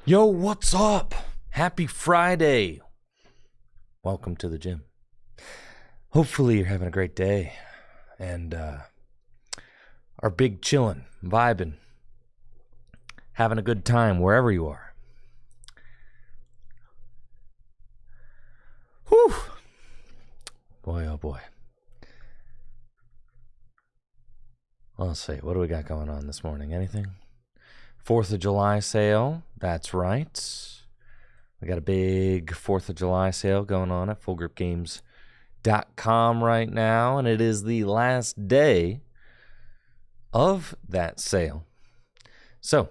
Yo, what's up? Happy Friday. Welcome to the gym. Hopefully you're having a great day and are big chillin', vibing, having a good time wherever you are. Whew. Boy, oh boy. Well, let's see. What do we got going on this morning? Anything? 4th of July sale. That's right. We got a big 4th of July sale going on at fullgripgames.com right now, and it is the last day of that sale. So,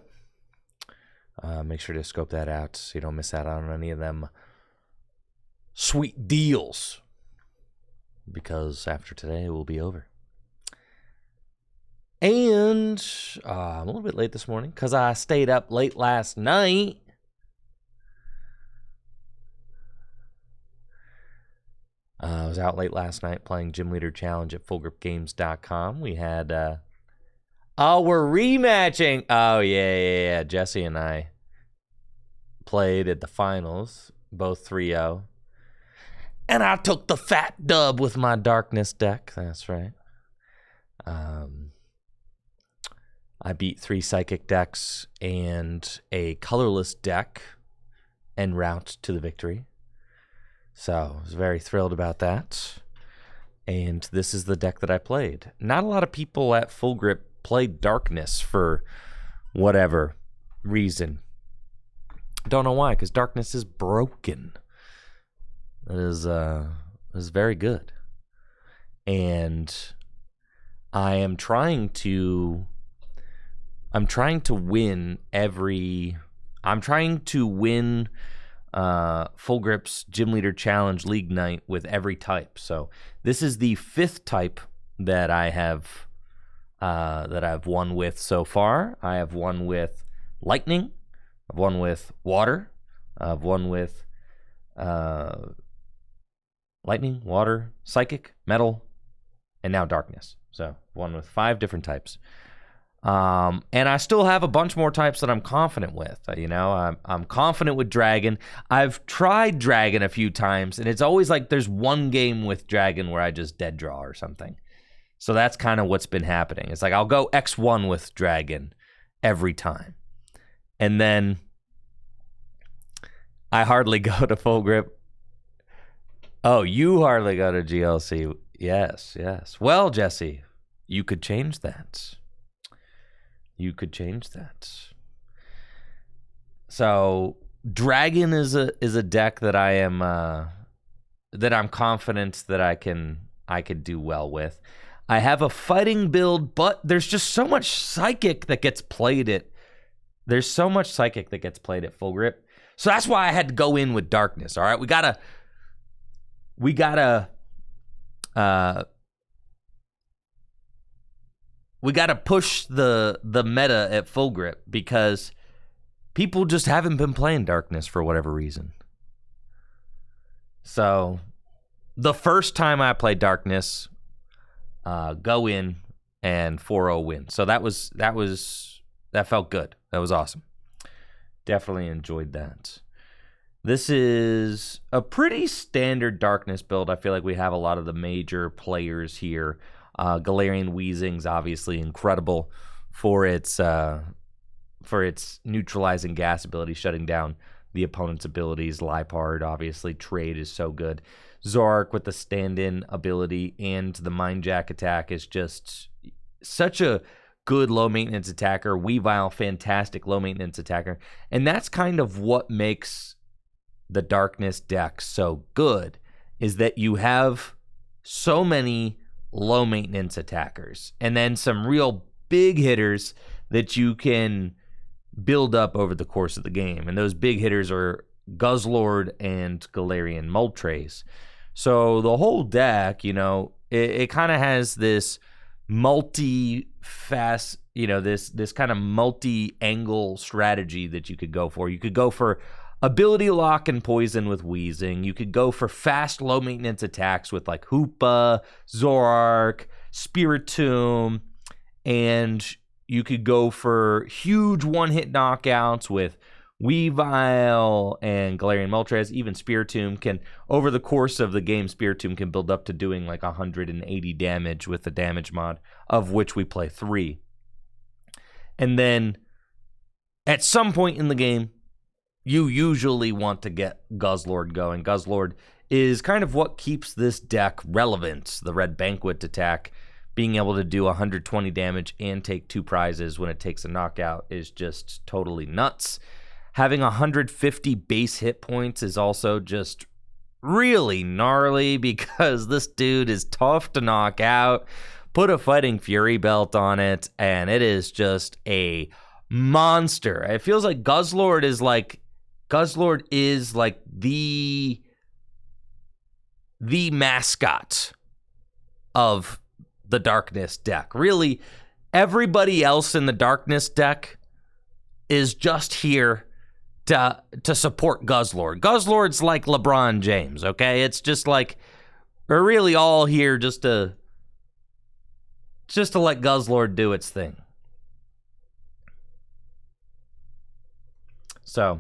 make sure to scope that out so you don't miss out on any of them sweet deals, because after today it will be over. And I'm a little bit late this morning because I stayed up late last night. I was out late last night playing Gym Leader Challenge at fullgripgames.com. We had, we're rematching. Oh, yeah. Jesse and I played at the finals, both 3-0. And I took the fat dub with my Darkness deck. That's right. I beat 3 Psychic decks and a colorless deck en route to the victory. So I was very thrilled about that. And this is the deck that I played. Not a lot of people at Full Grip played Darkness for whatever reason. Don't know why, because Darkness is broken. It is very good. And I'm trying to win Full Grip's Gym Leader Challenge League Night with every type. So this is the 5th type that I've won with so far. I have won with Lightning. I've won with Water. I've won with Lightning, Water, Psychic, Metal, and now Darkness. So won with 5 different types. And I still have a bunch more types that I'm confident with. I'm confident with Dragon. I've tried Dragon a few times, and it's always like there's one game with Dragon where I just dead draw or something. So that's kind of what's been happening. It's like I'll go X1 with Dragon every time. And then I hardly go to Full Grip. Oh, you hardly go to GLC. Yes. Well, Jesse, you could change that. So Dragon is a deck that I'm confident that I could do well with. I have a fighting build, but there's just so much psychic that gets played at Full Grip. So that's why I had to go in with Darkness. All right, we gotta push the meta at Full Grip because people just haven't been playing Darkness for whatever reason. So the first time I played Darkness, go in and 4-0 win. So that felt good. That was awesome. Definitely enjoyed that. This is a pretty standard Darkness build. I feel like we have a lot of the major players here. Galarian Weezing's obviously incredible for its neutralizing gas ability, shutting down the opponent's abilities. Liepard, obviously, Trade is so good. Zoroark with the stand-in ability and the Mind Jack attack is just such a good low-maintenance attacker. Weavile, fantastic low-maintenance attacker. And that's kind of what makes the Darkness deck so good, is that you have so many low-maintenance attackers and then some real big hitters that you can build up over the course of the game. And those big hitters are Guzzlord and Galarian Moltres. So the whole deck, it kind of has this multi-fast, this kind of multi-angle strategy that you could go for. You could go for ability lock and poison with Weezing. You could go for fast, low-maintenance attacks with like Hoopa, Zoroark, Spiritomb, and you could go for huge one-hit knockouts with Weavile and Galarian Moltres, even Spiritomb can, over the course of the game, Spiritomb can build up to doing like 180 damage with the damage mod, of which we play 3. And then at some point in the game, you usually want to get Guzzlord going. Guzzlord is kind of what keeps this deck relevant. The Red Banquet attack, being able to do 120 damage and take 2 prizes when it takes a knockout is just totally nuts. Having 150 base hit points is also just really gnarly because this dude is tough to knock out. Put a Fighting Fury belt on it, and it is just a monster. It feels like Guzzlord is like the mascot of the Darkness deck. Really, everybody else in the Darkness deck is just here to support Guzzlord. Guzzlord's like LeBron James, okay? It's just like we're really all here just to let Guzzlord do its thing. So,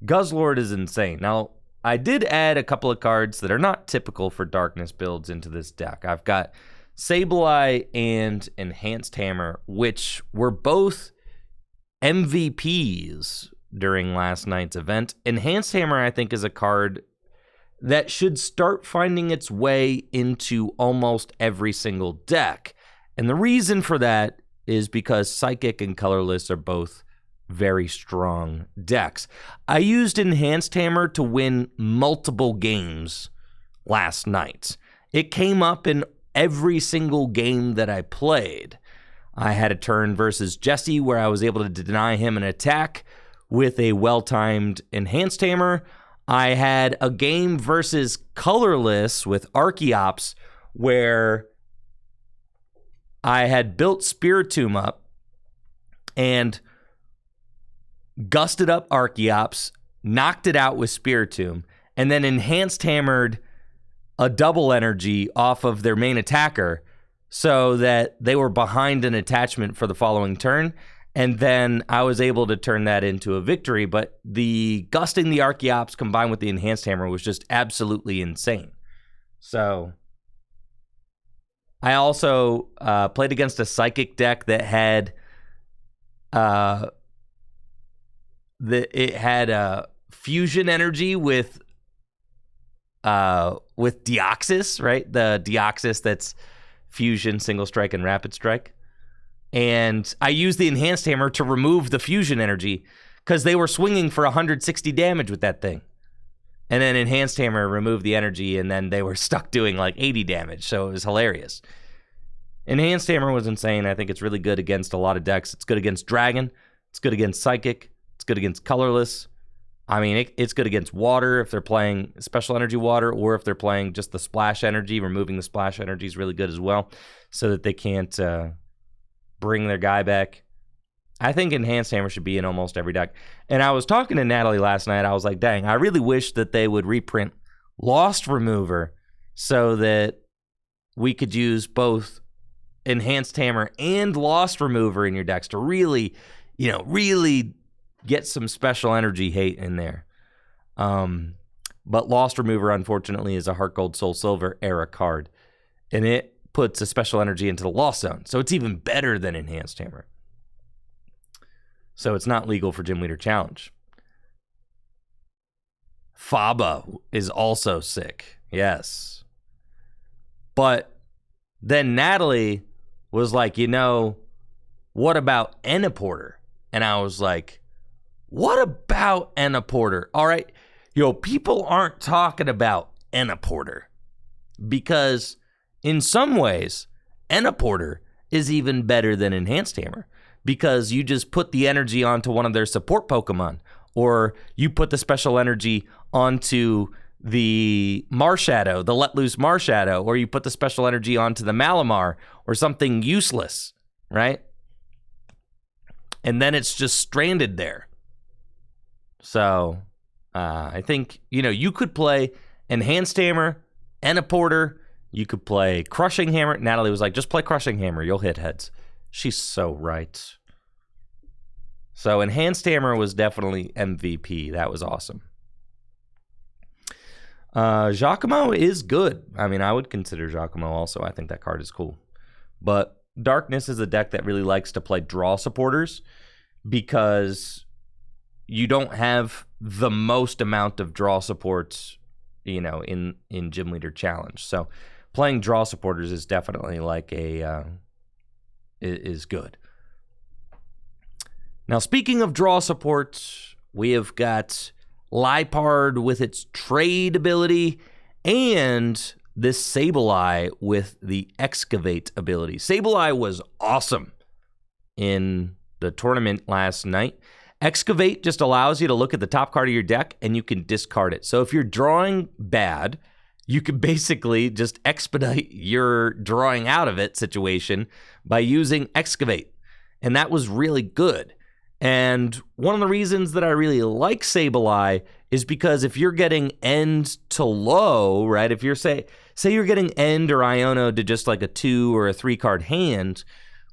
Guzzlord is insane. Now, I did add a couple of cards that are not typical for Darkness builds into this deck. I've got Sableye and Enhanced Hammer, which were both MVPs during last night's event. Enhanced Hammer, I think, is a card that should start finding its way into almost every single deck. And the reason for that is because Psychic and Colorless are both very strong decks. I used Enhanced Hammer to win multiple games last night. It came up in every single game that I played. I had a turn versus Jesse where I was able to deny him an attack with a well-timed Enhanced Hammer. I had a game versus Colorless with Archeops where I had built Spiritomb up and gusted up Archeops, knocked it out with Spiritomb, and then Enhanced Hammered a double energy off of their main attacker so that they were behind an attachment for the following turn. And then I was able to turn that into a victory. But the gusting the Archeops combined with the Enhanced Hammer was just absolutely insane. So I also played against a Psychic deck that had fusion energy with Deoxys, right? The Deoxys that's fusion, single strike, and rapid strike. And I used the Enhanced Hammer to remove the fusion energy because they were swinging for 160 damage with that thing. And then Enhanced Hammer removed the energy, and then they were stuck doing like 80 damage, so it was hilarious. Enhanced Hammer was insane. I think it's really good against a lot of decks. It's good against Dragon. It's good against Psychic. It's good against Colorless. I mean, it's good against Water if they're playing Special Energy Water, or if they're playing just the Splash Energy. Removing the Splash Energy is really good as well, so that they can't bring their guy back. I think Enhanced Hammer should be in almost every deck. And I was talking to Natalie last night. I was like, dang, I really wish that they would reprint Lost Remover so that we could use both Enhanced Hammer and Lost Remover in your decks to really, really get some special energy hate in there. But Lost Remover, unfortunately, is a Heart Gold Soul Silver era card. And it puts a special energy into the Lost Zone. So it's even better than Enhanced Hammer. So it's not legal for Gym Leader Challenge. Faba is also sick. Yes. But then Natalie was like, what about Enniporter? And I was like, what about Enniporter? All right. People aren't talking about Enniporter because in some ways, Enniporter is even better than Enhanced Hammer because you just put the energy onto one of their support Pokemon, or you put the special energy onto the Marshadow, the Let Loose Marshadow, or you put the special energy onto the Malamar or something useless, right? And then it's just stranded there. So I think, you could play Enhanced Hammer, Enniporter. You could play Crushing Hammer. Natalie was like, just play Crushing Hammer. You'll hit heads. She's so right. So Enhanced Hammer was definitely MVP. That was awesome. Giacomo is good. I mean, I would consider Giacomo also. I think that card is cool. But Darkness is a deck that really likes to play draw supporters because you don't have the most amount of draw supports, you know, in Gym Leader Challenge. So playing draw supporters is definitely like is good. Now, speaking of draw supports, we have got Liepard with its trade ability and this Sableye with the Excavate ability. Sableye was awesome in the tournament last night. Excavate just allows you to look at the top card of your deck and you can discard it. So if you're drawing bad, you can basically just expedite your drawing out of it situation by using Excavate. And that was really good. And one of the reasons that I really like Sableye is because if you're getting end to low, right? If you're say you're getting end or Iono to just like a 2 or a 3 card hand,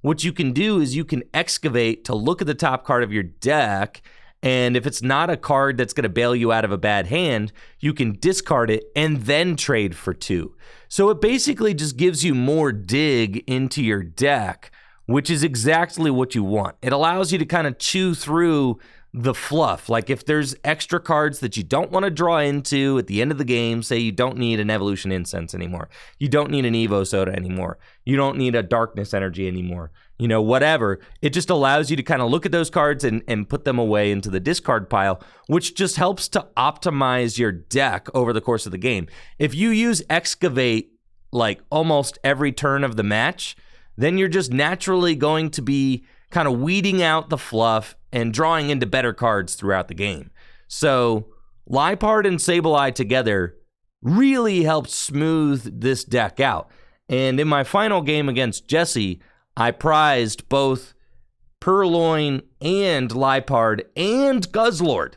what you can do is you can Excavate to look at the top card of your deck, and if it's not a card that's going to bail you out of a bad hand, you can discard it and then trade for 2. So it basically just gives you more dig into your deck, which is exactly what you want. It allows you to kind of chew through the fluff. Like if there's extra cards that you don't want to draw into at the end of the game, say you don't need an Evolution Incense anymore, you don't need an Evo Soda anymore, you don't need a Darkness Energy anymore, you know, whatever. It just allows you to kind of look at those cards and put them away into the discard pile, which just helps to optimize your deck over the course of the game. If you use Excavate like almost every turn of the match, then you're just naturally going to be kind of weeding out the fluff and drawing into better cards throughout the game. So Liepard and Sableye together really helped smooth this deck out. And in my final game against Jesse, I prized both Purloin and Liepard and Guzzlord.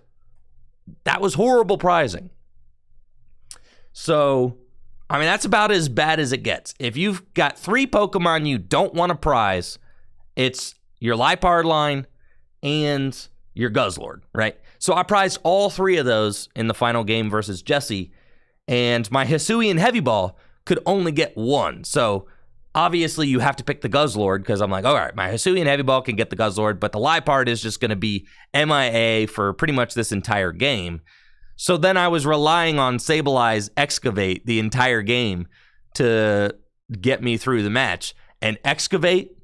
That was horrible prizing. So, I mean, that's about as bad as it gets. If you've got 3 Pokemon you don't want to prize, it's your Liepard line and your Guzzlord, right? So I prized all 3 of those in the final game versus Jesse, and my Hisuian Heavy Ball could only get 1. So obviously you have to pick the Guzzlord because I'm like, all right, my Hisuian Heavy Ball can get the Guzzlord, but the Liepard is just going to be MIA for pretty much this entire game. So then I was relying on Sableye's Excavate the entire game to get me through the match. And Excavate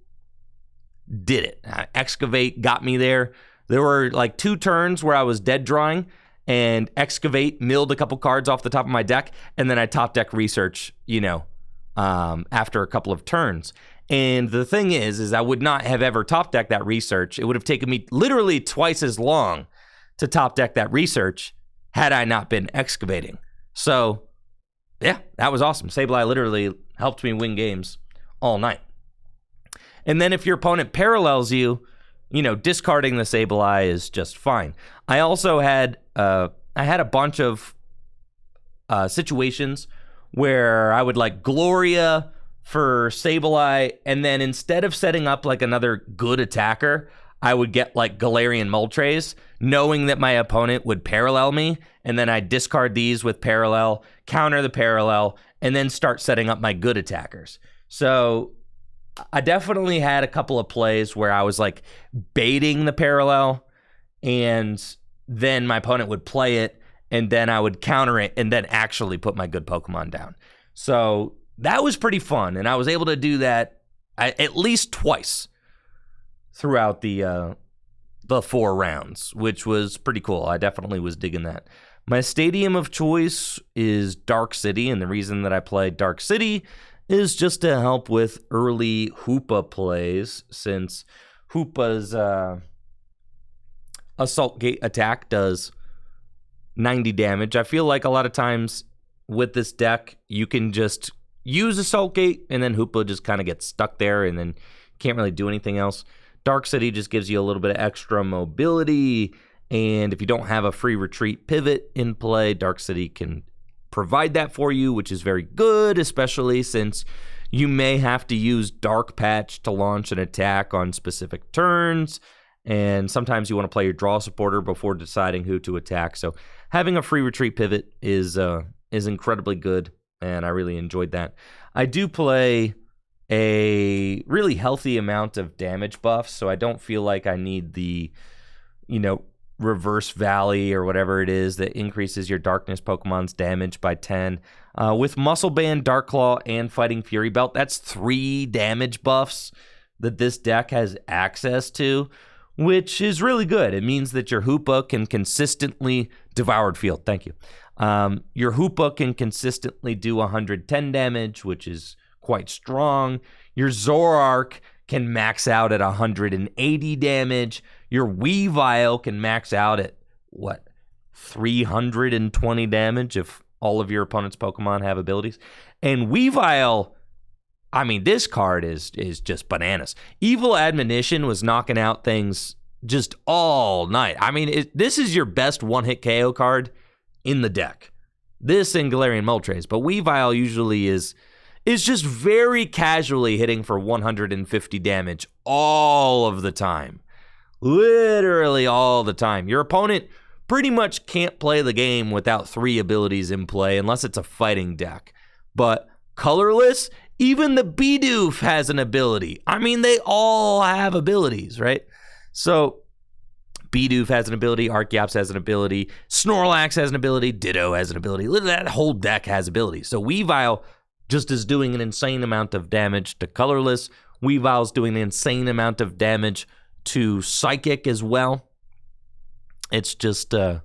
did it. Excavate got me there. There were like 2 turns where I was dead drawing, and Excavate milled a couple cards off the top of my deck, and then I top deck Research, you know, after a couple of turns. And the thing is I would not have ever top decked that Research. It would have taken me literally twice as long to top deck that Research had I not been excavating. So, yeah, that was awesome. Sableye literally helped me win games all night. And then if your opponent parallels you, you know, discarding the Sableye is just fine. I also had I had a bunch of situations where I would like Gloria for Sableye, and then instead of setting up like another good attacker, I would get like Galarian Moltres, knowing that my opponent would parallel me, and then I'd discard these with parallel, counter the parallel, and then start setting up my good attackers. So I definitely had a couple of plays where I was like baiting the parallel, and then my opponent would play it, and then I would counter it, and then actually put my good Pokemon down. So that was pretty fun, and I was able to do that at least twice throughout the 4 rounds, which was pretty cool. I definitely was digging that. My stadium of choice is Dark City, and the reason that I play Dark City is just to help with early Hoopa plays, since Hoopa's Assault Gate attack does 90 damage. I feel like a lot of times with this deck, you can just use Assault Gate, and then Hoopa just kind of gets stuck there, and then can't really do anything else. Dark City just gives you a little bit of extra mobility, and if you don't have a free retreat pivot in play, Dark City can provide that for you, which is very good, especially since you may have to use Dark Patch to launch an attack on specific turns, and sometimes you want to play your draw supporter before deciding who to attack. So having a free retreat pivot is incredibly good, and I really enjoyed that. I do play a really healthy amount of damage buffs, so I don't feel like I need the, reverse valley or whatever it is that increases your darkness Pokemon's damage by 10. With Muscle Band, Dark Claw, and Fighting Fury Belt, that's 3 damage buffs that this deck has access to, which is really good. It means that your Hoopa can consistently... Devoured Field, thank you. Your Hoopa can consistently do 110 damage, which is quite strong. Your Zoroark can max out at 180 damage. Your Weavile can max out at, 320 damage if all of your opponent's Pokemon have abilities. And Weavile, this card is just bananas. Evil Admonition was knocking out things just all night. This is your best one-hit KO card in the deck. This and Galarian Moltres, but Weavile usually is just very casually hitting for 150 damage all of the time. Literally all the time. Your opponent pretty much can't play the game without 3 abilities in play unless it's a fighting deck. But colorless, even the Bidoof has an ability. They all have abilities, right? So Bidoof has an ability, Archeops has an ability, Snorlax has an ability, Ditto has an ability. That whole deck has abilities. So Weavile just is doing an insane amount of damage to colorless. Weavile's doing an insane amount of damage to Psychic as well. It's just an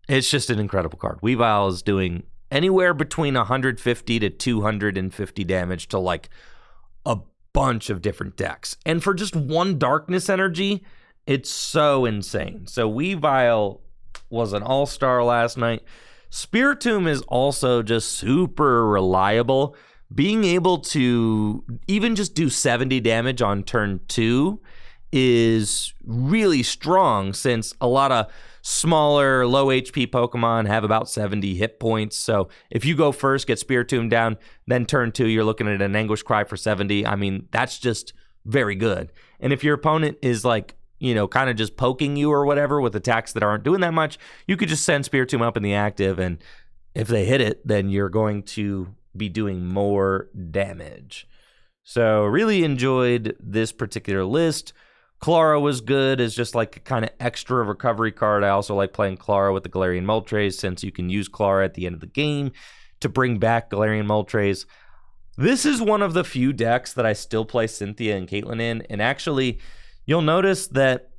incredible card. Weavile is doing anywhere between 150 to 250 damage to like a bunch of different decks. And for just 1 darkness energy, it's so insane. So Weavile was an all-star last night. Spiritomb is also just super reliable. Being able to even just do 70 damage on turn 2 is really strong, since a lot of smaller, low HP Pokemon have about 70 hit points. So if you go first, get Spiritomb down, then turn 2, you're looking at an Anguish Cry for 70. That's just very good. And if your opponent is kind of just poking you or whatever with attacks that aren't doing that much, you could just send Spiritomb up in the active, and if they hit it, then you're going to be doing more damage. So really enjoyed this particular list. Clara was good as just like a kind of extra recovery card. I also like playing Clara with the Galarian Moltres, since you can use Clara at the end of the game to bring back Galarian Moltres. This is one of the few decks that I still play Cynthia and Caitlyn in, and actually you'll notice that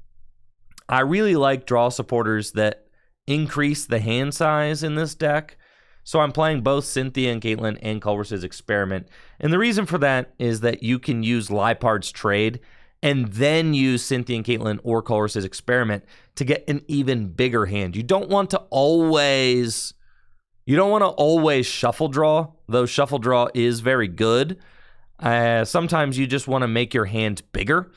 I really like draw supporters that increase the hand size in this deck. So I'm playing both Cynthia and Caitlyn and Colress's Experiment. And the reason for that is that you can use Lipard's Trade and then use Cynthia and Caitlyn or Colress's Experiment to get an even bigger hand. You don't want to always shuffle draw, though shuffle draw is very good. Sometimes you just want to make your hand bigger,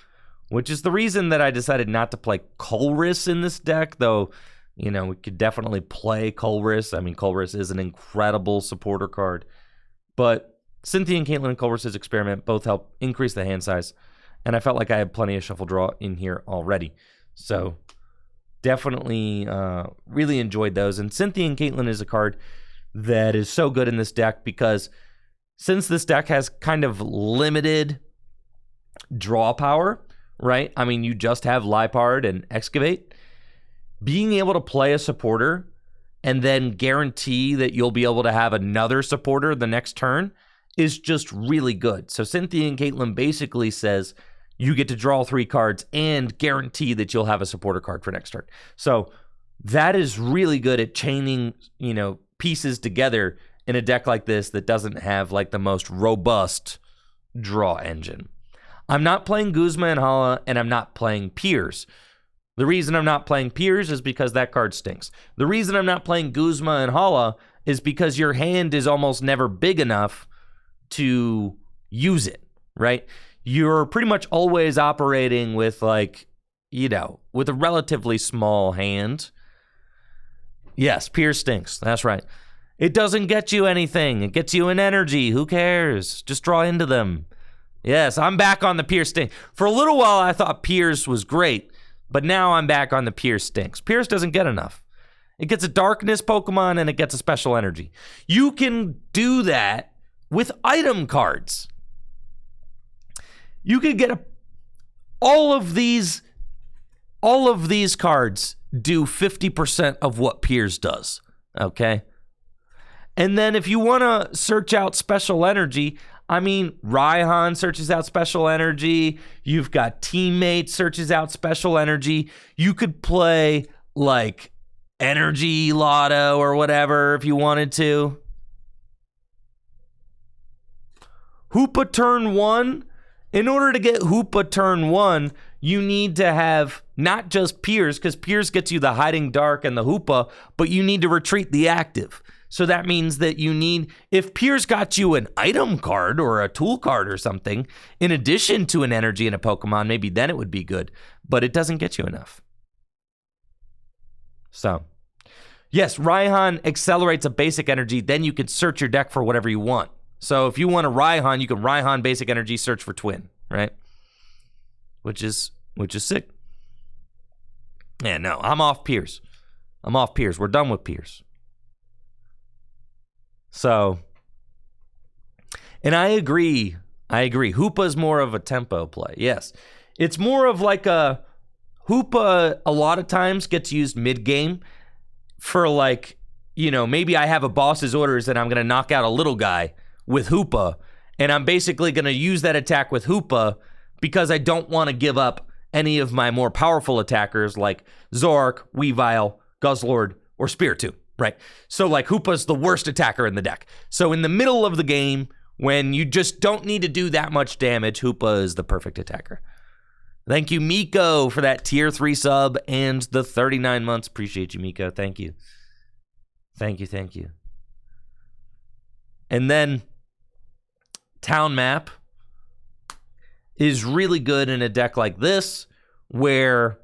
which is the reason that I decided not to play Colress in this deck, though, we could definitely play Colress. Colress is an incredible supporter card. But Cynthia and Caitlyn and Colress's Experiment both help increase the hand size, and I felt like I had plenty of shuffle draw in here already. So definitely really enjoyed those. And Cynthia and Caitlyn is a card that is so good in this deck because since this deck has kind of limited draw power, right? You just have Lipard and Excavate. Being able to play a supporter and then guarantee that you'll be able to have another supporter the next turn is just really good. So Cynthia and Caitlyn basically says you get to draw 3 cards and guarantee that you'll have a supporter card for next turn. So that is really good at chaining, pieces together in a deck like this that doesn't have like the most robust draw engine. I'm not playing Guzma and Hala, and I'm not playing Piers. The reason I'm not playing Piers is because that card stinks. The reason I'm not playing Guzma and Hala is because your hand is almost never big enough to use it, right? You're pretty much always operating with with a relatively small hand. Yes, Piers stinks. That's right. It doesn't get you anything. It gets you an energy. Who cares? Just draw into them. Yes, I'm back on the Piers thing. For a little while, I thought Piers was great But now I'm back on the Pierce stinks. Pierce doesn't get enough. It gets a darkness Pokemon and it gets a special energy. You can do that with item cards. You could get all of these cards do 50% of what Pierce does, okay? And then if you want to search out special energy, I mean, Raihan searches out special energy. You've got Teammate searches out special energy. You could play like Energy Lotto or whatever if you wanted to. Hoopa turn 1. In order to get Hoopa turn 1, you need to have not just Pierce, because Pierce gets you the Hiding Dark and the Hoopa, but you need to retreat the active. So that means that you need, if Pierce got you an item card or a tool card or something, in addition to an energy and a Pokemon, maybe then it would be good, but it doesn't get you enough. So, yes, Raihan accelerates a basic energy, then you can search your deck for whatever you want. So if you want a Raihan, you can Raihan basic energy, search for Twin, right? Which is sick. Yeah, no, I'm off Pierce. We're done with Pierce. So, and I agree. Hoopa's more of a tempo play. Yes. It's more of like a Hoopa a lot of times gets used mid-game for like, you know, maybe I have a boss's orders and I'm going to knock out a little guy with Hoopa, and I'm basically going to use that attack with Hoopa because I don't want to give up any of my more powerful attackers like Zoroark, Weavile, Guzzlord, or Spiritomb, right? So like Hoopa's the worst attacker in the deck. So in the middle of the game, when you just don't need to do that much damage, Hoopa is the perfect attacker. Thank you, Miko, for that tier 3 sub and the 39 months. Appreciate you, Miko. Thank you. Thank you. And then Town Map is really good in a deck like this where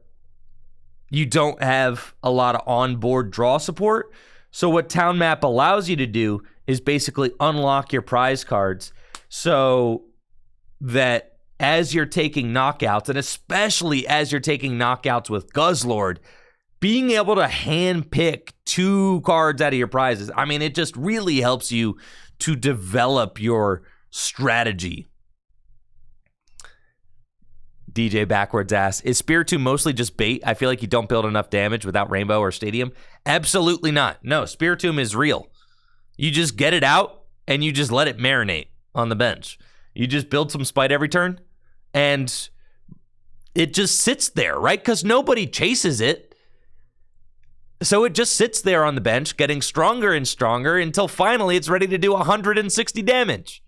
you don't have a lot of onboard draw support. So what Town Map allows you to do is basically unlock your prize cards so that as you're taking knockouts, and especially as you're taking knockouts with Guzzlord, being able to hand pick 2 cards out of your prizes, I mean, it just really helps you to develop your strategy. DJ backwards ass, is Spiritomb mostly just bait? I feel like you don't build enough damage without Rainbow or Stadium. Absolutely not. No, Spiritomb is real. You just get it out and you just let it marinate on the bench. You just build some spite every turn and it just sits there, right? Because nobody chases it. So it just sits there on the bench, getting stronger and stronger until finally it's ready to do 160 damage.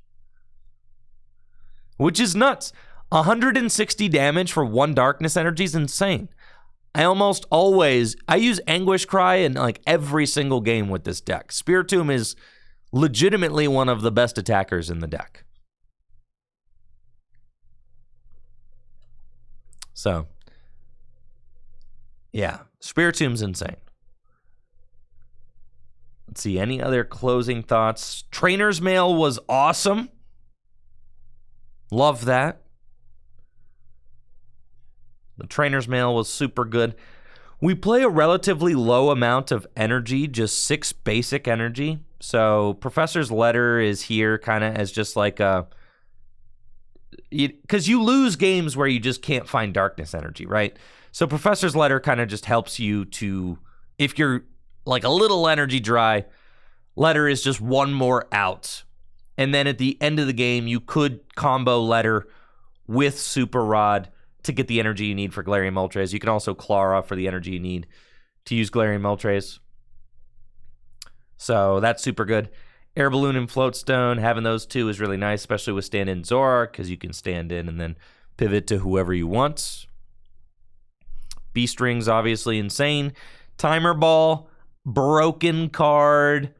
Which is nuts. 160 damage for 1 darkness energy is insane. I use Anguish Cry in like every single game with this deck. Spiritomb is legitimately one of the best attackers in the deck. So, yeah, Spiritomb's insane. Let's see, any other closing thoughts? Trainer's Mail was awesome. Love that. The Trainer's Mail was super good. We play a relatively low amount of energy, just 6 basic energy. So Professor's Letter is here kind of as just like a... Because you lose games where you just can't find darkness energy, right? So Professor's Letter kind of just helps you to... If you're like a little energy dry, Letter is just one more out. And then at the end of the game, you could combo Letter with Super Rod to get the energy you need for Galarian Moltres. You can also Clara for the energy you need to use Galarian Moltres. So that's super good. Air Balloon and Floatstone, having those 2 is really nice, especially with stand-in Zoroark, because you can stand in and then pivot to whoever you want. Beast Ring's obviously insane. Timer Ball, broken card.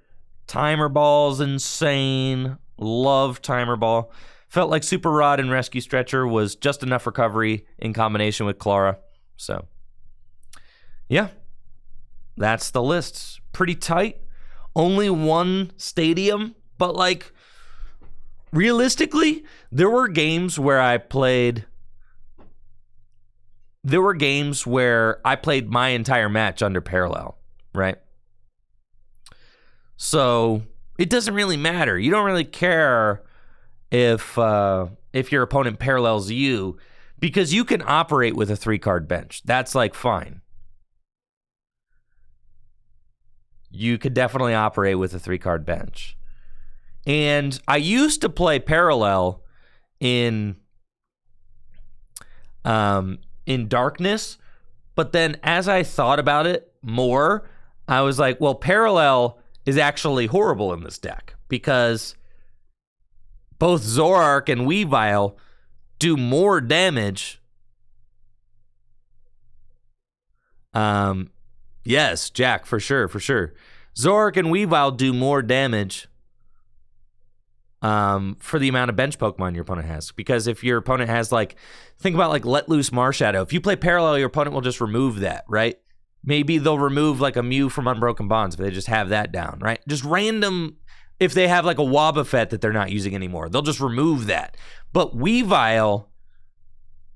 Timer Ball's insane. Love Timer Ball. Felt like Super Rod and Rescue Stretcher was just enough recovery in combination with Clara. So, yeah, that's the list. Pretty tight. Only 1 stadium, but like, realistically, there were games where I played there were games where I played my entire match under parallel, right? So it doesn't really matter. You don't really care if your opponent parallels you, because you can operate with a 3-card bench. That's like fine. You could definitely operate with a 3-card bench. And I used to play parallel in darkness, but then as I thought about it more, I was like, well, parallel is actually horrible in this deck because both Zoroark and Weavile do more damage. Yes, Jack, for sure. Zoroark and Weavile do more damage for the amount of bench Pokemon your opponent has. Because if your opponent has, like, think about, like, Let Loose Marshadow. If you play parallel, your opponent will just remove that, right? Maybe they'll remove, like, a Mew from Unbroken Bonds if they just have that down, right? Just random, if they have, like, a Wobbuffet that they're not using anymore, they'll just remove that. But Weavile,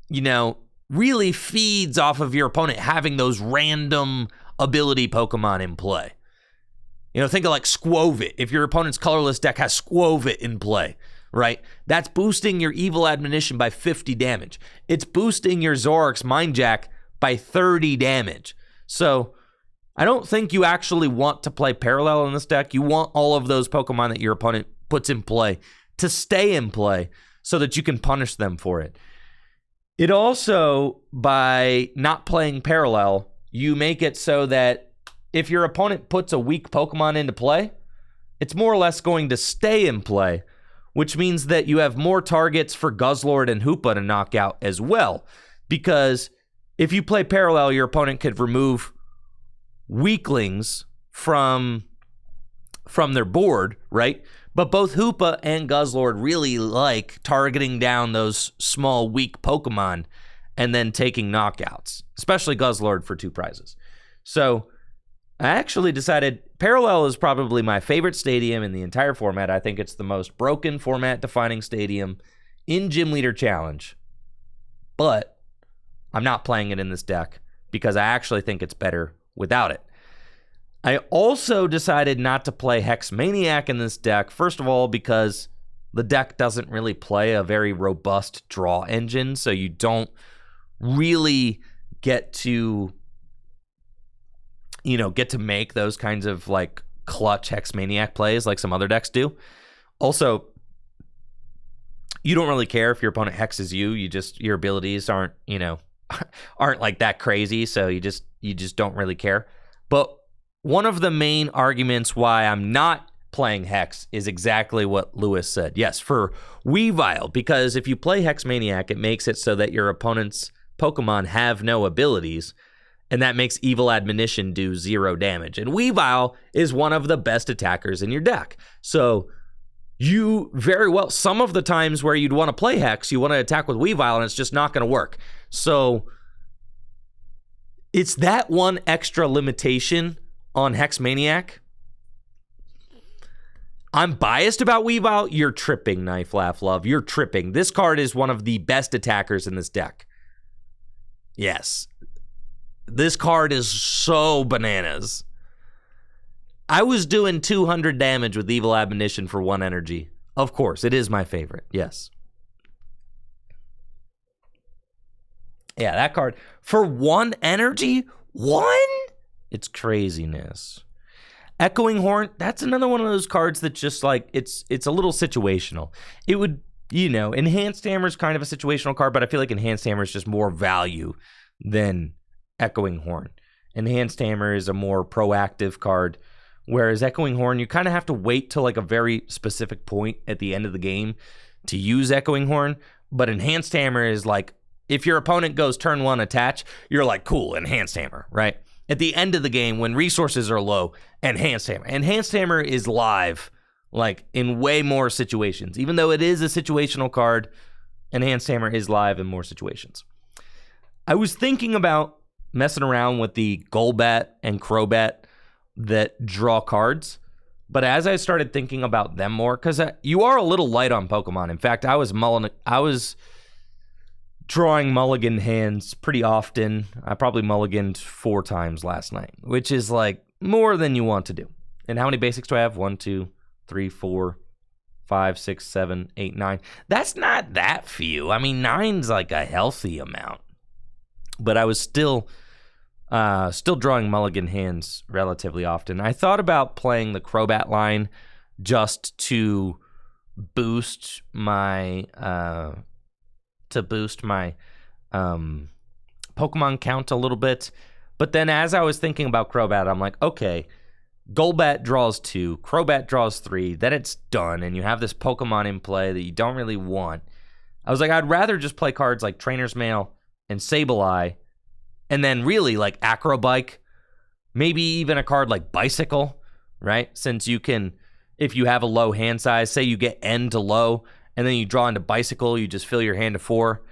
you know, really feeds off of your opponent having those random ability Pokemon in play. You know, think of like Squovit. If your opponent's colorless deck has Squovit in play, right? That's boosting your Evil Admonition by 50 damage. It's boosting your Zoroark's Mind Jack by 30 damage. So I don't think you actually want to play parallel in this deck. You want all of those Pokemon that your opponent puts in play to stay in play so that you can punish them for it. It also, by not playing parallel, you make it so that if your opponent puts a weak Pokemon into play, it's more or less going to stay in play, which means that you have more targets for Guzzlord and Hoopa to knock out as well. Because if you play parallel, your opponent could remove weaklings from their board, right? But both Hoopa and Guzzlord really like targeting down those small, weak Pokemon and then taking knockouts, especially Guzzlord for 2 prizes. So I actually decided parallel is probably my favorite stadium in the entire format. I think it's the most broken format-defining stadium in Gym Leader Challenge. But I'm not playing it in this deck because I actually think it's better without it. I also decided not to play Hex Maniac in this deck, first of all, because the deck doesn't really play a very robust draw engine, so you don't really get to, you know, get to make those kinds of like clutch Hex Maniac plays like some other decks do. Also, you don't really care if your opponent hexes you. Your abilities aren't, you know, aren't like that crazy, so you just don't really care. But one of the main arguments why I'm not playing Hex is exactly what Lewis said. Yes, for Weavile, because if you play Hex Maniac, it makes it so that your opponent's Pokemon have no abilities, and that makes Evil Admonition do 0 damage. And Weavile is one of the best attackers in your deck. So you very well, some of the times where you'd want to play Hex, you want to attack with Weavile, and it's just not going to work. So it's that one extra limitation on Hex Maniac. I'm biased about Weavile. You're tripping, Knife Laugh Love. You're tripping. This card is one of the best attackers in this deck. Yes. This card is so bananas. I was doing 200 damage with Evil Admonition for 1 energy. Of course, it is my favorite. Yes. Yeah, that card. For 1 energy? 1? It's craziness. Echoing Horn, that's another one of those cards that just like, it's a little situational. It would, you know, Enhanced Hammer is kind of a situational card, but I feel like Enhanced Hammer is just more value than Echoing Horn. Enhanced Hammer is a more proactive card, whereas Echoing Horn, you kind of have to wait till like a very specific point at the end of the game to use Echoing Horn. But Enhanced Hammer is like, if your opponent goes turn 1 attach, you're like, cool, Enhanced Hammer, right? At the end of the game, when resources are low, Enhanced Hammer. Enhanced Hammer is live, like, in way more situations. Even though it is a situational card, Enhanced Hammer is live in more situations. I was thinking about messing around with the Golbat and Crobat that draw cards, but as I started thinking about them more, because you are a little light on Pokemon. In fact, I was drawing mulligan hands pretty often. I probably mulliganed 4 times last night, which is like more than you want to do. And how many basics do I have? 1, 2, 3, 4, 5, 6, 7, 8, 9. That's not that few. I mean, 9's like a healthy amount. But I was still drawing mulligan hands relatively often. I thought about playing the Crobat line just to boost my Pokemon count a little bit. But then as I was thinking about Crobat, I'm like, okay, Golbat draws 2, Crobat draws 3, then it's done, and you have this Pokemon in play that you don't really want. I was like, I'd rather just play cards like Trainer's Mail and Sableye, and then really like Acrobike, maybe even a card like Bicycle, right? Since you can, if you have a low hand size, say you get N to low, and then you draw into Bicycle, you just fill your hand to 4.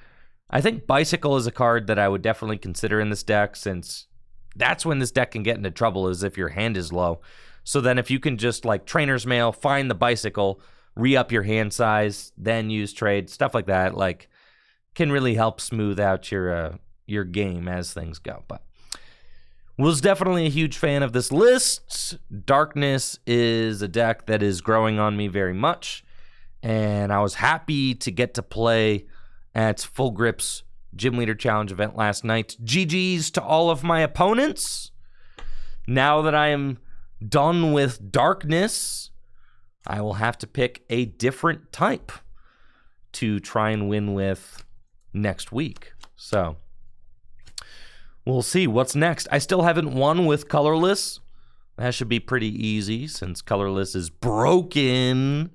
I think Bicycle is a card that I would definitely consider in this deck, since that's when this deck can get into trouble, is if your hand is low. So then if you can just like Trainer's Mail, find the Bicycle, re-up your hand size, then use trade, stuff like that, like can really help smooth out your game as things go. But was definitely a huge fan of this list. Darkness is a deck that is growing on me very much, and I was happy to get to play at Full Grip's Gym Leader Challenge event last night. GG's to all of my opponents. Now that I am done with Darkness, I will have to pick a different type to try and win with next week. So we'll see what's next. I still haven't won with Colorless. That should be pretty easy since Colorless is broken.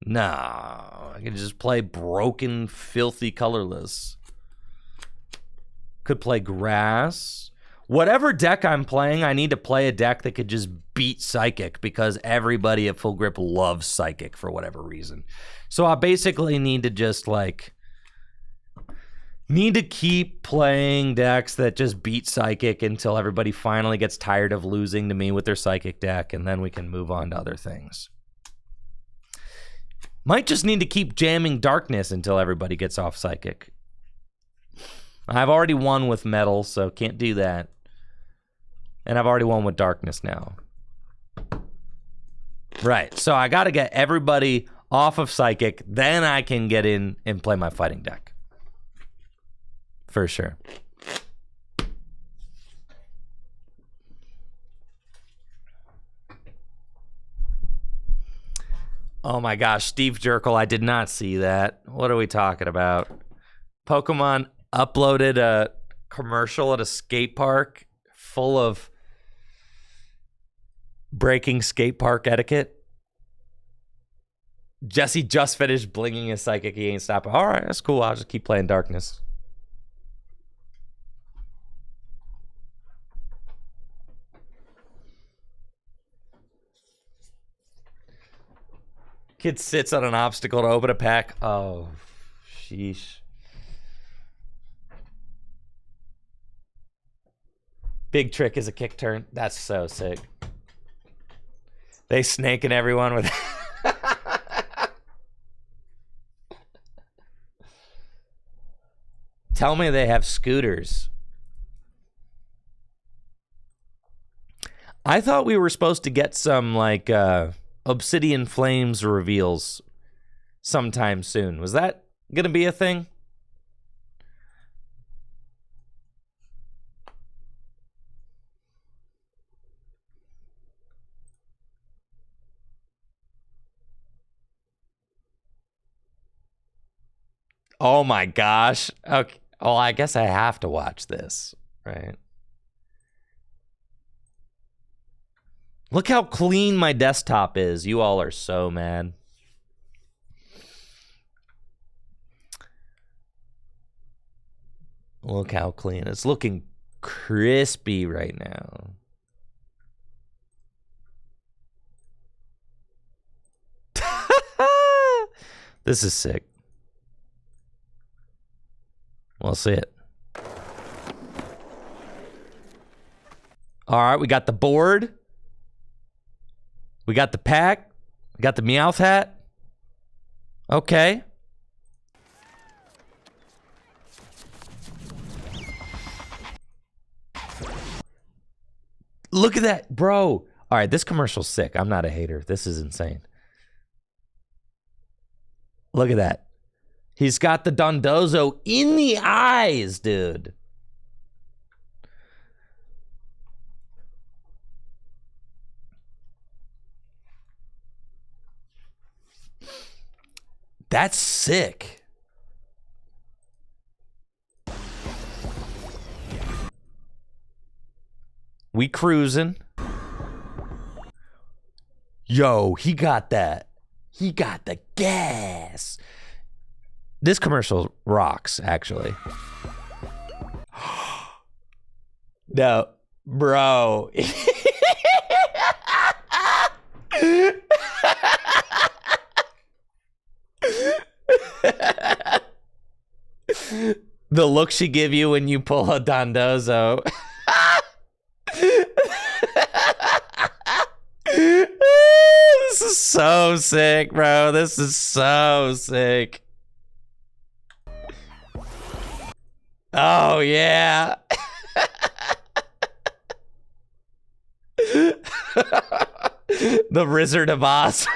No, I can just play broken, filthy Colorless. Could play Grass. Whatever deck I'm playing, I need to play a deck that could just beat Psychic, because everybody at Full Grip loves Psychic for whatever reason. So I basically need to just like keep playing decks that just beat Psychic until everybody finally gets tired of losing to me with their Psychic deck, and then we can move on to other things. Might just need to keep jamming Darkness until everybody gets off Psychic. I've already won with Metal, so can't do that. And I've already won with Darkness now. Right, so I gotta get everybody off of Psychic, then I can get in and play my fighting deck. For sure. Oh my gosh, Steve Jerkel, I did not see that. What are we talking about? Pokemon uploaded a commercial at a skate park full of breaking skate park etiquette. Jesse just finished blinging his Psychic. He ain't stopping. All right, that's cool. I'll just keep playing Darkness. Kid sits on an obstacle to open a pack. Oh, sheesh. Big Trick is a kick turn. That's so sick. They snaking everyone with... Tell me they have scooters. I thought we were supposed to get some, like, Obsidian Flames reveals sometime soon. Was that going to be a thing? Oh my gosh. Okay. Oh, I guess I have to watch this, right? Look how clean my desktop is. You all are so mad. Look how clean. It's looking crispy right now. This is sick. We'll see it. All right, we got the board. We got the pack. We got the Meowth hat. Okay. Look at that, bro. All right, this commercial's sick. I'm not a hater. This is insane. Look at that. He's got the Dondozo in the eyes, dude. That's sick. We cruising. Yo, he got that. He got the gas. This commercial rocks, actually. No, bro. The look she give you when you pull a Dondozo. This is so sick, bro. This is so sick. Oh, yeah. The Wizard of Oz.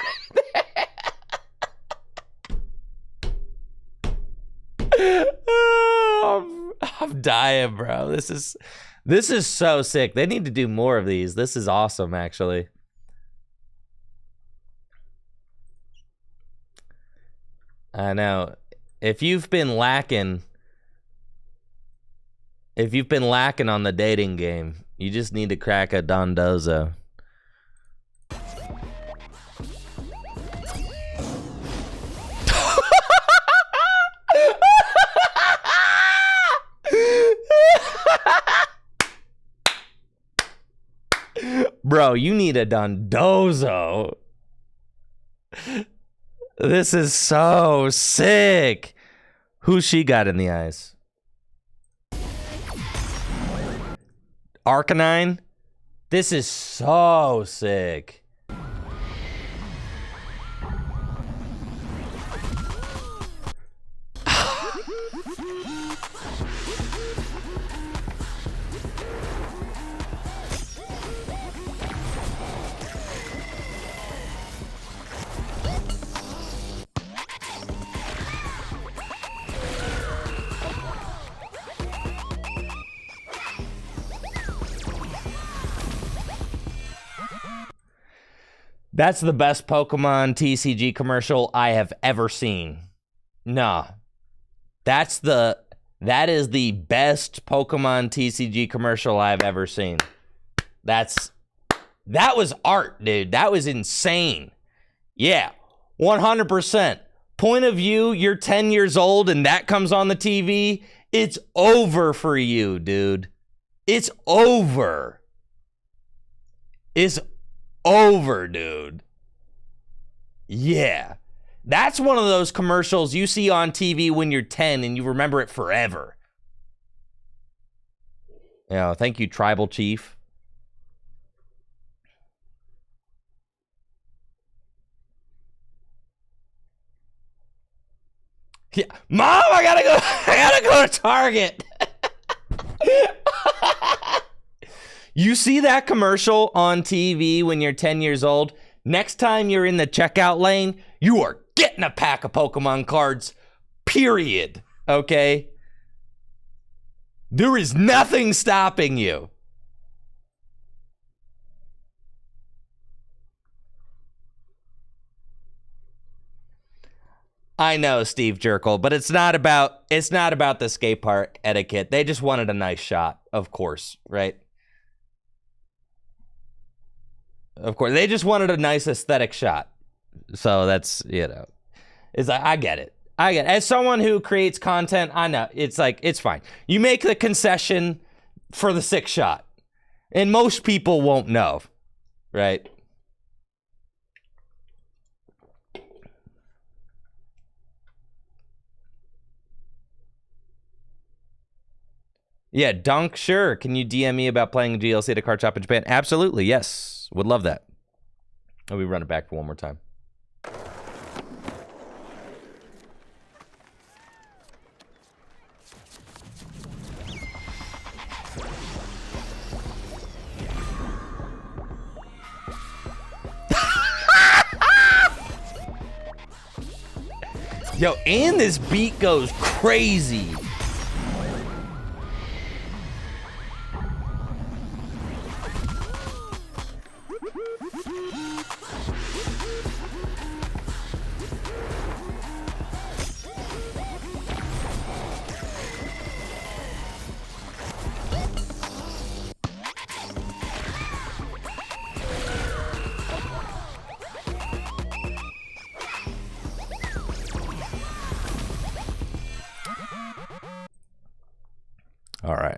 Oh, I'm dying, bro. This is so sick. They need to do more of these. This is awesome, actually. I know. If you've been lacking on the dating game, you just need to crack a Dondozo. Bro, you need a Dondozo. This is so sick. Who's she got in the eyes? Arcanine? This is so sick. That's the best Pokemon TCG commercial I have ever seen. Nah. That is the best Pokemon TCG commercial I've ever seen. That was art, dude. That was insane. Yeah, 100%. Point of view, you're 10 years old and that comes on the TV, it's over for you, dude. It's over. It's over, dude. Yeah. That's one of those commercials you see on TV when you're 10 and you remember it forever. Yeah, thank you, Tribal Chief. Yeah. Mom, I gotta go to Target. You see that commercial on TV when you're 10 years old? Next time you're in the checkout lane, you are getting a pack of Pokemon cards, period. Okay? There is nothing stopping you. I know, Steve Jerkel, but it's not about the skate park etiquette. They just wanted a nice shot, of course, right? Of course, they just wanted a nice aesthetic shot. So that's, it's like, I get it. As someone who creates content, I know it's like, it's fine. You make the concession for the sick shot, and most people won't know, right? Yeah, Dunk, sure. Can you DM me about playing GLC at a card shop in Japan? Absolutely, yes. Would love that. Let me run it back for one more time. Yo, and this beat goes crazy. All right.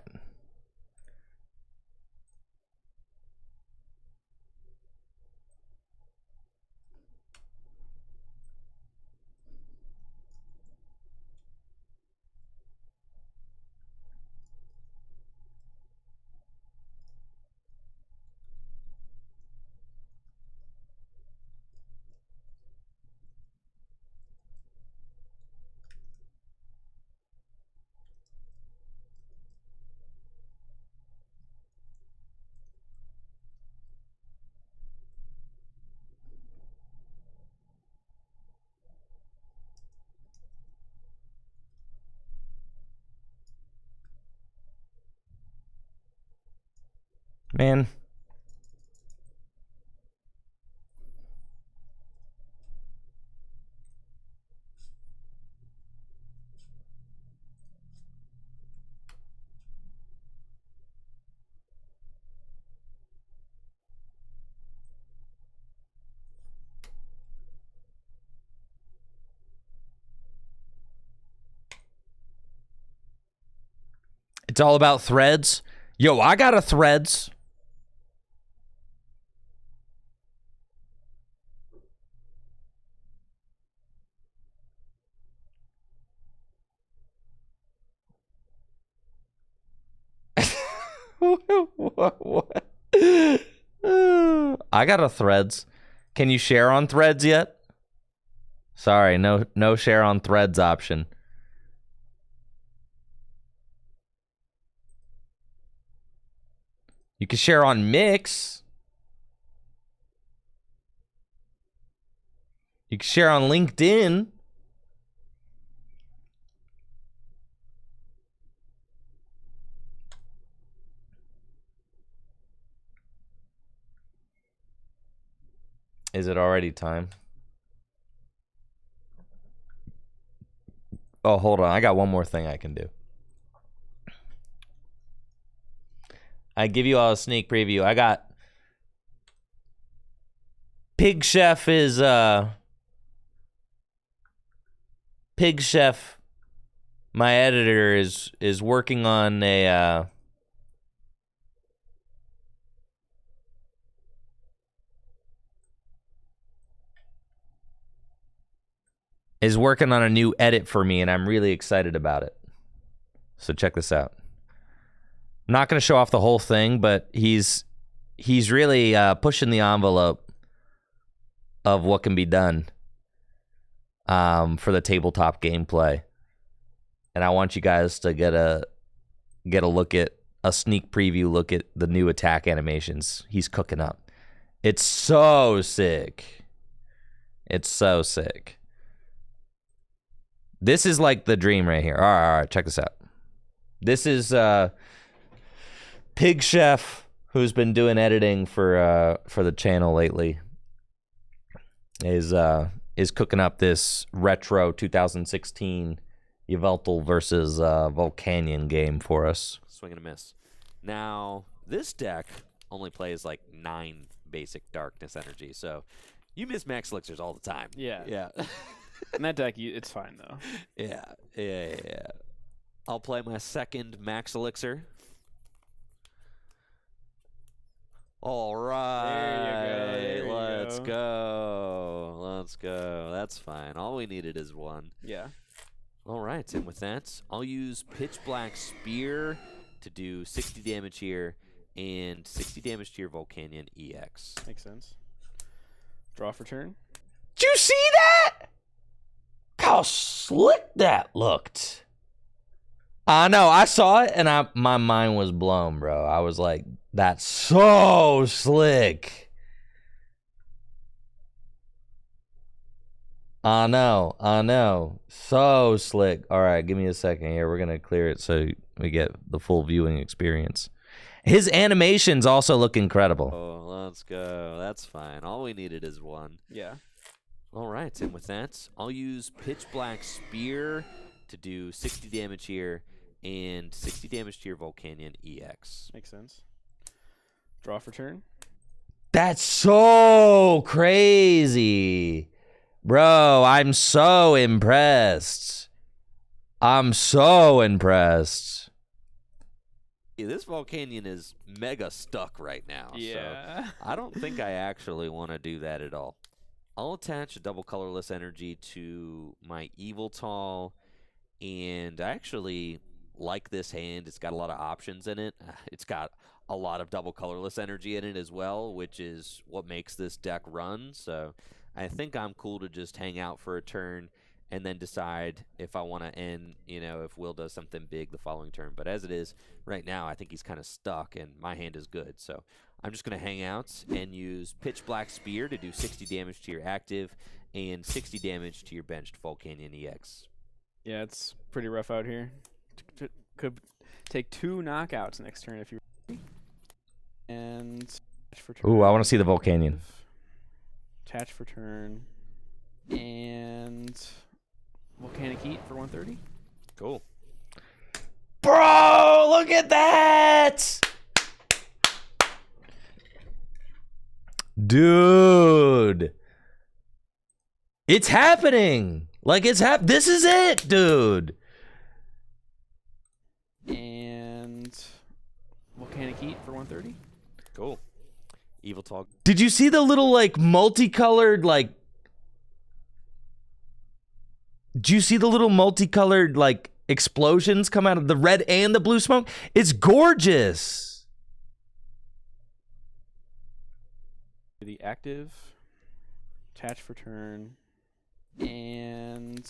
Man. It's all about threads. Yo, I got a threads. What? I got a threads. Can you share on threads yet? Sorry, no share on threads option. You can share on Mix. You can share on LinkedIn. Is it already time? Oh, hold on. I got one more thing I can do. I give you all a sneak preview. I got Pig Chef is Pig Chef, my editor is working on a new edit for me, and I'm really excited about it. So check this out. I'm not going to show off the whole thing, but he's really pushing the envelope of what can be done for the tabletop gameplay. And I want you guys to get a look at a sneak preview look at the new attack animations he's cooking up. It's so sick. It's so sick. This is like the dream right here. All right, check this out. This is Pig Chef, who's been doing editing for the channel lately, is cooking up this retro 2016 Yveltal versus Volcanion game for us. Swing and a miss. Now, this deck only plays like 9 basic darkness energy, so you miss max elixirs all the time. Yeah. Yeah. In that deck, it's fine, though. Yeah. I'll play my second max elixir. All right. There you Let's go. Let's go. That's fine. All we needed is one. Yeah. All right. And with that, I'll use Pitch Black Spear to do 60 damage here and 60 damage to your Volcanion EX. Makes sense. Draw for turn. Did you see that? How slick that looked. I know. I saw it, and my mind was blown, bro. I was like, that's so slick. I know. So slick. All right, give me a second here. We're going to clear it so we get the full viewing experience. His animations also look incredible. Oh, let's go. That's fine. All we needed is one. Yeah. All right, and with that, I'll use Pitch Black Spear to do 60 damage here and 60 damage to your Volcanion EX. Makes sense. Draw for turn. That's so crazy. Bro, I'm so impressed. I'm so impressed. Yeah, this Volcanion is mega stuck right now. Yeah. So I don't think I actually want to do that at all. I'll attach a double colorless energy to my Yveltal, and I actually like this hand. It's got a lot of options in it. It's got a lot of double colorless energy in it as well, which is what makes this deck run. So I think I'm cool to just hang out for a turn and then decide if I want to end, if Will does something big the following turn. But as it is, right now, I think he's kind of stuck, and my hand is good. So I'm just going to hang out and use Pitch Black Spear to do 60 damage to your active and 60 damage to your benched Volcanion EX. Yeah, it's pretty rough out here. Could take 2 knockouts next turn if you. And attach for turn. Ooh, I want to see the Volcanion. Attach for turn. And Volcanic Heat for 130. Cool. Bro, look at that! Dude. It's happening. Like, this is it, dude. And Volcanic Heat for 130. Cool. Yveltal. Did you see the little, like, multicolored, like... Do you see the little multicolored, like, explosions come out of the red and the blue smoke? It's gorgeous. The active. Attach for turn. And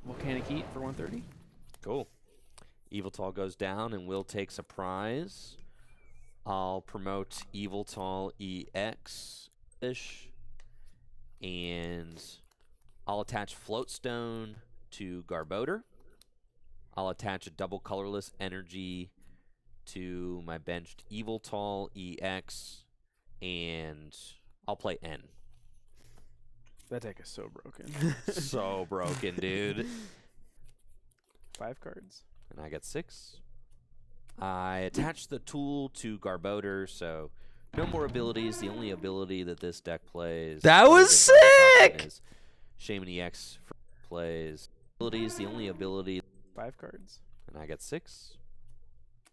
Volcanic Heat for 130. Cool. Yveltal goes down and will take Surprise. I'll promote Yveltal EX-ish. And I'll attach Floatstone to Garbodor. I'll attach a double colorless energy to my benched Yveltal EX. And I'll play N. That deck is so broken. So broken, dude. 5 cards. And I get 6. I attach the tool to Garbodor, so no more abilities. The only ability that this deck plays. That was sick! Is Shaman EX plays. Abilities, the only ability. 5 cards. And I get 6.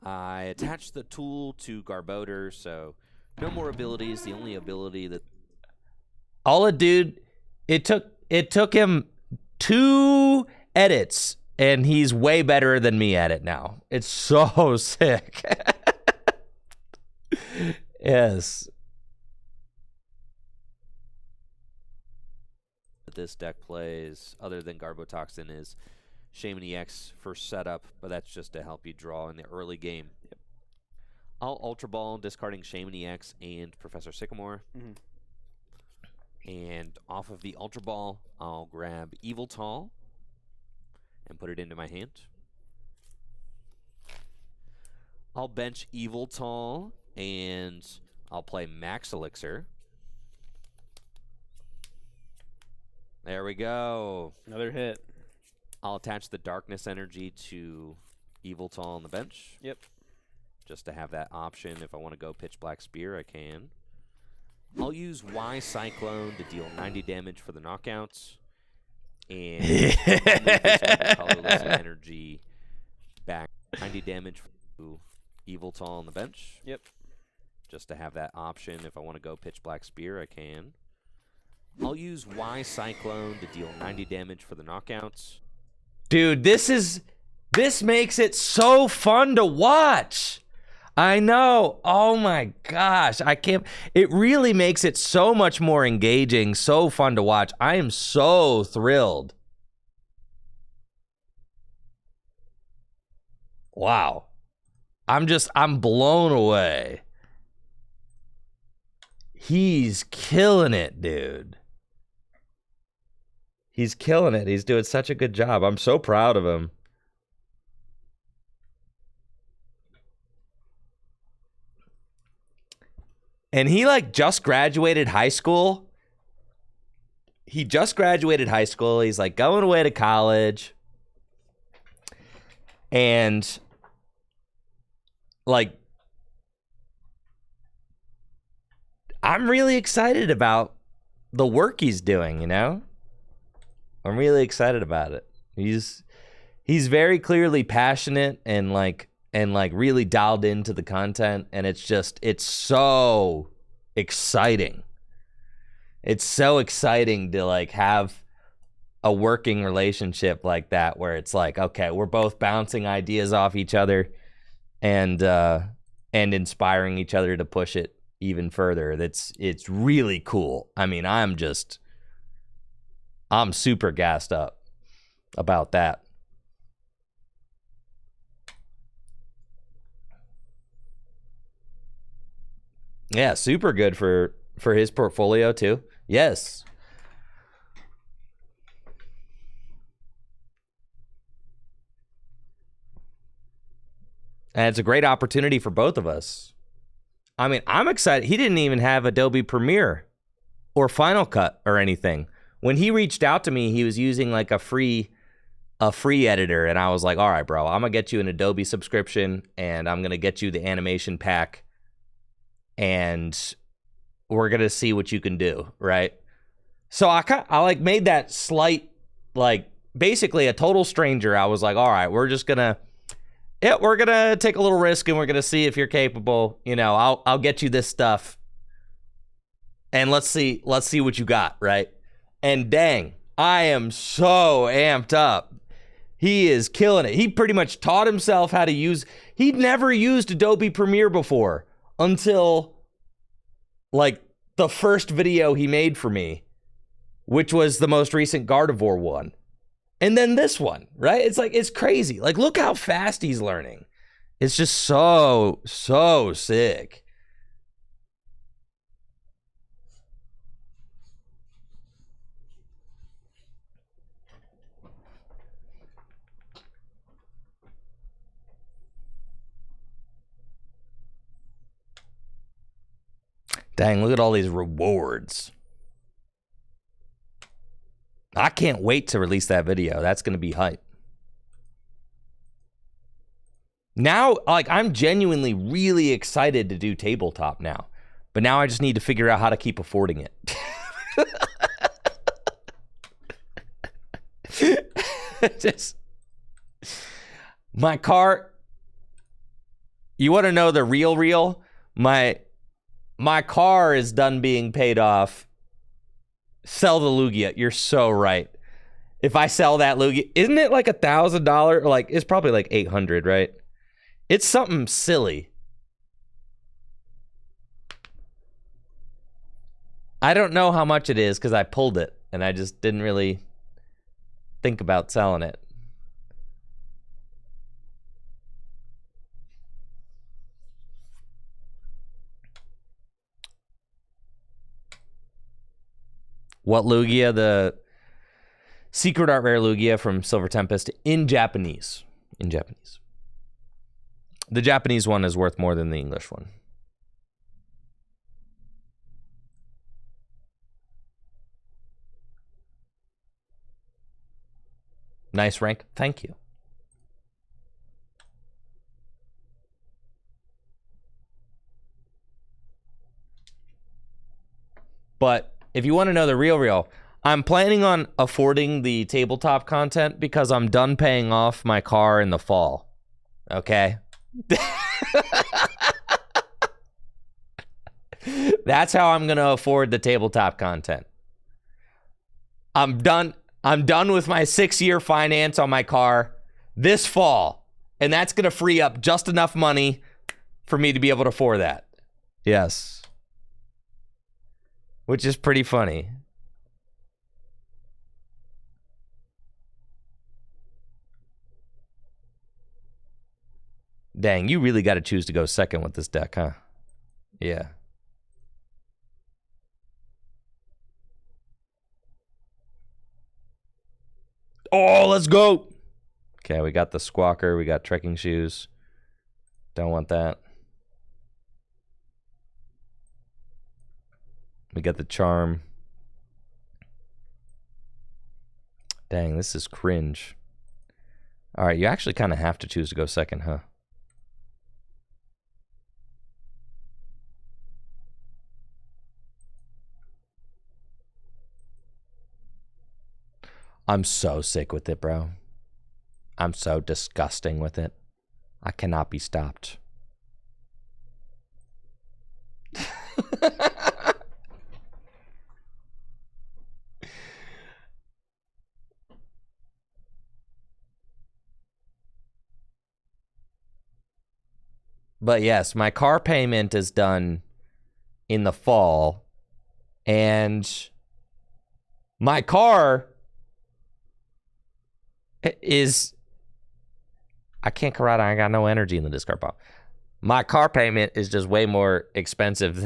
I attach the tool to Garbodor, so no more abilities. The only ability that. Dude, it took him 2 edits, and he's way better than me at it now. It's so sick. Yes. This deck plays, other than Garbotoxin, is Shaman EX for setup, but that's just to help you draw in the early game. Yep. I'll Ultra Ball, discarding Shaman EX and Professor Sycamore. Mm-hmm. And off of the Ultra Ball, I'll grab Yveltal and put it into my hand. I'll bench Yveltal and I'll play Max Elixir. There we go. Another hit. I'll attach the Darkness Energy to Yveltal on the bench. Yep. Just to have that option. If I want to go Pitch Black Spear, I can. I'll use Y Cyclone to deal 90 damage for the knockouts. And I'll move this colorless energy back. 90 damage for Yveltal on the bench. Yep. Just to have that option. If I want to go Pitch Black Spear, I can. I'll use Y Cyclone to deal 90 damage for the knockouts. Dude, this makes it so fun to watch. I know. Oh my gosh. It really makes it so much more engaging, so fun to watch. I am so thrilled. Wow. I'm blown away. He's killing it, dude. He's killing it. He's doing such a good job. I'm so proud of him. And he like just graduated high school. He just graduated high school. He's like going away to college. And like, I'm really excited about the work he's doing, you know? I'm really excited about it. He's very clearly passionate and really dialed into the content, and it's so exciting. It's so exciting to like have a working relationship like that where it's like, okay, we're both bouncing ideas off each other and inspiring each other to push it even further. It's really cool. I mean, I'm super gassed up about that. Yeah, super good for his portfolio too. Yes. And it's a great opportunity for both of us. I mean, I'm excited. He didn't even have Adobe Premiere or Final Cut or anything. When he reached out to me, he was using like a free editor, and I was like, all right, bro, I'm gonna get you an Adobe subscription, and I'm gonna get you the animation pack, and we're gonna see what you can do, right? So I like made that slight, like basically a total stranger. I was like, all right, we're gonna take a little risk, and we're gonna see if you're capable. You know, I'll get you this stuff, and let's see what you got, right? And dang, I am so amped up. He is killing it. He pretty much taught himself how to use. He'd never used Adobe Premiere before until like the first video he made for me, which was the most recent Gardevoir one. And then this one, right? It's like, it's crazy. Like, look how fast he's learning. It's just so sick. Dang, look at all these rewards. I can't wait to release that video. That's going to be hype. Now, like, I'm genuinely really excited to do tabletop now. But now I just need to figure out how to keep affording it. Just my car. You want to know the real? My car is done being paid off. Sell the Lugia. You're so right. If I sell that Lugia, isn't it like $1,000? Like, it's probably like 800, right? It's something silly. I don't know how much it is because I pulled it and I just didn't really think about selling it. What Lugia? The Secret Art Rare Lugia from Silver Tempest in Japanese. In Japanese. The Japanese one is worth more than the English one. Nice rank. Thank you. But if you want to know the real, I'm planning on affording the tabletop content because I'm done paying off my car in the fall. Okay? That's how I'm going to afford the tabletop content. I'm done with my 6-year finance on my car this fall. And that's going to free up just enough money for me to be able to afford that. Yes. Which is pretty funny. Dang, you really got to choose to go second with this deck, huh? Yeah. Oh, let's go. Okay, we got the Squawker. We got trekking shoes. Don't want that. We got the charm. Dang, this is cringe. All right, you actually kind of have to choose to go second, huh? I'm so sick with it, bro. I'm so disgusting with it. I cannot be stopped. But yes, my car payment is done in the fall, and my car is... I can't karate. I got no energy in the discard pile. My car payment is just way more expensive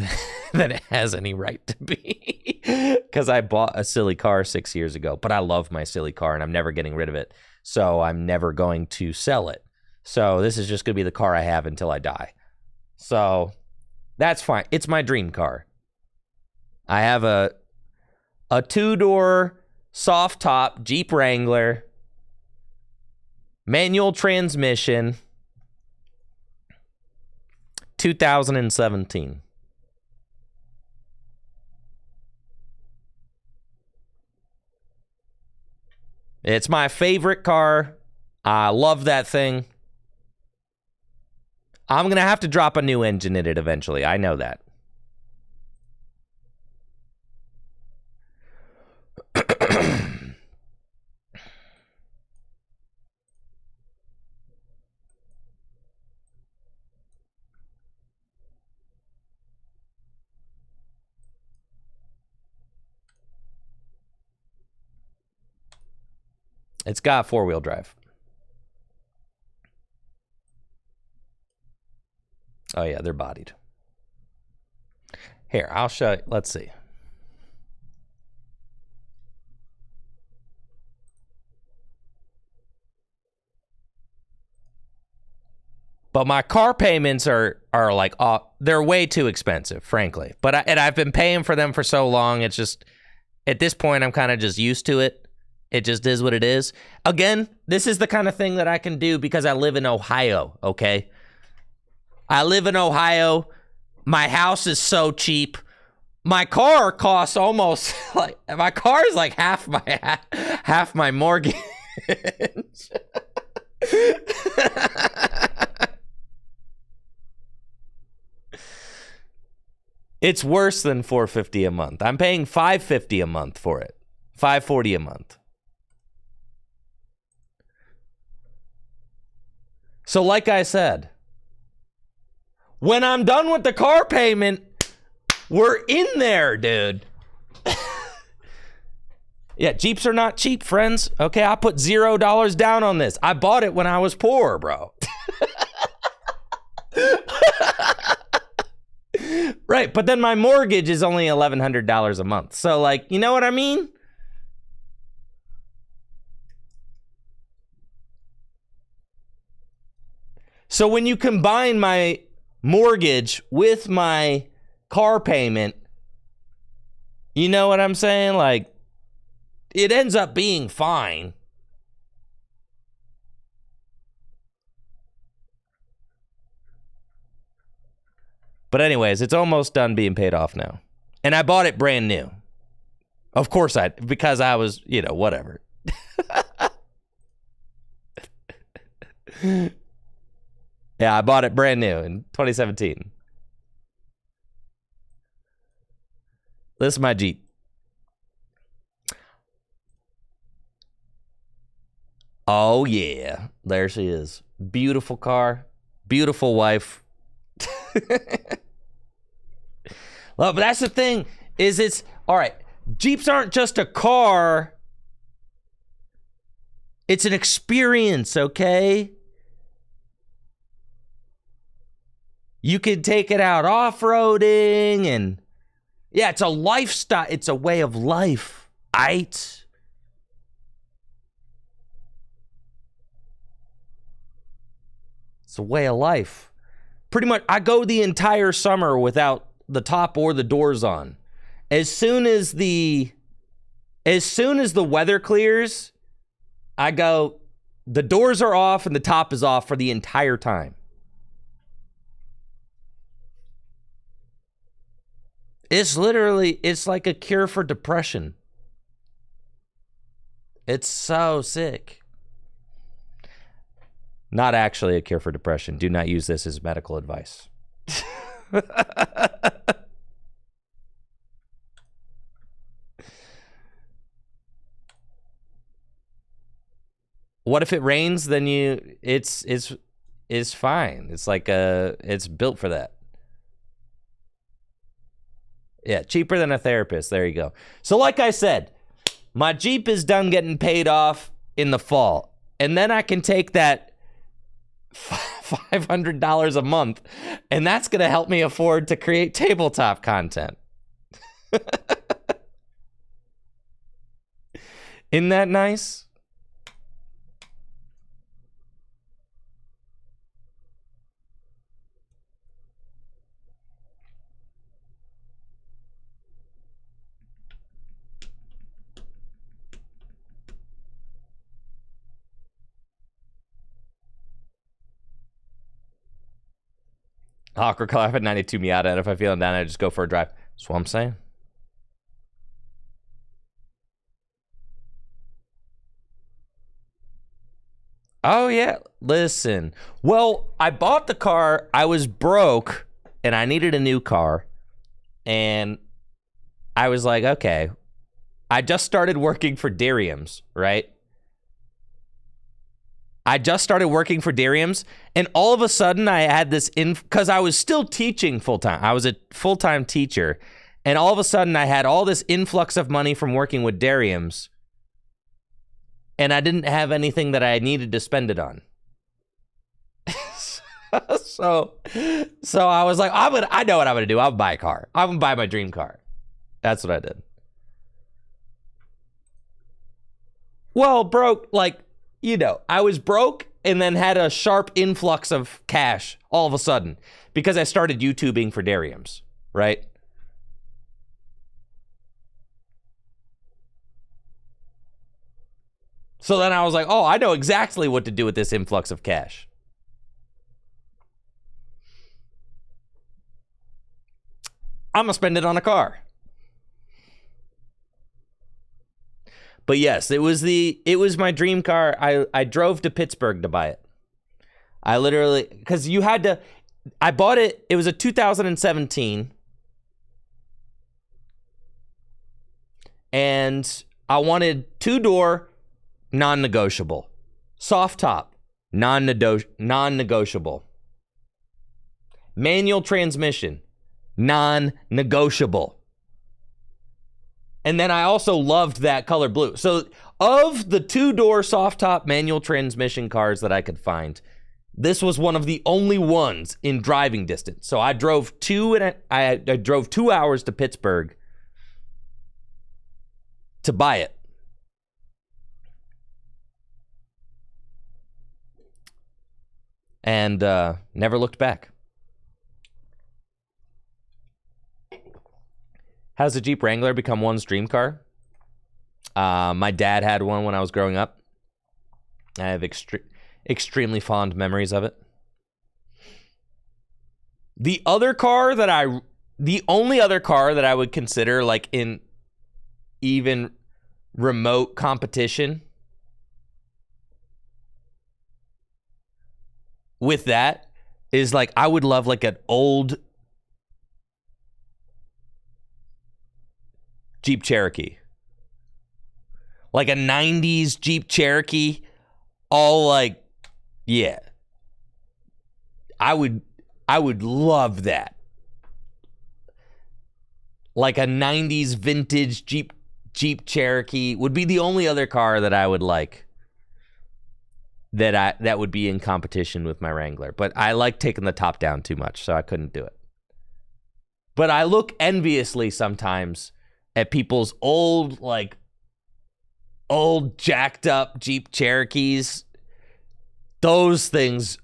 than it has any right to be. Because I bought a silly car 6 years ago. But I love my silly car, and I'm never getting rid of it. So I'm never going to sell it. So this is just going to be the car I have until I die. So that's fine. It's my dream car. I have a two-door soft top Jeep Wrangler, manual transmission, 2017. It's my favorite car. I love that thing. I'm going to have to drop a new engine in it eventually. I know that. It's got four-wheel drive. Oh, yeah, they're bodied. Here, I'll show you. Let's see. But my car payments are like, they're way too expensive, frankly. But I've been paying for them for so long. It's just, at this point, I'm kind of just used to it. It just is what it is. Again, this is the kind of thing that I can do because I live in Ohio, okay? I live in Ohio. My house is so cheap. My car costs almost like, my car is like half my mortgage. It's worse than $450 a month. I'm paying $550 a month for it. $540 a month. So like I said, when I'm done with the car payment, we're in there, dude. Yeah, Jeeps are not cheap, friends. Okay, I put $0 down on this. I bought it when I was poor, bro. Right, but then my mortgage is only $1,100 a month. So, like, you know what I mean? So when you combine my mortgage with my car payment, you know what I'm saying? Like, it ends up being fine. But anyways, it's almost done being paid off now. And I bought it brand new. Of course because I was, whatever. Yeah, I bought it brand new in 2017. This is my Jeep. Oh, yeah. There she is. Beautiful car. Beautiful wife. Well, but that's the thing, is all right, Jeeps aren't just a car. It's an experience, okay? You can take it out off-roading, and yeah, it's a lifestyle. It's a way of life. It's a way of life. Pretty much, I go the entire summer without the top or the doors on. As soon as the weather clears, I go, the doors are off and the top is off for the entire time. It's literally, it's like a cure for depression. It's so sick. Not actually a cure for depression. Do not use this as medical advice. What if it rains? Then it's fine. It's like it's built for that. Yeah, cheaper than a therapist. There you go. So like I said, my Jeep is done getting paid off in the fall. And then I can take that $500 a month, and that's going to help me afford to create tabletop content. Isn't that nice? Awkward color. I've had 92 Miata, and if I feel down, I just go for a drive. That's what I'm saying. Oh, yeah. Listen. Well, I bought the car. I was broke, and I needed a new car. And I was like, okay. I just started working for Darium's, right? I just started working for Darium's, and all of a sudden I had this because I was still teaching full-time. I was a full-time teacher, and all of a sudden I had all this influx of money from working with Darium's, and I didn't have anything that I needed to spend it on. so I was like, I know what I'm gonna do. I'll buy a car. I'm gonna buy my dream car. That's what I did. Well, broke, like, you know, I was broke and then had a sharp influx of cash all of a sudden because I started YouTubing for Darium's, right? So then I was like, oh, I know exactly what to do with this influx of cash. I'm gonna spend it on a car. But yes, it was my dream car. I drove to Pittsburgh to buy it. I literally, because you had to, I bought it, it was a 2017. And I wanted 2-door, non-negotiable. Soft top, non-negotiable. Manual transmission, non-negotiable. And then I also loved that color blue. So of the 2-door soft top manual transmission cars that I could find, this was one of the only ones in driving distance. So I drove I drove 2 hours to Pittsburgh to buy it. And never looked back. Has the Jeep Wrangler become one's dream car? My dad had one when I was growing up. I have extremely fond memories of it. The only other car that I would consider like in even remote competition with that is like, I would love like an old Jeep Cherokee. Like a 90s Jeep Cherokee. All like, yeah. I would love that. Like a 90s vintage Jeep Cherokee would be the only other car that I would like. That would be in competition with my Wrangler. But I like taking the top down too much, so I couldn't do it. But I look enviously sometimes at people's old jacked up Jeep Cherokees. Those things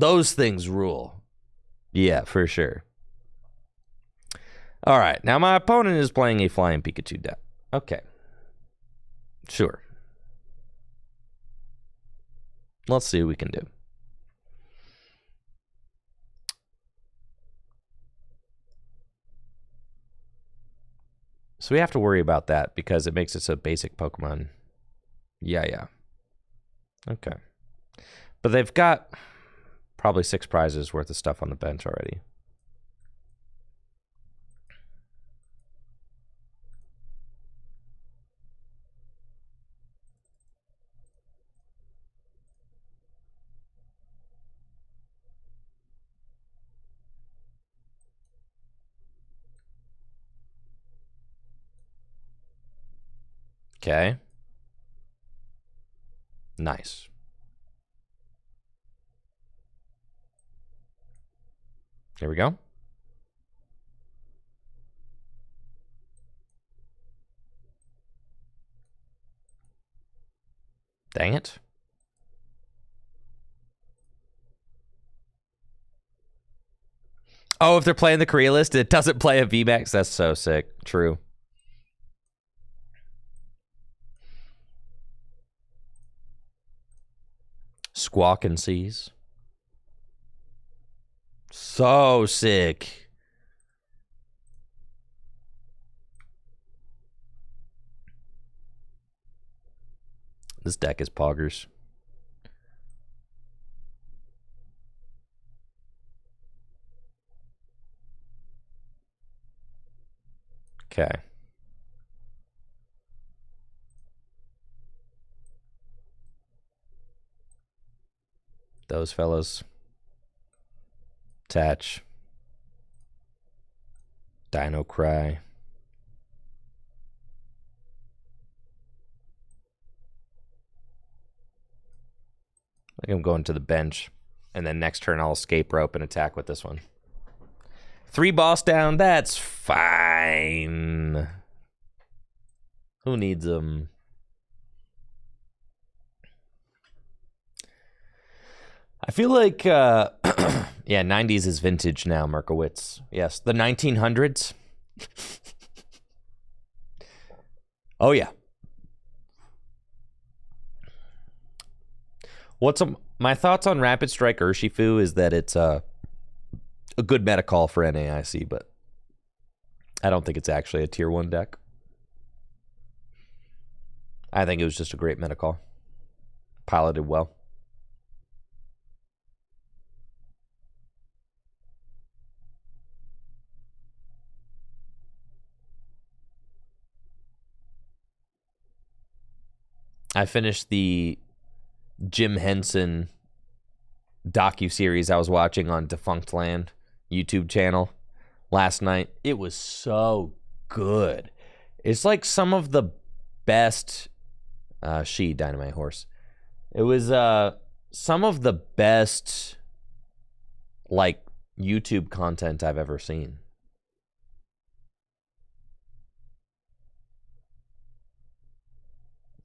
Those things rule. Yeah, for sure. All right, now my opponent is playing a Flying Pikachu deck. Okay. Sure. Let's see what we can do. So we have to worry about that because it makes it so basic Pokemon. Yeah. Okay. But they've got probably 6 prizes worth of stuff on the bench already. Okay. Nice. Here we go. Dang it. Oh, if they're playing the Korea list, it doesn't play a VMAX. That's so sick. True. Squawk and Seas. So sick. This deck is poggers. Okay. Those fellas. Attach. Dino Cry. I think I'm going to the bench. And then next turn I'll escape rope and attack with this one. 3 boss down, that's fine. Who needs them? I feel like, yeah, 90s is vintage now, Merkowitz. Yes, the 1900s. Oh, yeah. My thoughts on Rapid Strike Urshifu is that it's a good meta call for NAIC, but I don't think it's actually a tier 1 deck. I think it was just a great meta call. Piloted well. I finished the Jim Henson docuseries I was watching on Defunct Land YouTube channel last night. It was so good. It's like some of the best Dynamite Horse. It was some of the best like YouTube content I've ever seen.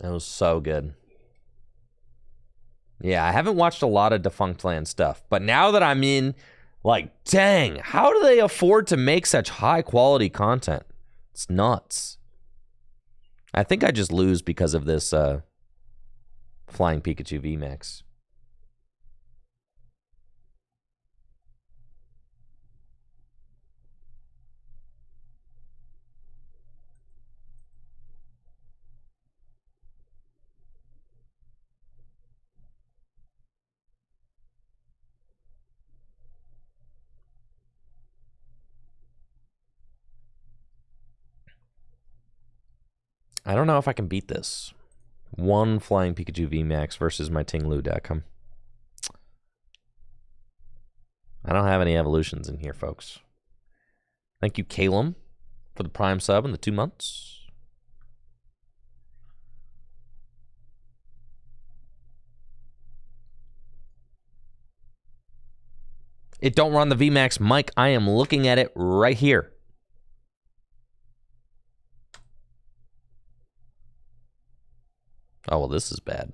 It was so good. Yeah, I haven't watched a lot of Defunct Land stuff, but now that I'm in, like, dang, how do they afford to make such high quality content? It's nuts. I think I just lose because of this Flying Pikachu VMAX. I don't know if I can beat this. 1 Flying Pikachu VMAX versus my Ting-Lu deck. I don't have any evolutions in here, folks. Thank you, Calum, for the Prime sub and the 2 months. It don't run the VMAX, Mike. I am looking at it right here. Oh, well, this is bad.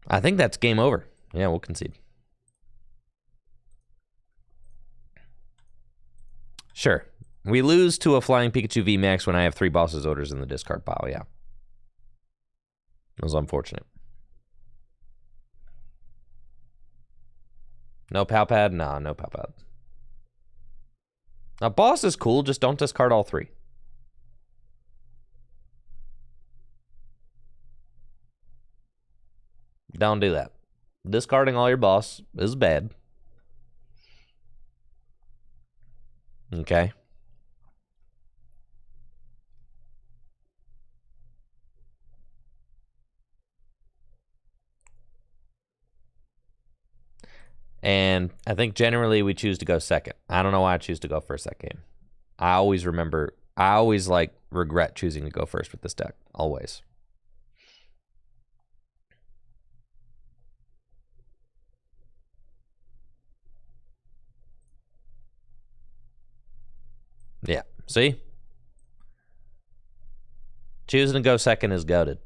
I think that's game over. Yeah, we'll concede. Sure. We lose to a Flying Pikachu VMAX when I have 3 Boss's Orders in the discard pile, yeah. It was unfortunate. No Pal Pad? Nah, no Pal Pad. Now, Boss is cool, just don't discard all 3. Don't do that. Discarding all your Boss is bad. Okay. And I think generally we choose to go second. I don't know why I choose to go first that game. I always like regret choosing to go first with this deck. Always. Yeah. See? Choosing to go second is goated.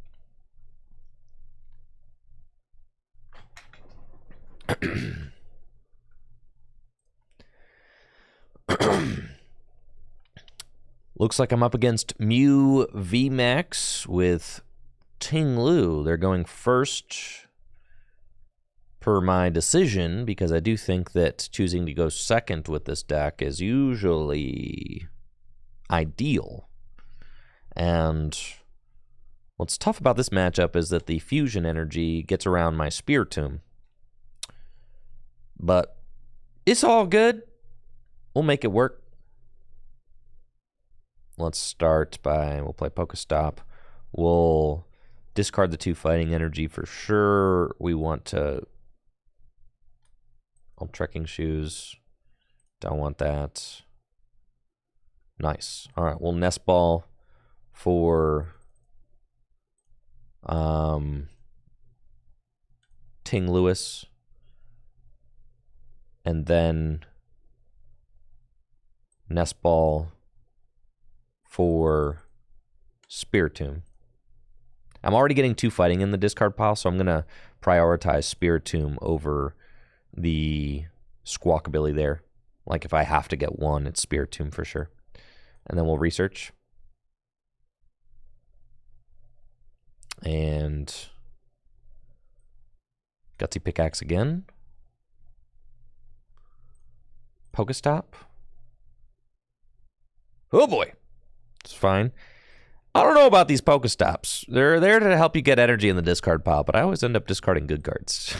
Looks like I'm up against Mew VMAX with Ting-Lu. They're going first per my decision because I do think that choosing to go second with this deck is usually ideal. And what's tough about this matchup is that the fusion energy gets around my Spiritomb. But it's all good. We'll make it work. Let's start by, we'll play Pokestop. We'll discard the 2 fighting energy for sure. We want to, Trekking Shoes. Don't want that. Nice. All right, we'll Nest Ball for Ting-Louis. And then Nest Ball for Spiritomb. I'm already getting 2 fighting in the discard pile, so I'm going to prioritize Spiritomb over the Squawkabilly there. Like if I have to get one, it's Spiritomb for sure. And then we'll research. And Gutsy Pickaxe again. Pokestop. Oh boy. It's fine. I don't know about these Pokestops. They're there to help you get energy in the discard pile, but I always end up discarding good cards.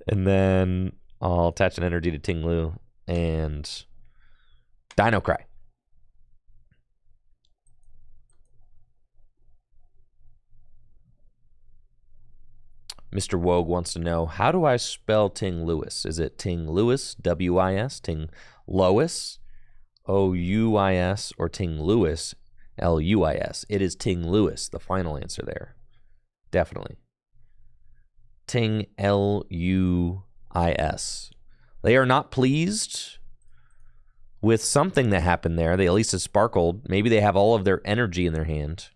And then I'll attach an energy to Ting-Lu and Dino Cry. Mr. Wogue wants to know, how do I spell Ting-Louis? Is it Ting-Louis, W-I-S, Ting-Louis, O-U-I-S, or Ting-Louis, L-U-I-S? It is Ting-Louis, the final answer there. Definitely. Ting-L-U-I-S. They are not pleased with something that happened there. They at least have sparkled. Maybe they have all of their energy in their hand.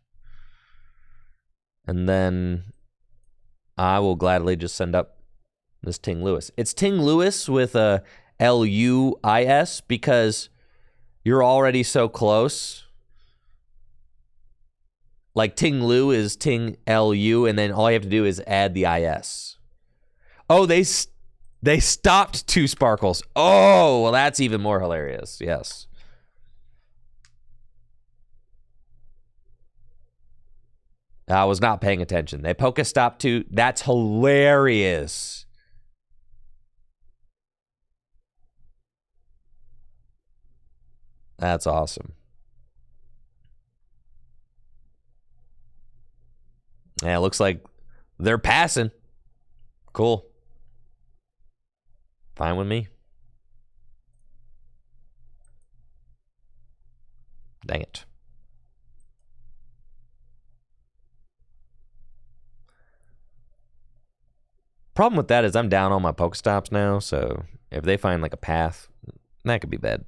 And then I will gladly just send up this Ting-Louis. It's Ting-Louis with a L-U-I-S because you're already so close. Like Ting-Lu is Ting-L-U, and then all you have to do is add the I-S. Oh, they stopped 2 sparkles. Oh, well, that's even more hilarious. Yes. I was not paying attention. They Pokestop 2. That's hilarious. That's awesome. Yeah, it looks like they're passing. Cool. Fine with me. Dang it. Problem with that is I'm down on my Pokestops now, so if they find like a path, that could be bad.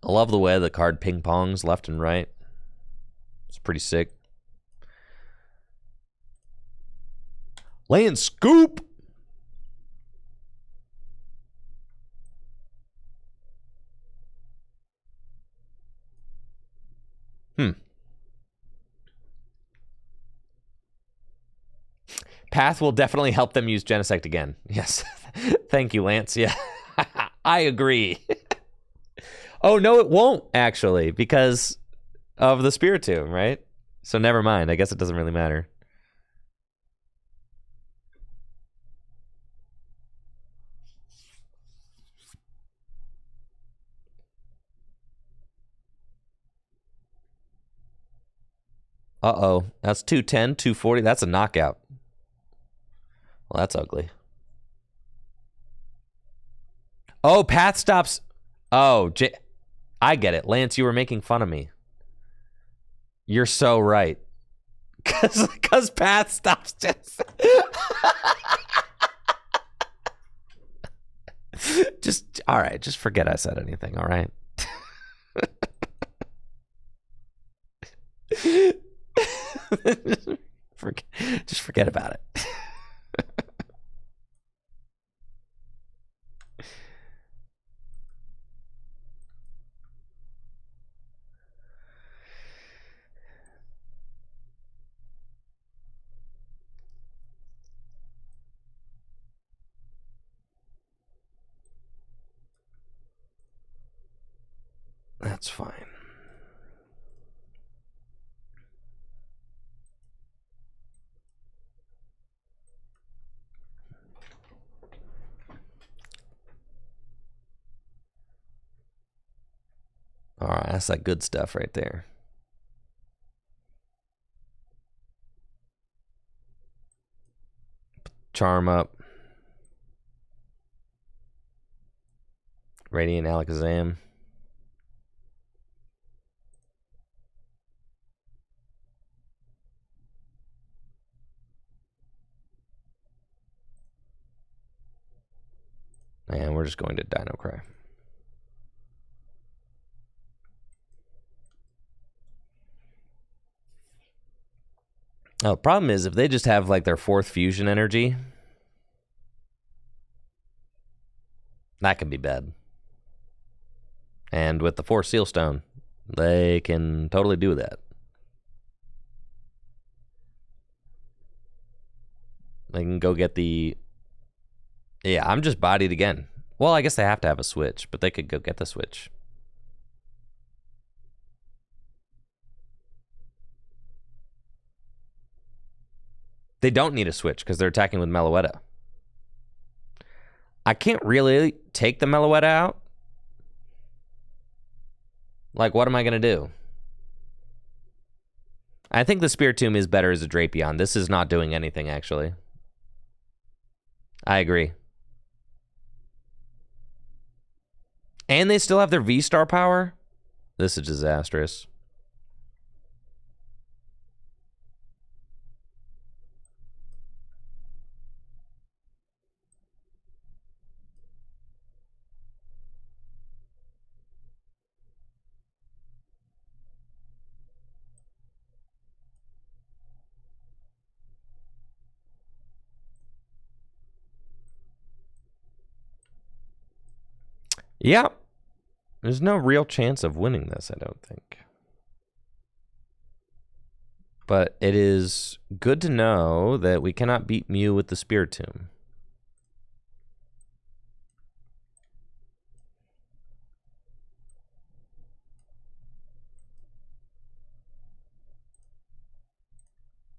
I love the way the card ping pongs left and right. It's pretty sick. Laying scoop. Path will definitely help them use Genesect again. Yes. Thank you, Lance. Yeah. I agree. Oh, no, it won't, actually, because of the Spiritomb, right? So never mind. I guess it doesn't really matter. Uh-oh. That's 210, 240. That's a knockout. Well, that's ugly. Oh, Path stops. Oh, I get it. Lance, you were making fun of me. You're so right. Because Path stops just... all right, just forget I said anything, all right? Just forget about it. That's fine. All right, that's that good stuff right there. Charm up. Radiant Alakazam. And we're just going to Dino Cry. Oh, the problem is if they just have like their fourth fusion energy, that can be bad. And with the 4 Seal Stone, they can totally do that. They can go get the... Yeah, I'm just bodied again. Well, I guess they have to have a switch, but they could go get the switch. They don't need a switch because they're attacking with Meloetta. I can't really take the Meloetta out. Like, what am I going to do? I think the Spiritomb is better as a Drapion. This is not doing anything, actually. I agree. And they still have their V-Star power? This is disastrous. Yeah. There's no real chance of winning this, I don't think. But it is good to know that we cannot beat Mew with the Spiritomb.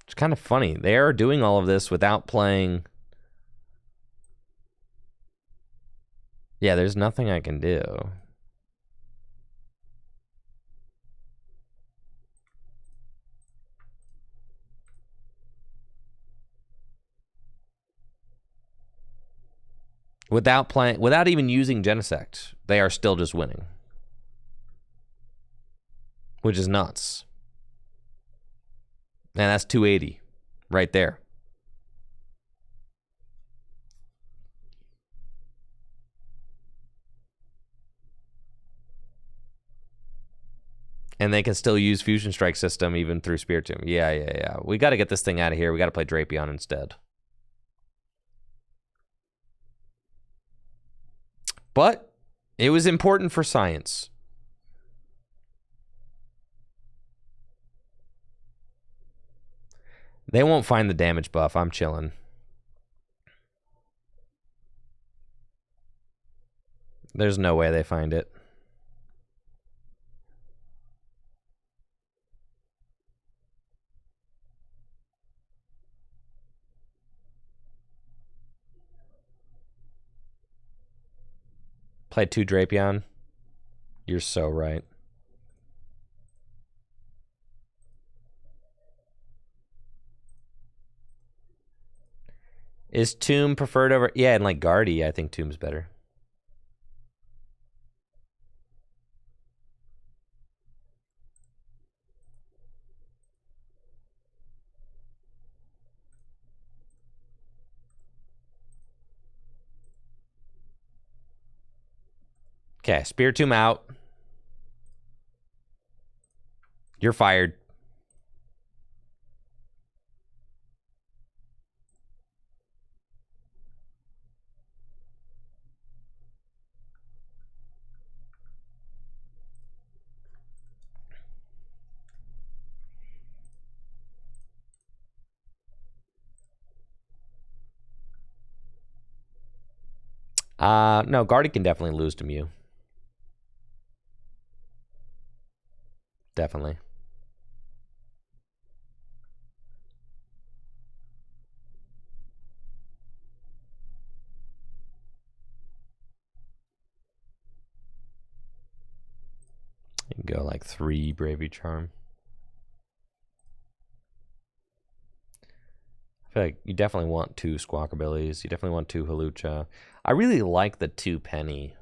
It's kind of funny. They are doing all of this without playing... Yeah, there's nothing I can do. Without even using Genesect, they are still just winning. Which is nuts. And that's 280 right there. And they can still use Fusion Strike system even through Spiritomb. Yeah. We got to get this thing out of here. We got to play Drapion instead. But it was important for science. They won't find the damage buff. I'm chilling. There's no way they find it. Play 2 Drapion. You're so right. Is Tomb preferred over... Yeah, and like Guardy, I think Tomb's better. Okay, Spiritomb out. You're fired. No, Guardy can definitely lose to Mew. Definitely. You can go like 3 Bravery Charm. I feel like you definitely want 2 Squawkabillies. You definitely want 2 Hawlucha. I really like the 2 Penny.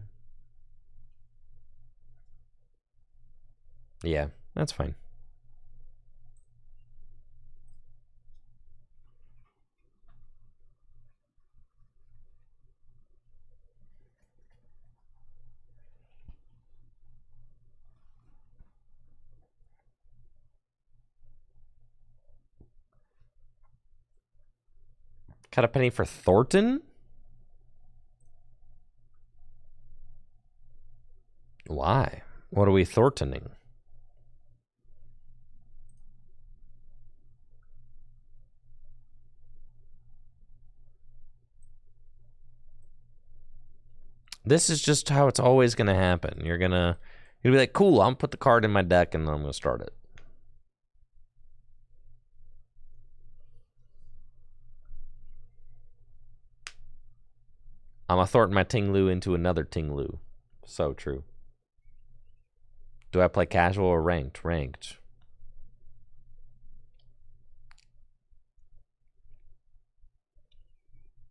Yeah, that's fine. Cut a penny for Thornton? Why? What are we Thorntoning? This is just how it's always going to happen. You're going to be like, cool, I'm going to put the card in my deck and then I'm going to start it. I'm going to Thornton my Ting-Lu into another Ting-Lu. So true. Do I play casual or ranked? Ranked.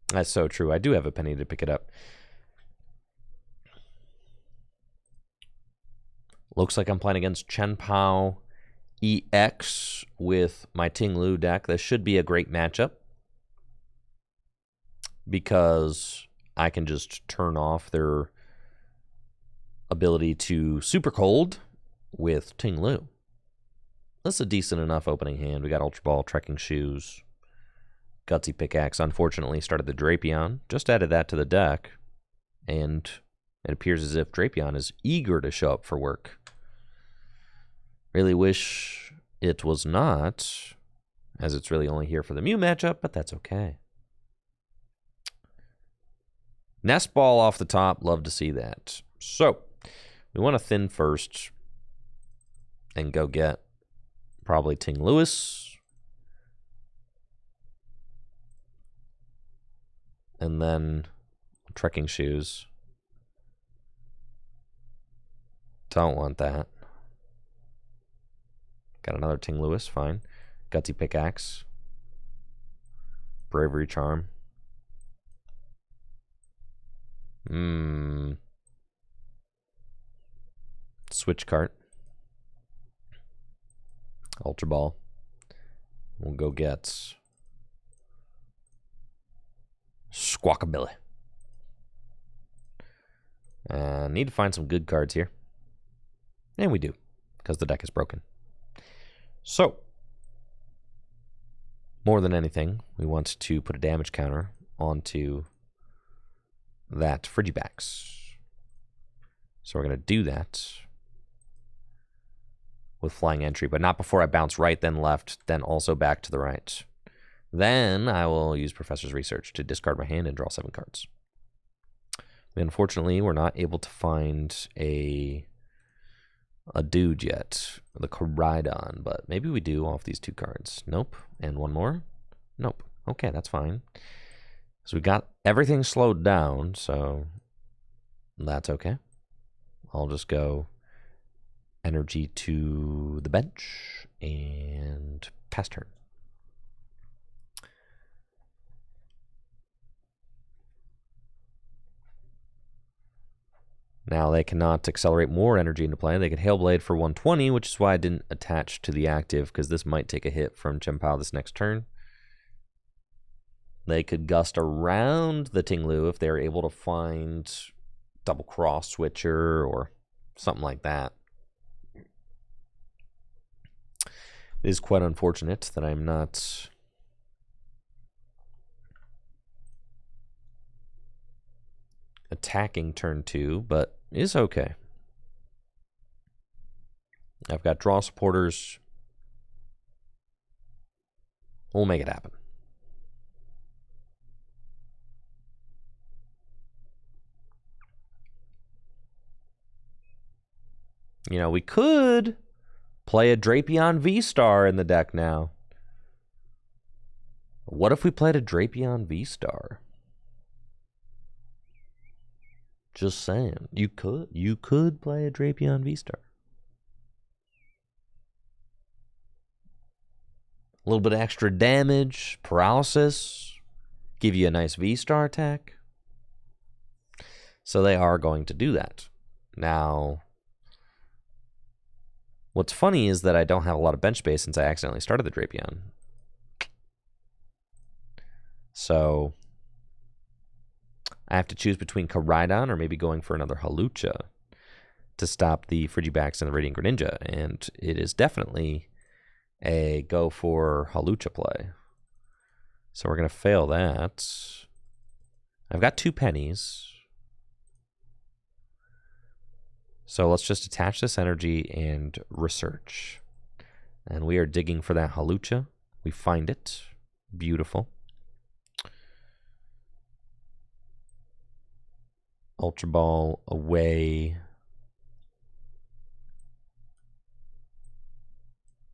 That's so true. I do have a penny to pick it up. Looks like I'm playing against Chen-Pao EX with my Ting-Lu deck. This should be a great matchup because I can just turn off their ability to Super Cold with Ting-Lu. That's a decent enough opening hand. We got Ultra Ball, Trekking Shoes, Gutsy Pickaxe. Unfortunately, started the Drapion. Just added that to the deck, and it appears as if Drapion is eager to show up for work. Really wish it was not, as it's really only here for the Mew matchup, but that's okay. Nest Ball off the top, love to see that. So, we want to thin first and go get probably Ting-Louis. And then Trekking Shoes. Don't want that. Got another Ting-Louis, fine. Gutsy Pickaxe. Bravery Charm. Switch cart. Ultra Ball. We'll go get Squawkabilly. Need to find some good cards here. And we do. because the deck is broken. So, more than anything, we want to put a damage counter onto that Frigibax. So we're going to do that with Flying Entry, but not before I bounce right, then left, then also back to the right. Then I will use Professor's Research to discard my hand and draw 7 cards. Unfortunately, we're not able to find a dude yet, the Koridon, but maybe we do off these 2 cards. Nope. And one more? Nope. Okay, that's fine. So we got everything slowed down, so that's okay. I'll just go energy to the bench and pass turn. Now they cannot accelerate more energy into play. They could Hailblade for 120, which is why I didn't attach to the active, because this might take a hit from Chien-Pao this next turn. They could gust around the Ting-Lu if they're able to find double cross switcher or something like that. It is quite unfortunate that I'm not attacking turn 2, but it's okay. I've got draw supporters. We'll make it happen. You know, we could play a Drapion V-Star in the deck now. What if we played a Drapion V-Star? Just saying. You could play a Drapion V-Star. A little bit of extra damage, paralysis, give you a nice V-Star attack. So they are going to do that. Now, what's funny is that I don't have a lot of bench space since I accidentally started the Drapion. So I have to choose between Koridon or maybe going for another Hawlucha to stop the Frigibax and the Radiant Greninja. And it is definitely a go for Hawlucha play. So we're going to fail that. I've got 2 pennies. So let's just attach this energy and research. And we are digging for that Hawlucha. We find it. Beautiful. Ultra Ball away.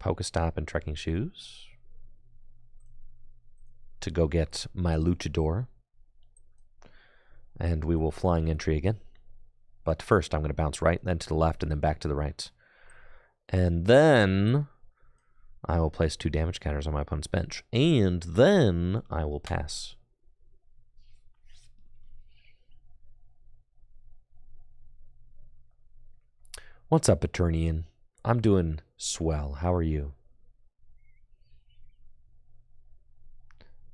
Pokestop and Trekking Shoes to go get my Luchador. And we will Flying Entry again. But first I'm going to bounce right, then to the left, and then back to the right. And then I will place 2 damage counters on my opponent's bench. And then I will pass. What's up, Eternian? I'm doing swell. How are you?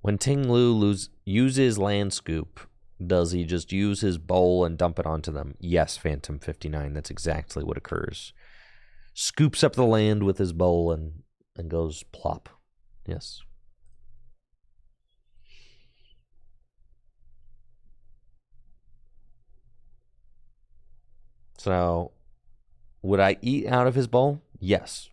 When Ting-Lu uses Land Scoop, does he just use his bowl and dump it onto them? Yes, Phantom 59. That's exactly what occurs. Scoops up the land with his bowl and goes plop. Yes. So, would I eat out of his bowl? Yes.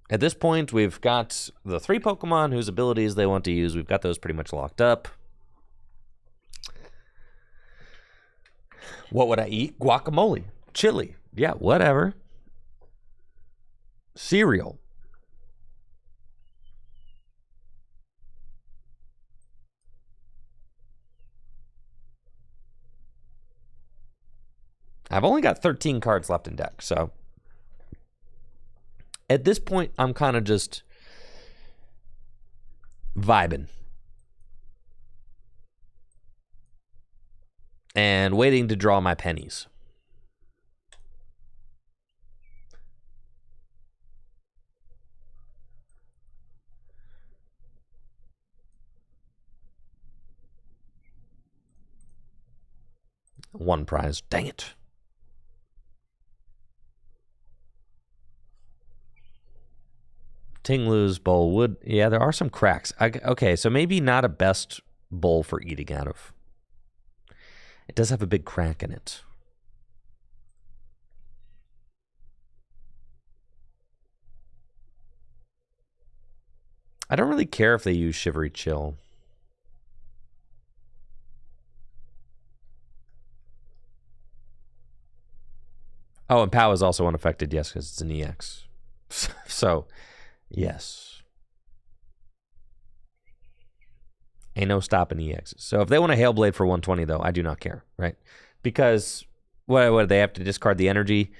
At this point, we've got the 3 Pokemon whose abilities they want to use. We've got those pretty much locked up. What would I eat? Guacamole. Chili. Yeah, whatever. Cereal. I've only got 13 cards left in deck, so at this point, I'm kind of just vibing and waiting to draw my pennies. 1 prize. Dang it. Ting-Lu's bowl would... Yeah, there are some cracks. Okay, so maybe not a best bowl for eating out of. It does have a big crack in it. I don't really care if they use Shivery Chill. Oh, and POW is also unaffected, yes, because it's an EX. So, yes. Ain't no stopping EXs. So if they want a Hailblade for 120, though, I do not care, right? Because what do they have to discard the energy?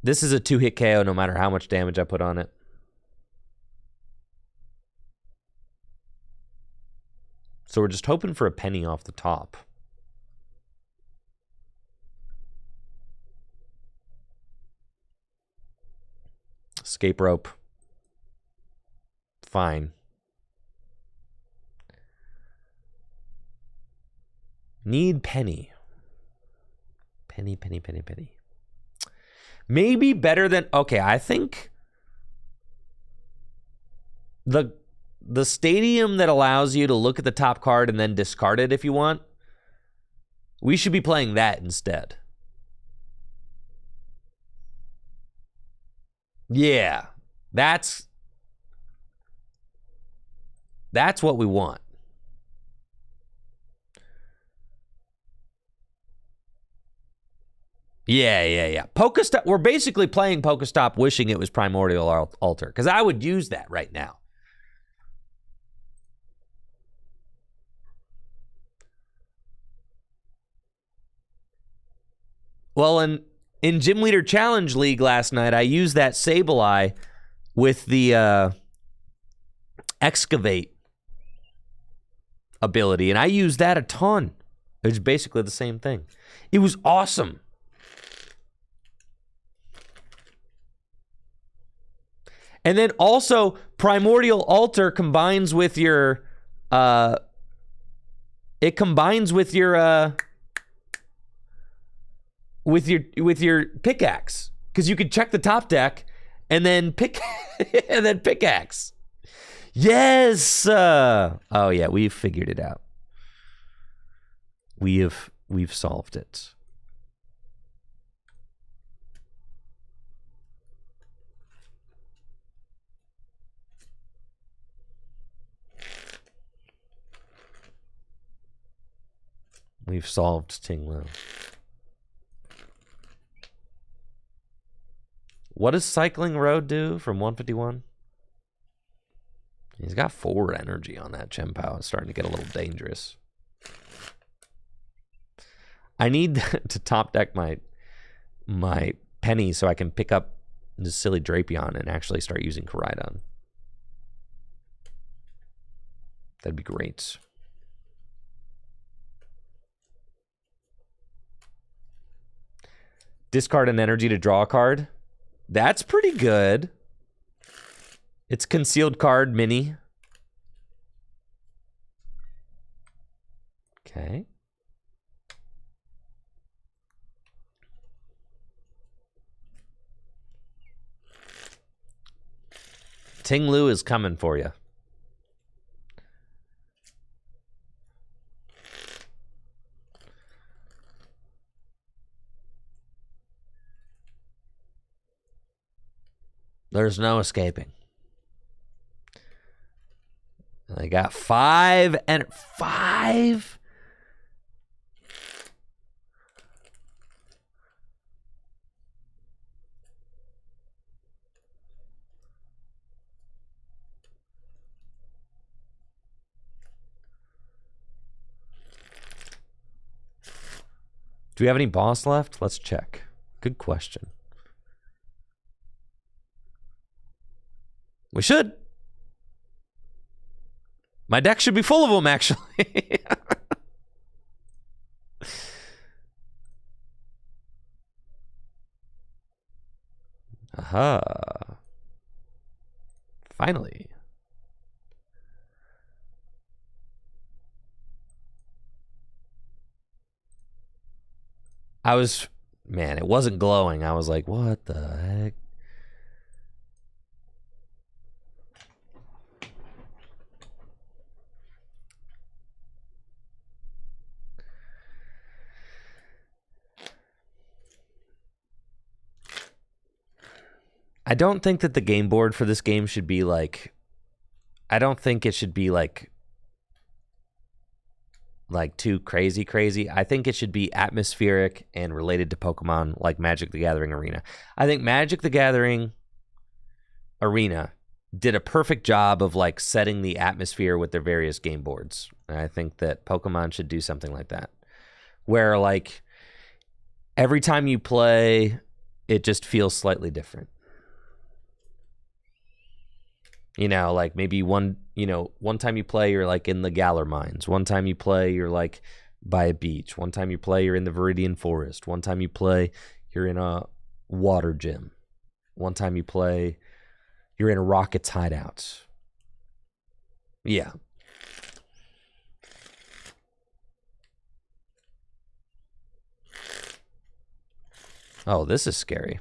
This is a 2-hit KO no matter how much damage I put on it. So we're just hoping for a penny off the top. Escape rope. Fine. Need penny. Penny, penny, penny, penny. Maybe better than... Okay, I think... The stadium that allows you to look at the top card and then discard it if you want, we should be playing that instead. Yeah, that's what we want. Yeah. Pokestop. We're basically playing Pokestop wishing it was Primordial Altar, because I would use that right now. Well, in Gym Leader Challenge League last night, I used that Sableye with the Excavate ability, and I used that a ton. It's basically the same thing. It was awesome. And then also, Primordial Altar combines with your... it combines with your... with your pickaxe, because you could check the top deck and then pickaxe. Yes. Oh yeah, we've figured it out. We've solved it. We've solved Ting-Lu. What does Cycling Road do from 151? He's got forward energy on that Chien-Pao. It's starting to get a little dangerous. I need to top deck my penny so I can pick up this silly Drapion and actually start using Koraidon. That'd be great. Discard an energy to draw a card. That's pretty good. It's concealed card mini. Okay. Ting-Lu is coming for you. There's no escaping. They got 5 and 5. Do we have any boss left? Let's check. Good question. We should. My deck should be full of them, actually. Aha. Finally. Man, it wasn't glowing. I was like, what the heck? I don't think that the game board for this game should be like, I don't think it should be like too crazy. I think it should be atmospheric and related to Pokemon, like Magic the Gathering Arena. I think Magic the Gathering Arena did a perfect job of like setting the atmosphere with their various game boards. And I think that Pokemon should do something like that, where like every time you play, it just feels slightly different. You know, like maybe one time you play, you're like in the Galar Mines. One time you play, you're like by a beach. One time you play, you're in the Viridian Forest. One time you play, you're in a water gym. One time you play, you're in a Rocket's hideout. Yeah. Oh, this is scary.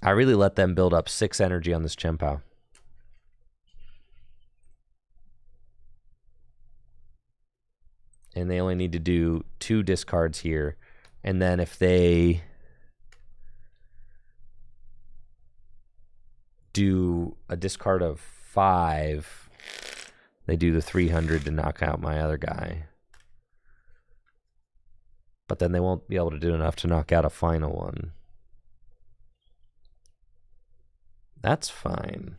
I really let them build up 6 energy on this Chien-Pao. And they only need to do 2 discards here. And then if they do a discard of 5, they do the 300 to knock out my other guy. But then they won't be able to do enough to knock out a final one. That's fine.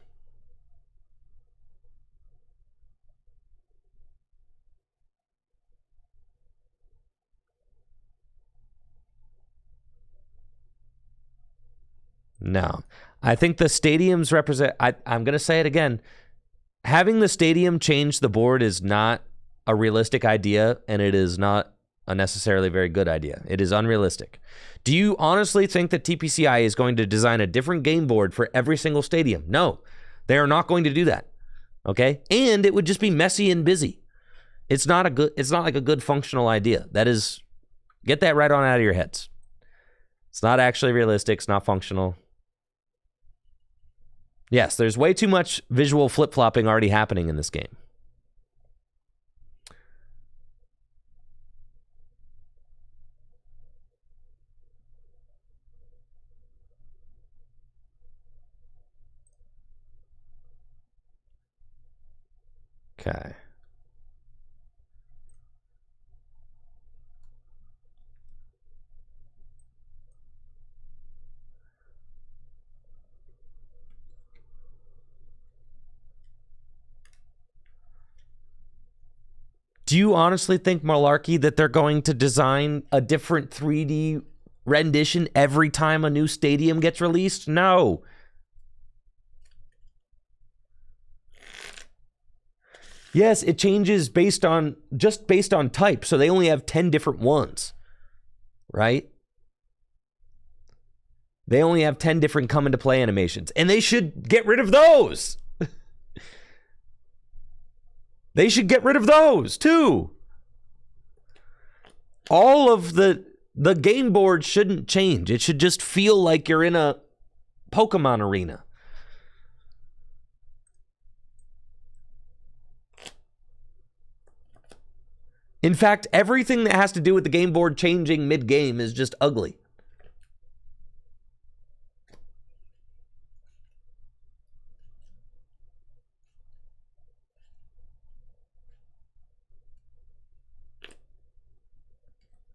No. I think the stadiums represent... I'm going to say it again. Having the stadium change the board is not a realistic idea, and it is not a necessarily very good idea. It is unrealistic. Do you honestly think that TPCI is going to design a different game board for every single stadium? No, they are not going to do that. Okay, and it would just be messy and busy. It's not like a good functional idea. That is, get that right on out of your heads. It's not actually realistic. It's not functional. Yes, there's way too much visual flip-flopping already happening in this game. Okay. Do you honestly think, Malarkey, that they're going to design a different 3D rendition every time a new stadium gets released? No. Yes, it changes based on type, so they only have 10 different ones, right? They only have 10 different come into play animations, and they should get rid of those. They should get rid of those too. All of the game board shouldn't change. It should just feel like you're in a Pokemon arena. In fact, everything that has to do with the game board changing mid-game is just ugly.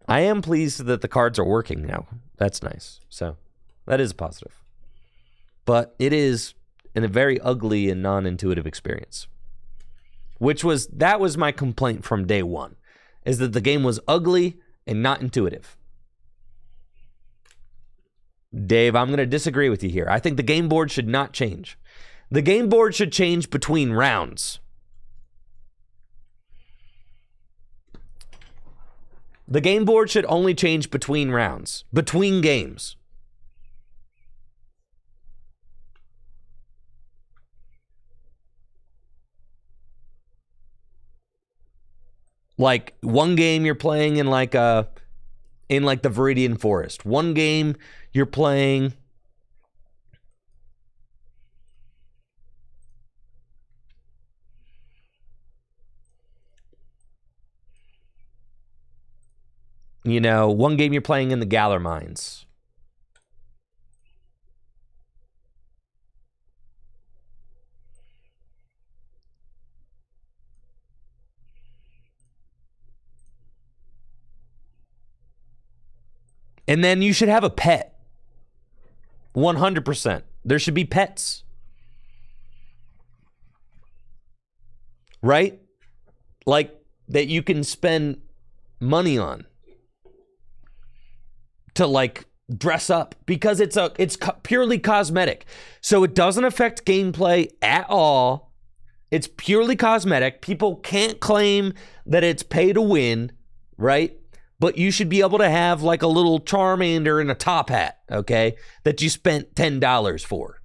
I am pleased that the cards are working now. That's nice. So that is positive. But it is a very ugly and non-intuitive experience. That was my complaint from day one, is that the game was ugly and not intuitive. Dave, I'm going to disagree with you here. I think the game board should not change. The game board should change between rounds. The game board should only change between rounds, between games. Like one game you're playing in like the Viridian Forest. One game you're playing one game you're playing in the Galar Mines. And then you should have a pet. 100%. There should be pets. Right? Like that you can spend money on to like dress up, because it's purely cosmetic. So it doesn't affect gameplay at all. It's purely cosmetic. People can't claim that it's pay to win, right? But you should be able to have like a little Charmander and a top hat, okay, that you spent $10 for.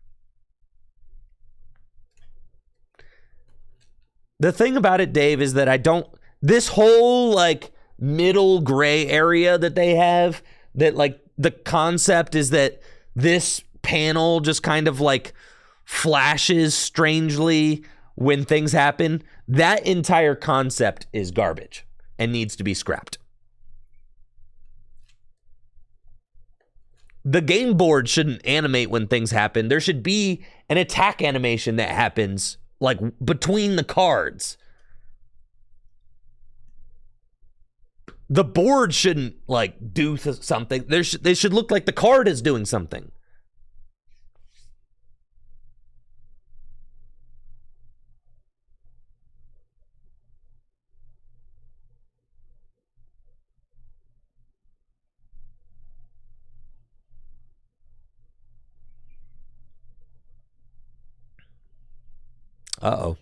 The thing about it, Dave, is that this whole like middle gray area that they have, that like the concept is that this panel just kind of like flashes strangely when things happen. That entire concept is garbage and needs to be scrapped. The game board shouldn't animate when things happen. There should be an attack animation that happens like between the cards. The board shouldn't like do something. They should look like the card is doing something. Uh-oh.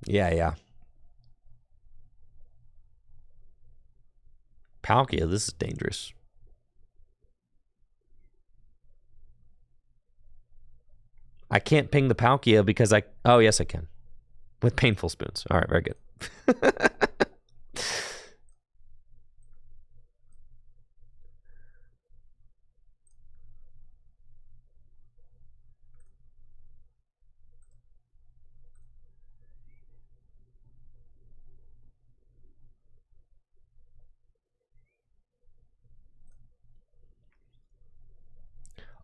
Yeah. Palkia, this is dangerous. I can't ping the Palkia because oh, yes, I can. With painful spoons. All right, very good.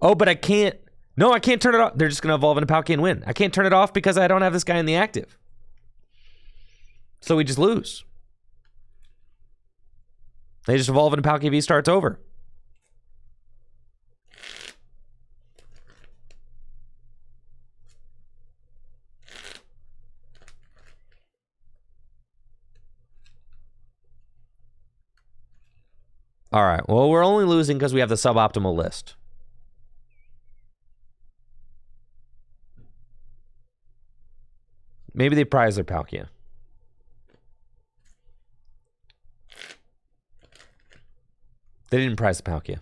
Oh, but I can't. No, I can't turn it off. They're just going to evolve into Palkia and win. I can't turn it off because I don't have this guy in the active. So we just lose. They just evolve into Palkia V-Star. It's over. All right. Well, we're only losing because we have the suboptimal list. Maybe they prize their Palkia. They didn't prize the Palkia.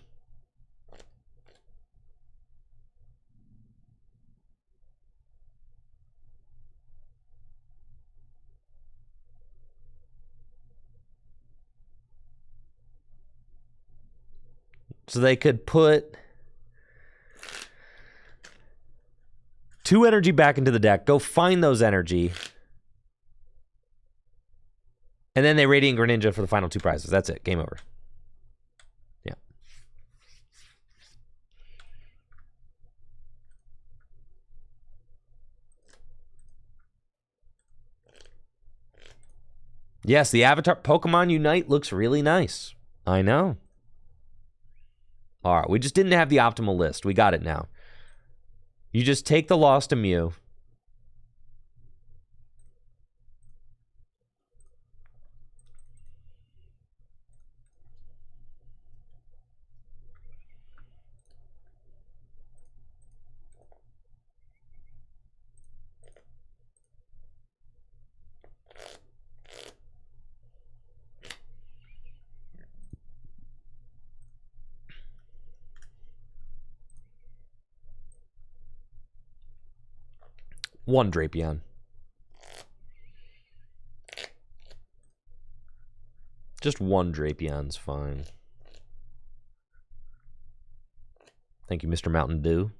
So they could put 2 energy back into the deck, go find those energy, and then they Radiant Greninja for the final 2 prizes. That's it. Game over. Yeah. Yes, the Avatar Pokemon Unite looks really nice. I know. All right, we just didn't have the optimal list. We got it now. You just take the loss to Mew. One Drapion. Just one Drapion's fine. Thank you, Mr. Mountain Dew.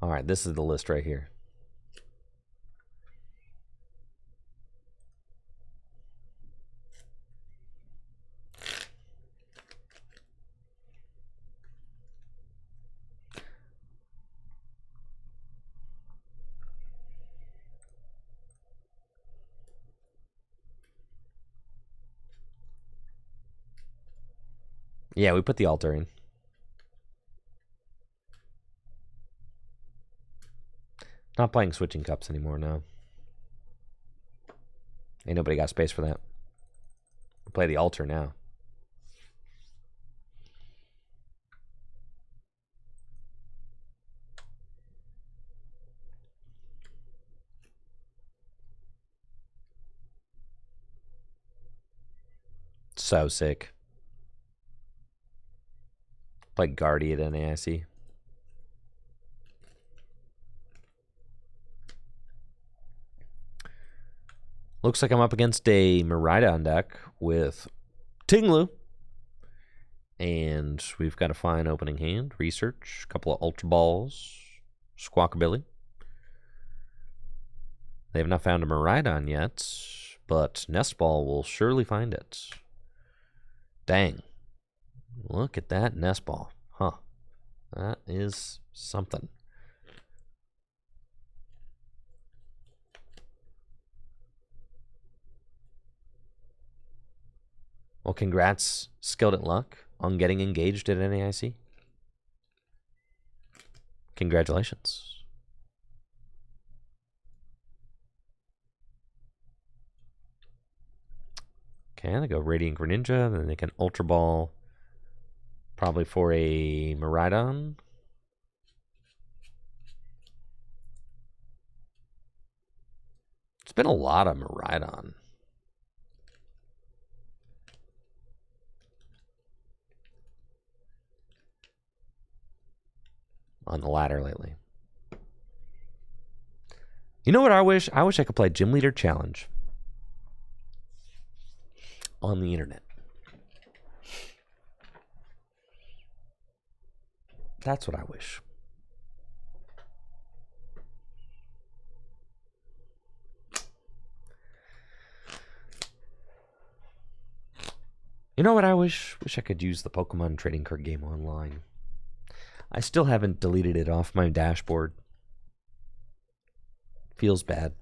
All right, this is the list right here. Yeah, we put the altar in. Not playing switching cups anymore, no. Ain't nobody got space for that. We play the altar now. So sick. Play Guardian at NAIC. Looks like I'm up against a Miraidon deck with Ting-Lu. And we've got a fine opening hand. Research, a couple of Ultra Balls, Squawkabilly. They have not found a Miraidon yet, but Nest Ball will surely find it. Dang. Look at that Nest Ball. Huh. That is something. Well, congrats, Skilled at Luck, on getting engaged at NAIC. Congratulations. Okay, they go Radiant Greninja, then they can Ultra Ball, probably for a Miraidon. It's been a lot of Miraidon. On the ladder lately. You know what I wish? I wish I could play Gym Leader Challenge on the internet. That's what I wish. You know what I wish? Wish I could use the Pokemon trading card game online. I still haven't deleted it off my dashboard. Feels bad.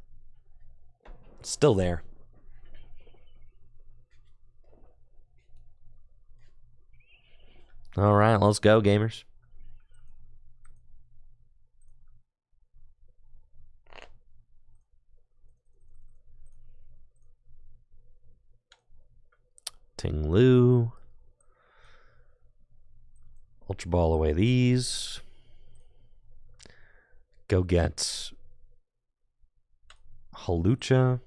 It's still there. All right, let's go, gamers. Ting-Lu. Ultra Ball away these. Go get Halucha.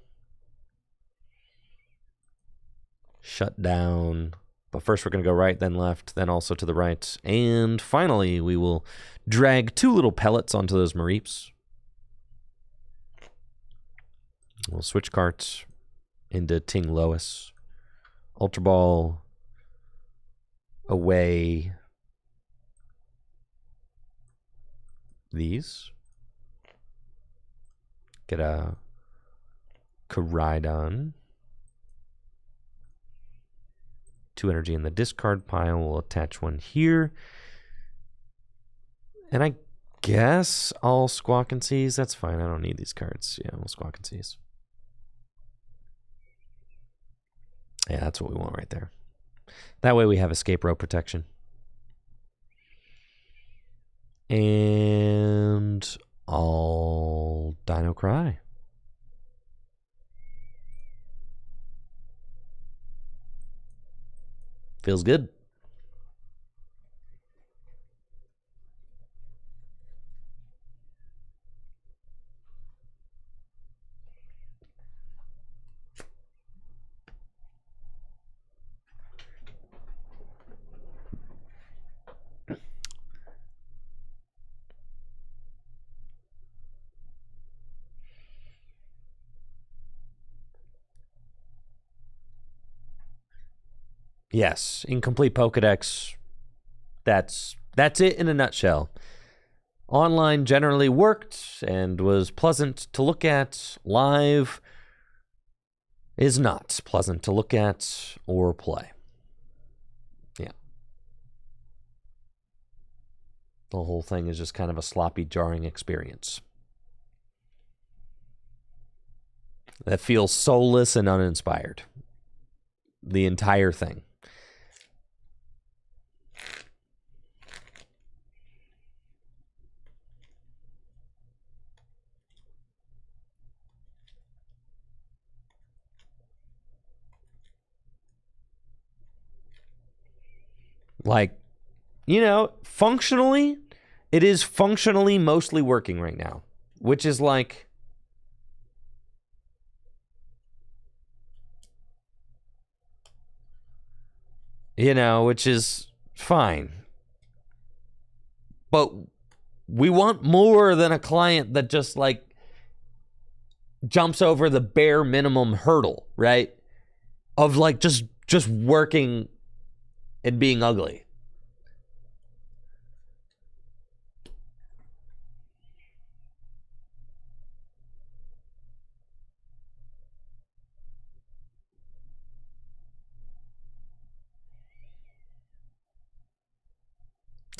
Shut down. But first we're going to go right, then left, then also to the right. And finally, we will drag two little pellets onto those Mareeps. We'll switch carts into Ting-Louis. Ultra Ball away these. Get a Koraidon. 2 energy in the discard pile. We'll attach one here. And I guess I'll Squawk and Seize. That's fine. I don't need these cards. Yeah, we'll Squawk and Seize. Yeah, that's what we want right there. That way we have escape rope protection. And I'll Dino Cry. Feels good. Yes, incomplete Pokedex. That's it in a nutshell. Online generally worked and was pleasant to look at. Live is not pleasant to look at or play. Yeah. The whole thing is just kind of a sloppy, jarring experience that feels soulless and uninspired. The entire thing. Like, functionally, it is functionally mostly working right now, which is like, which is fine. But we want more than a client that just like jumps over the bare minimum hurdle, right? Of like just working and being ugly.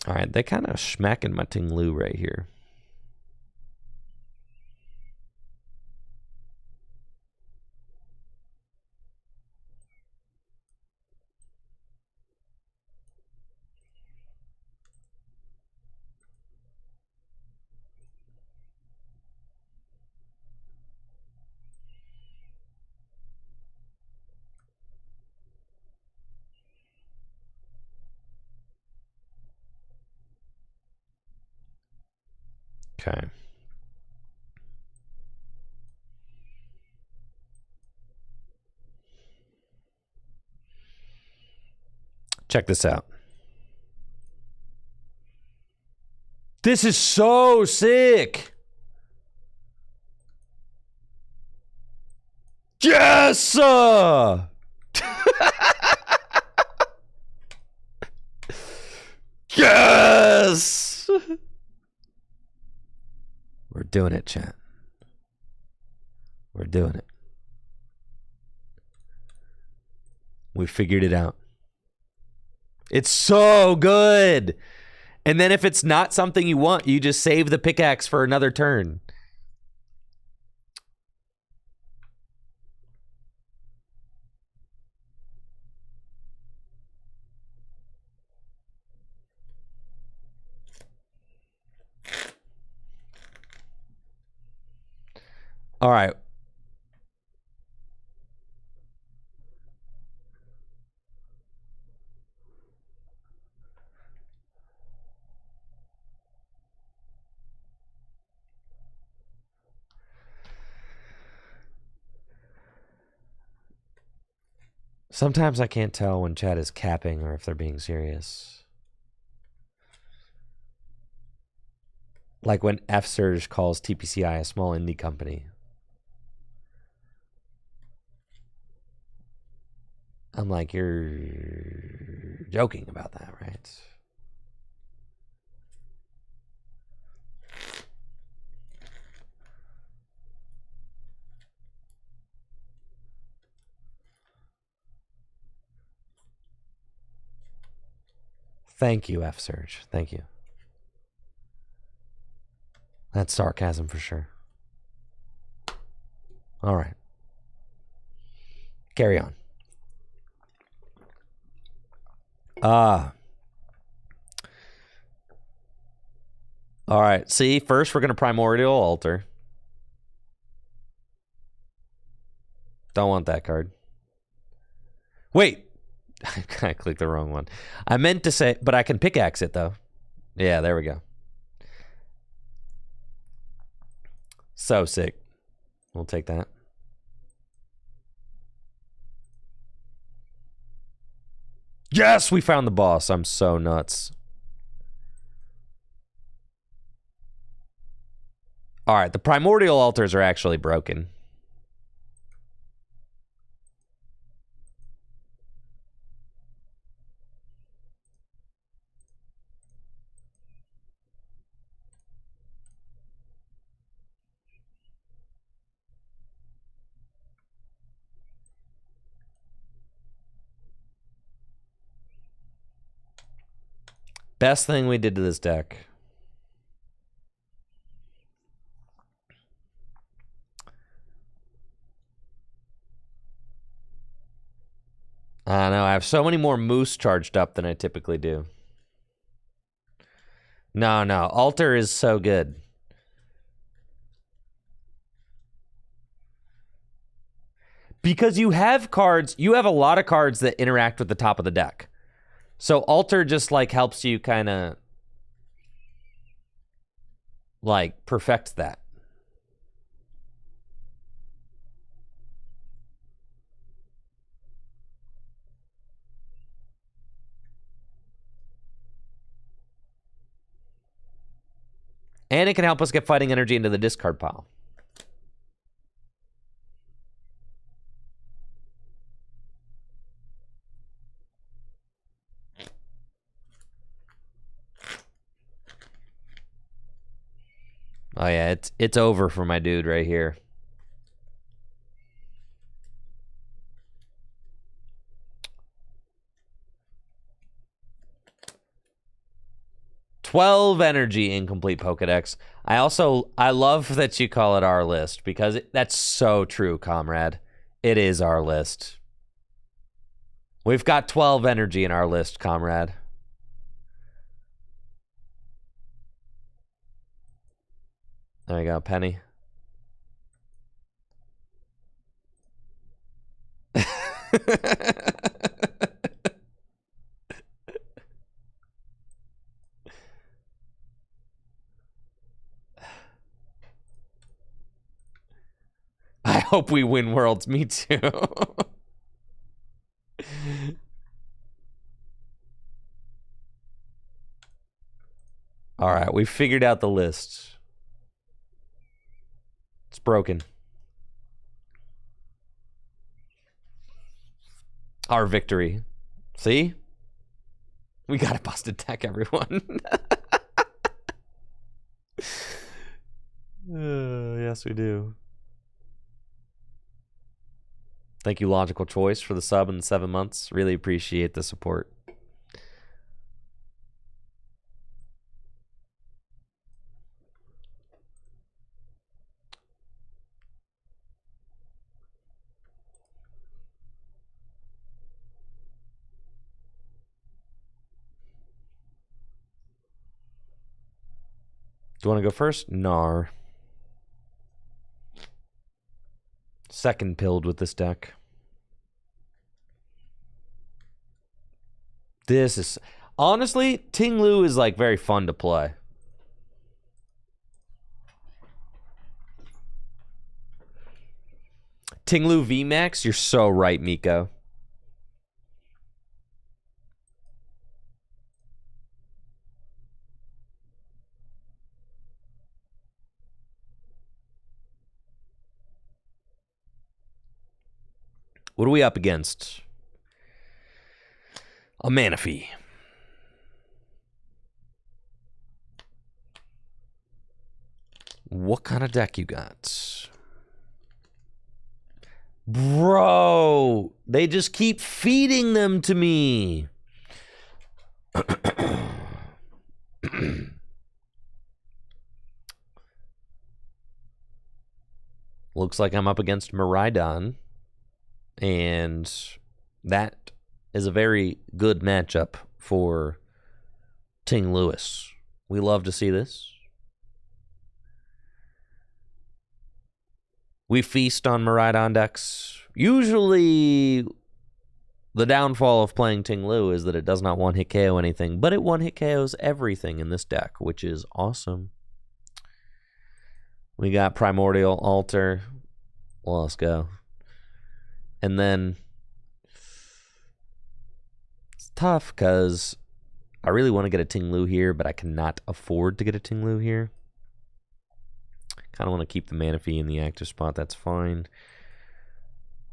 All right, they kind of smacking my Ting-Lu right here. Okay. Check this out. This is so sick. Yes! Yes! We're doing it, chat. We're doing it. We figured it out. It's so good. And then if it's not something you want, you just save the pickaxe for another turn. All right. Sometimes I can't tell when chat is capping or if they're being serious. Like when F-Surge calls TPCI a small indie company. I'm like, you're joking about that, right? Thank you, F-Surge. Thank you. That's sarcasm for sure. All right. Carry on. All right. See, first we're going to Primordial Altar. Don't want that card. Wait. I clicked the wrong one. I meant to say, but I can pickaxe it though. Yeah, there we go. So sick. We'll take that. Yes, we found the boss. I'm so nuts. All right, the Primordial Altars are actually broken. Best thing we did to this deck. I know, I have so many more moose charged up than I typically do. No, Alter is so good. Because you have cards, you have a lot of cards that interact with the top of the deck. So Alter just like helps you kind of like perfect that. And it can help us get fighting energy into the discard pile. Oh yeah, it's over for my dude right here. "12 energy incomplete Pokedex." I love that you call it our list because that's so true, comrade. It is our list. We've got 12 energy in our list, comrade. There you go, Penny. I hope we win Worlds. Me too. All right, we figured out the list. It's broken. Our victory. See? We got a busted deck, everyone. Yes, we do. Thank you, Logical Choice, for the sub and 7 months. Really appreciate the support. Do you want to go first? Nar. Second pilled with this deck. This is... Honestly, Ting-Lu is like very fun to play. Ting-Lu VMAX? You're so right, Miko. What are we up against? A Manaphy. What kind of deck you got? Bro, they just keep feeding them to me. Looks like I'm up against Miraidon. And that is a very good matchup for Ting-Louis. We love to see this. We feast on Miraidon decks. Usually, the downfall of playing Ting-Lu is that it does not one-hit KO anything, but it one-hit KOs everything in this deck, which is awesome. We got Primordial Alter. Well, let's go. And then it's tough because I really want to get a Ting-Lu here, but I cannot afford to get a Ting-Lu here. Kind of want to keep the Manaphy in the active spot. That's fine.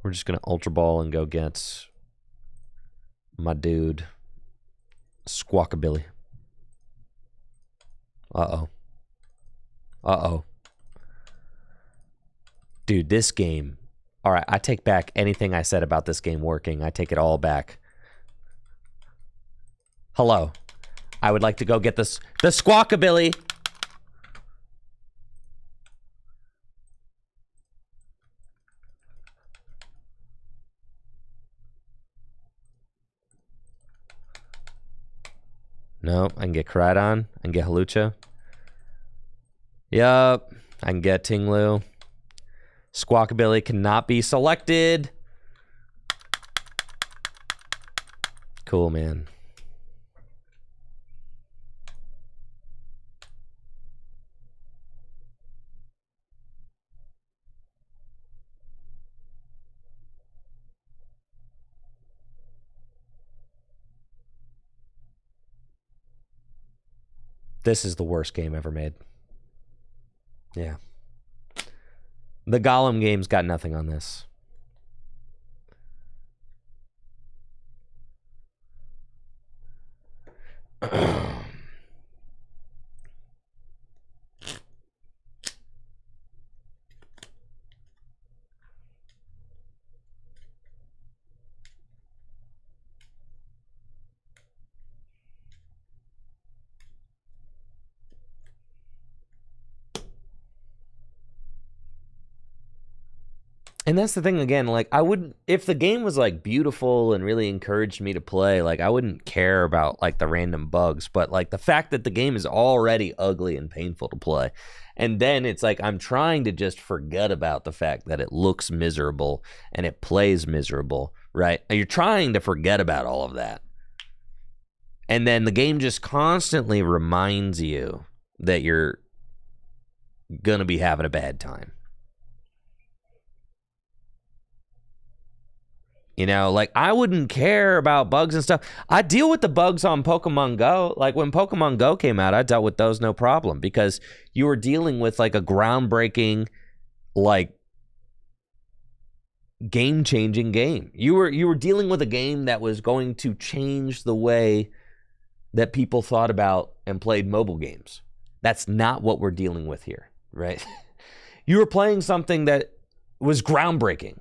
We're just going to Ultra Ball and go get my dude, Squawkabilly. Uh-oh. Uh-oh. Dude, this game... All right, I take back anything I said about this game working. I take it all back. Hello. I would like to go get this, the Squawkabilly. Nope, I can get Koraidon. I can get Halucha. Yup, I can get Ting-Lu. Squawkabilly cannot be selected. Cool, man. This is the worst game ever made. Yeah. The Golem game's got nothing on this. And that's the thing again, like I wouldn't, if the game was like beautiful and really encouraged me to play, like I wouldn't care about like the random bugs, but like the fact that the game is already ugly and painful to play. And then it's like I'm trying to just forget about the fact that it looks miserable and it plays miserable, right? You're trying to forget about all of that. And then the game just constantly reminds you that you're going to be having a bad time. You know, like I wouldn't care about bugs and stuff. I deal with the bugs on Pokemon Go. Like when Pokemon Go came out, I dealt with those no problem because you were dealing with like a groundbreaking, like game-changing game. You were dealing with a game that was going to change the way that people thought about and played mobile games. That's not what we're dealing with here, right? You were playing something that was groundbreaking.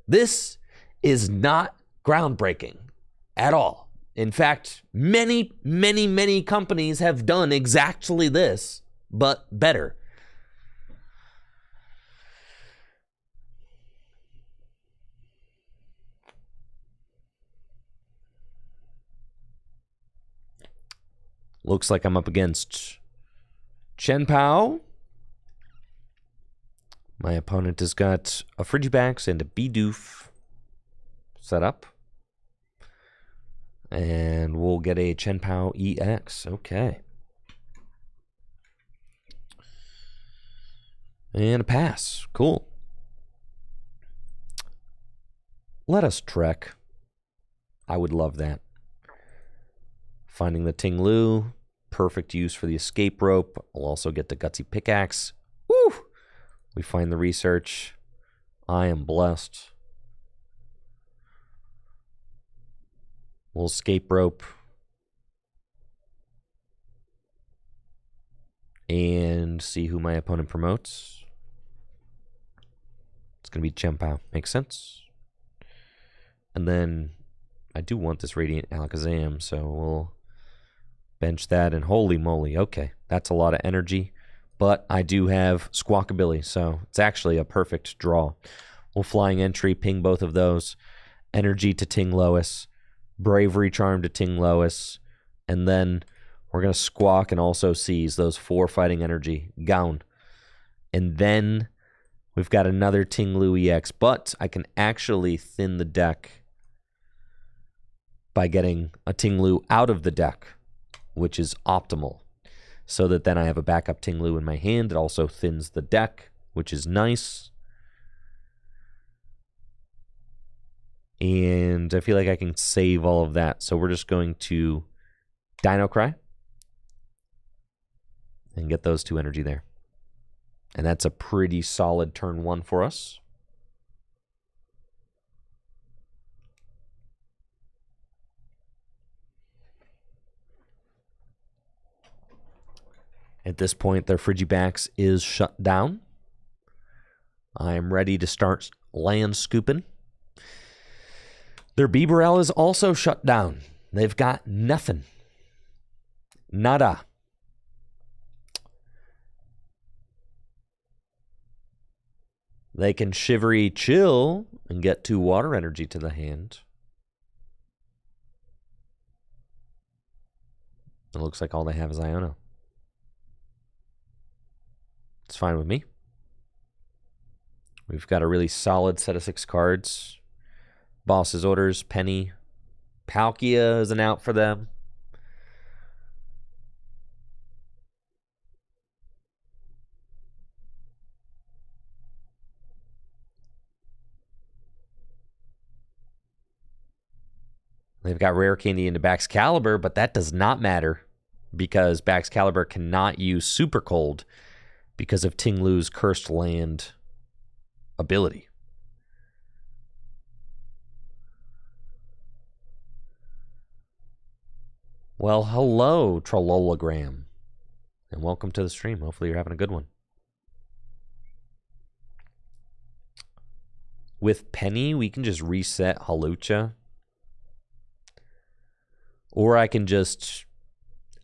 This is not groundbreaking at all. In fact, many companies have done exactly this, but better. Looks like I'm up against Chen Pao. My opponent has got a Frigibax and a Bidoof set up. And we'll get a Chen Pao EX. Okay. And a pass. Cool. Let us trek. I would love that. Finding the Ting-Lu. Perfect use for the escape rope. I'll also get the Gutsy Pickaxe. Woo! We find the research. I am blessed. We'll escape rope. And see who my opponent promotes. It's going to be Chen Pao. Makes sense. And then I do want this Radiant Alakazam, so we'll bench that. And holy moly, okay. That's a lot of energy. But I do have Squawkabilly, so it's actually a perfect draw. We'll Flying Entry, ping both of those. Energy to Ting-Louis. Bravery Charm to Ting-Louis, and then we're going to Squawk and also seize those 4 fighting energy. Gown. And then we've got another Ting-Louis EX, but I can actually thin the deck by getting a Ting-Lu out of the deck, which is optimal. So that then I have a backup Ting-Lu in my hand. It also thins the deck, which is nice. And I feel like I can save all of that. So we're just going to Dino Cry and get those 2 energy there. And that's a pretty solid turn 1 for us. At this point, their Frigibax is shut down. I am ready to start land scooping. Their Bibarel is also shut down. They've got nothing. Nada. They can Shivery Chill and get 2 water energy to the hand. It looks like all they have is Iono. It's fine with me. We've got a really solid set of 6 cards. Boss's Orders, Penny. Palkia is an out for them. They've got Rare Candy into Baxcalibur, but that does not matter because Baxcalibur cannot use Super Cold because of Ting-Lu's Cursed Land ability. Well, hello, Trollologram, and welcome to the stream. Hopefully you're having a good one. With Penny, we can just reset Hawlucha. Or I can just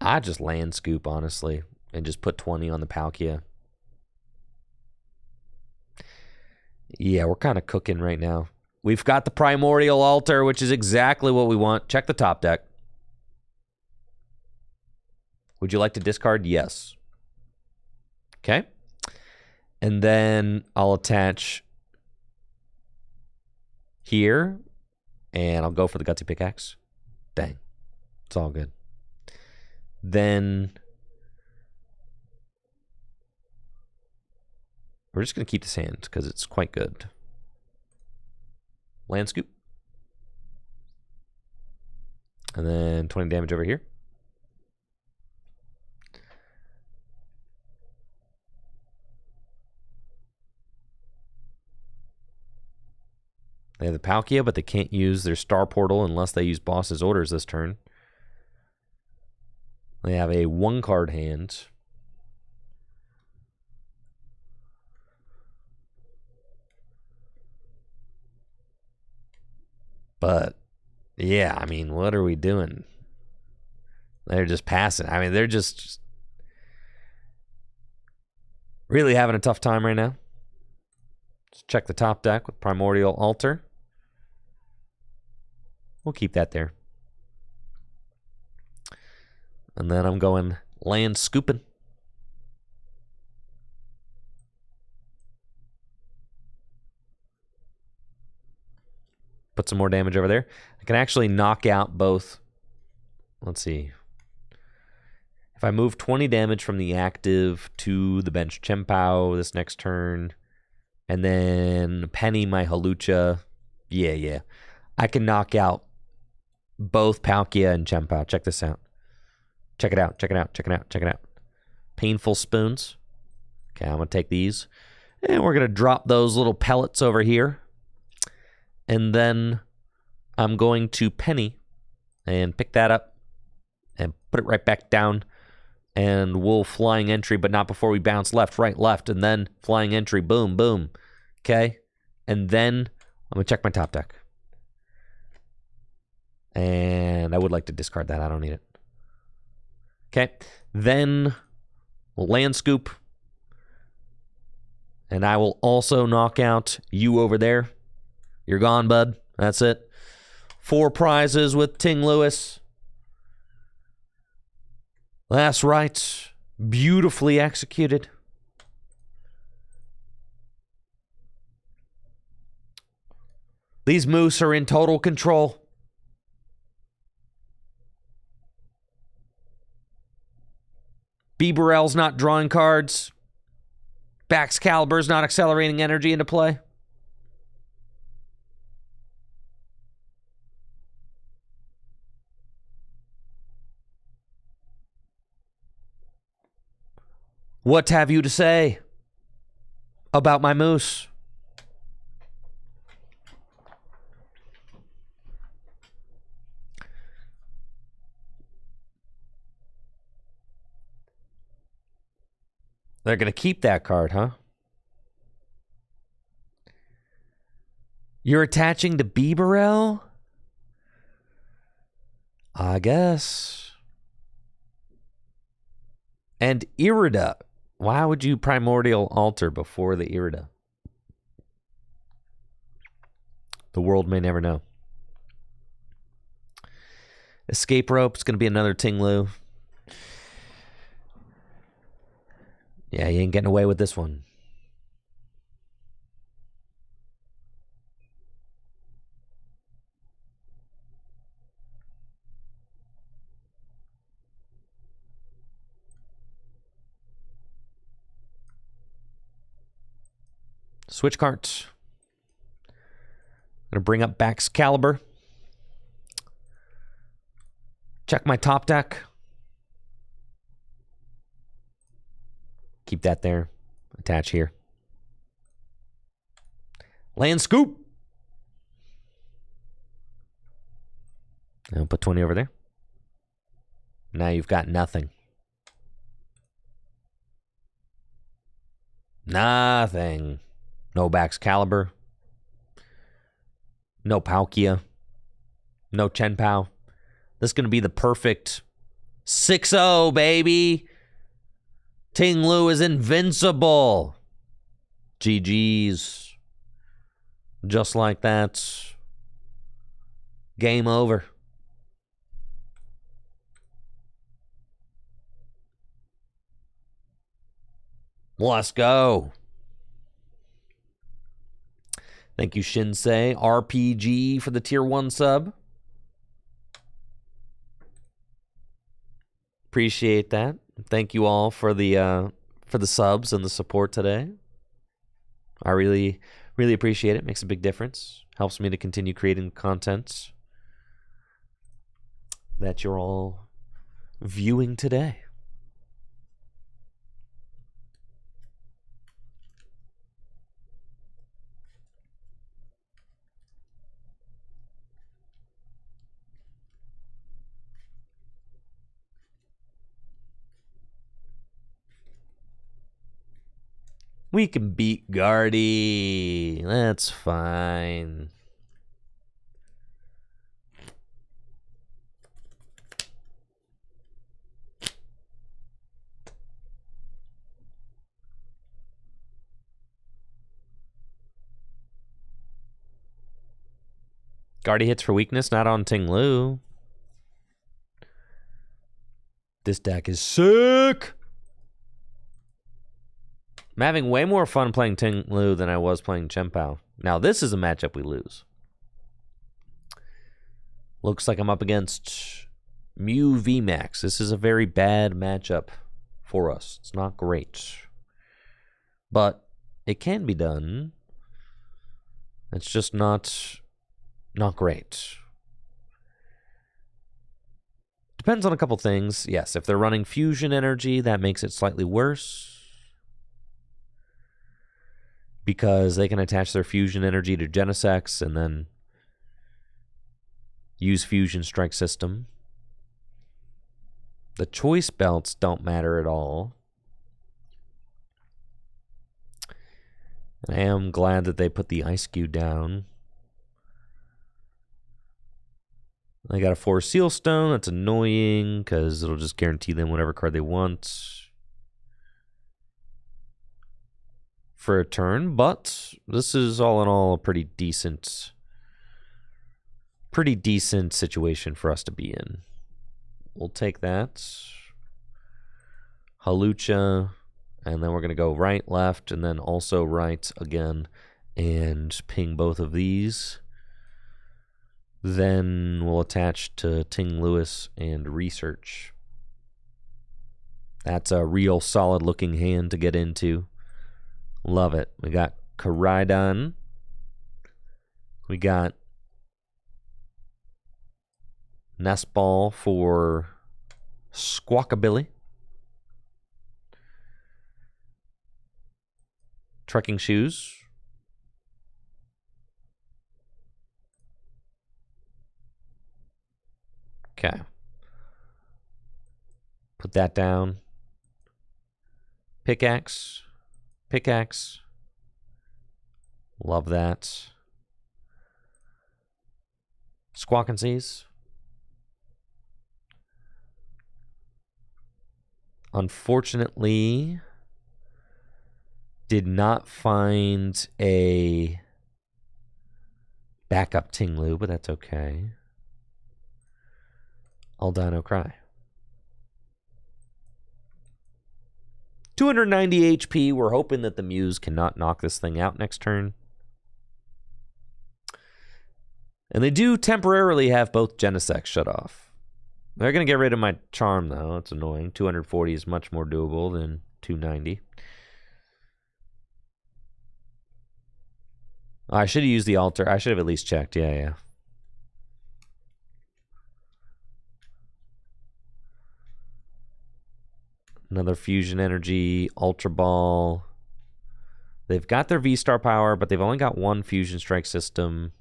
land scoop, honestly, and just put 20 on the Palkia. Yeah, we're kind of cooking right now. We've got the Primordial Altar, which is exactly what we want. Check the top deck. Would you like to discard? Yes. Okay. And then I'll attach here, and I'll go for the Gutsy Pickaxe. Dang. It's all good. Then we're just going to keep this hand because it's quite good. Land Scoop. And then 20 damage over here. They have the Palkia, but they can't use their Star Portal unless they use Boss's Orders this turn. They have a 1-card hand. But, yeah, I mean, what are we doing? They're just passing. I mean, they're just really having a tough time right now. Let's check the top deck with Primordial Altar. We'll keep that there. And then I'm going land scooping. Put some more damage over there. I can actually knock out both. Let's see. If I move 20 damage from the active to the bench Chempao this next turn, and then Penny my Hawlucha, yeah. I can knock out both Palkia and Chempao. Check this out. Check it out. Painful Spoons. Okay, I'm going to take these. And we're going to drop those little pellets over here. And then I'm going to Penny and pick that up and put it right back down. And we'll Flying Entry, but not before we bounce left, right, left. And then Flying Entry, boom, boom. Okay? And then I'm going to check my top deck. And I would like to discard that. I don't need it. Okay, then we'll land scoop. And I will also knock out you over there. You're gone, bud. That's it. 4 prizes with Ting-Louis. That's right. Beautifully executed. These moose are in total control. Bieberell's not drawing cards. Baxcalibur's not accelerating energy into play. What have you to say about my moose? They're going to keep that card, huh? You're attaching to Bieberell? I guess. And Irida. Why would you Primordial Altar before the Irida? The world may never know. Escape Rope. It's going to be another Ting-Lu. Yeah, you ain't getting away with this one. Switch cards. Gonna bring up Baxcalibur. Check my top deck. Keep that there. Attach here. Land Scoop. I'll put 20 over there. Now you've got nothing. Nothing. No Baxcalibur. No Palkia. No Chenpao. This is going to be the perfect 6-0, baby. Ting-Lu is invincible. GG's. Just like that. Game over. Let's go. Thank you, Shinsei. RPG for the tier 1 sub. Appreciate that. Thank you all for the subs and the support today. I really appreciate it. Makes a big difference. Helps me to continue creating content that you're all viewing today. We can beat Guardy. That's fine. Guardy hits for weakness, not on Ting-Lu. This deck is sick. I'm having way more fun playing Ting-Lu than I was playing Chenpao. Now, this is a matchup we lose. Looks like I'm up against Mew VMAX. This is a very bad matchup for us. It's not great. But it can be done. It's just not great. Depends on a couple things. Yes, if they're running Fusion Energy, that makes it slightly worse. Because they can attach their Fusion Energy to Genesect and then use Fusion Strike System. The choice belts don't matter at all. I am glad that they put the Ice Cube down. I got a 4 Seal Stone. That's annoying because it'll just guarantee them whatever card they want for a turn, but this is all in all a pretty decent situation for us to be in. We'll take that. Halucha, and then we're going to go right, left, and then also right again and ping both of these. Then we'll attach to Ting-Louis and Research. That's a real solid looking hand to get into. Love it. We got Koraidon. We got Nest Ball for Squawkabilly. Trekking Shoes. Okay. Put that down. Pickaxe. Pickaxe. Love that. Squawk and Seize. Unfortunately, did not find a backup Ting-Lu, but that's okay. Aldino Cry. 290 HP. We're hoping that the Mews cannot knock this thing out next turn. And they do temporarily have both Genesect shut off. They're going to get rid of my Charm, though. It's annoying. 240 is much more doable than 290. I should have used the altar. I should have at least checked. Yeah. Another Fusion Energy, Ultra Ball. They've got their V-Star power, but they've only got one Fusion Strike system.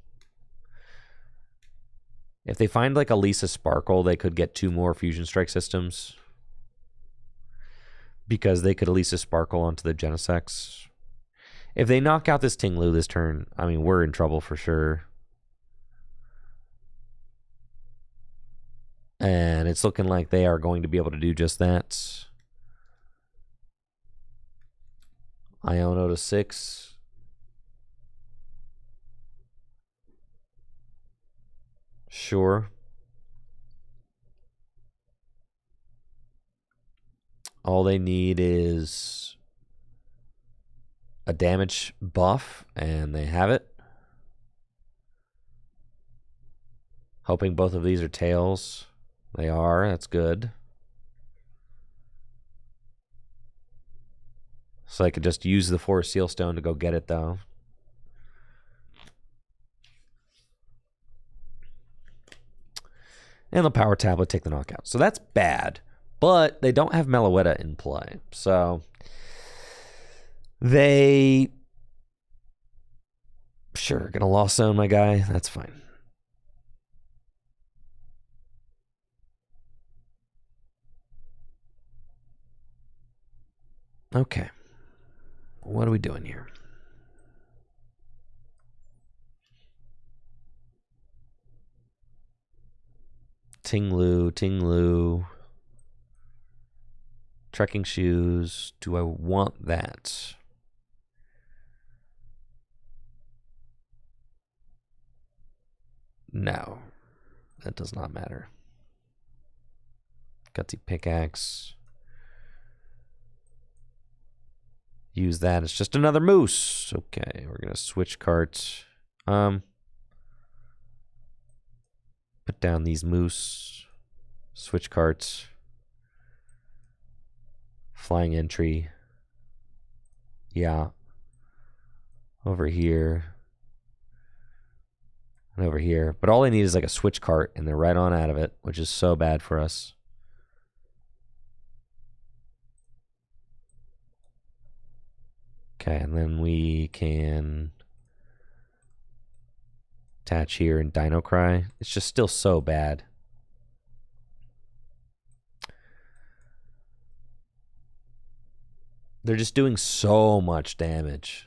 If they find like a Lisa Sparkle, they could get 2 more Fusion Strike systems. Because they could Lisa Sparkle onto the Genesects. If they knock out this Ting-Lu this turn, I mean, we're in trouble for sure. And it's looking like they are going to be able to do just that. Iono to 6. Sure. All they need is a damage buff, and they have it. Hoping both of these are tails. They are. That's good. So I could just use the Forest Seal Stone to go get it, though. And the Power Tablet take the knockout. So that's bad. But they don't have Meloetta in play. So they... Sure, gonna Lost Zone my guy. That's fine. Okay. What are we doing here? Ting-Lu. Trekking shoes. Do I want that? No. That does not matter. Gutsy Pickaxe. Use that. It's just another moose. Okay, we're going to switch carts. Put down these moose. Switch carts. Flying entry. Yeah. Over here. And over here. But all they need is like a switch cart, and they're right on out of it, which is so bad for us. Okay, and then we can attach here and Dino Cry. It's just still so bad. They're just doing so much damage.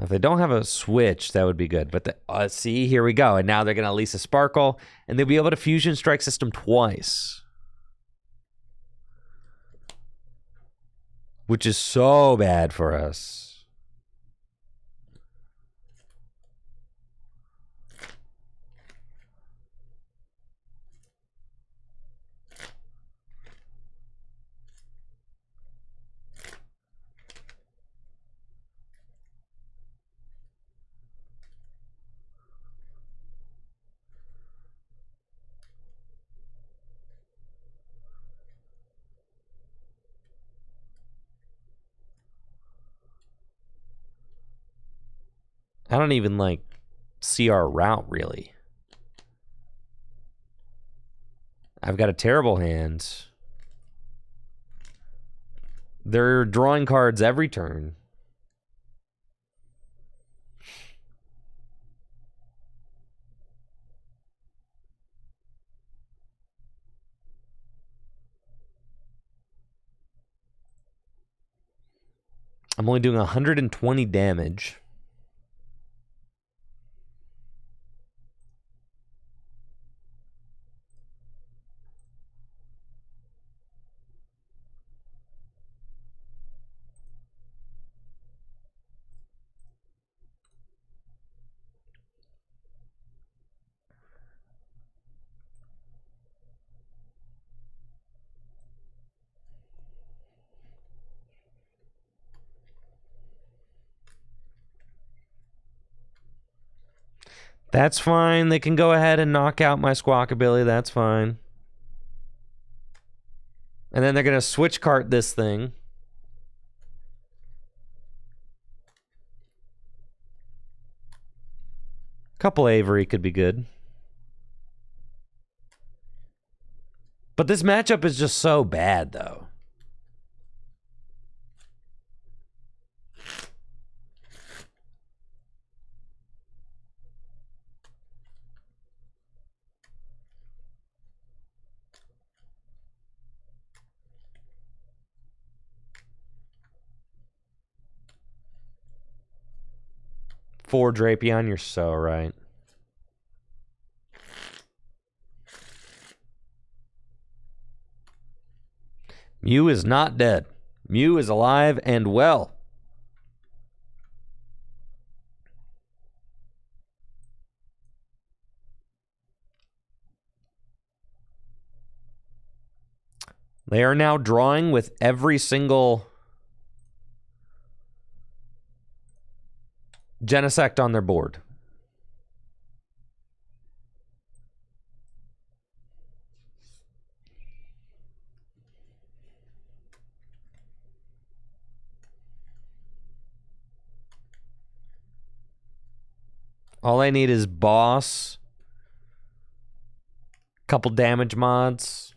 If they don't have a switch, that would be good. But see, here we go. And now they're going to Lisa Sparkle, and they'll be able to Fusion Strike System twice. Which is so bad for us. I don't even like see our route really. I've got a terrible hand. They're drawing cards every turn. I'm only doing 120 damage. That's fine. They can go ahead and knock out my Squawkabilly. That's fine. And then they're going to switch cart this thing. Couple Avery could be good. But this matchup is just so bad, though. Four Drapion, you're so right. Mew is not dead. Mew is alive and well. They are now drawing with every single Genesect on their board. All I need is boss, couple damage mods.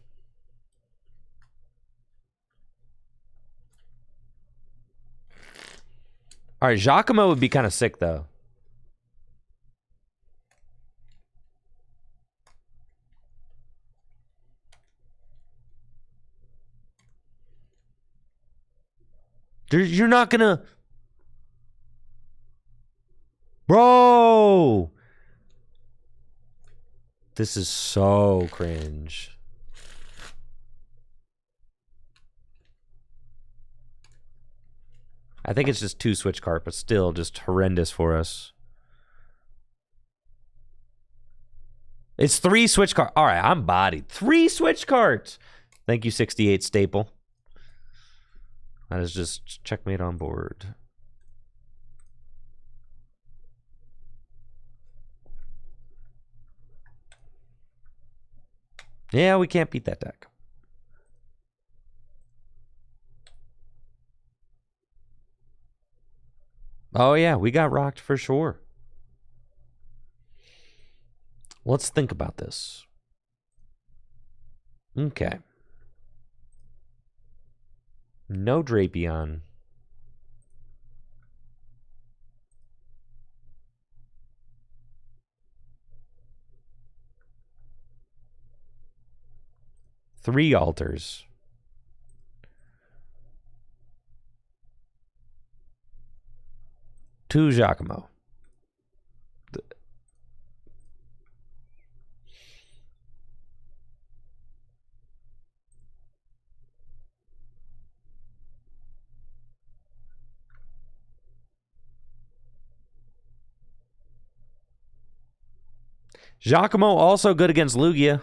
All right, Giacomo would be kind of sick, though. You're not gonna... Bro! This is so cringe. I think it's just 2 switch cart, but still just horrendous for us. It's 3 switch cart. All right, I'm bodied. 3 switch carts. Thank you, 68 Staple. That is just checkmate on board. Yeah, we can't beat that deck. Oh, yeah, we got rocked for sure. Let's think about this. Okay. No Drapion. Three altars. Two Giacomo. Giacomo also good against Lugia.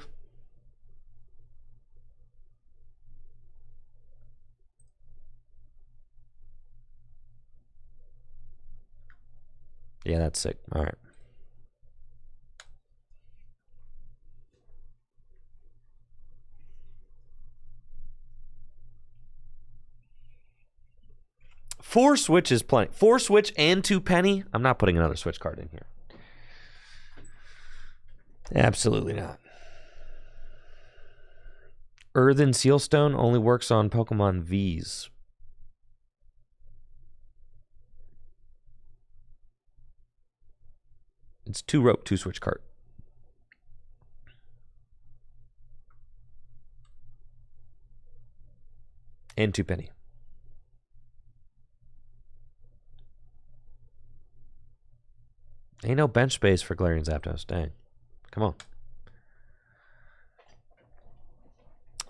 Yeah, that's sick. All right. Four switch is plenty. 4 switch and 2 penny. I'm not putting another switch card in here. Absolutely not. Earthen Sealstone only works on Pokemon Vs. It's 2 rope, 2 switch cart. And 2 penny. Ain't no bench space for Galarian Zapdos. Dang. Come on.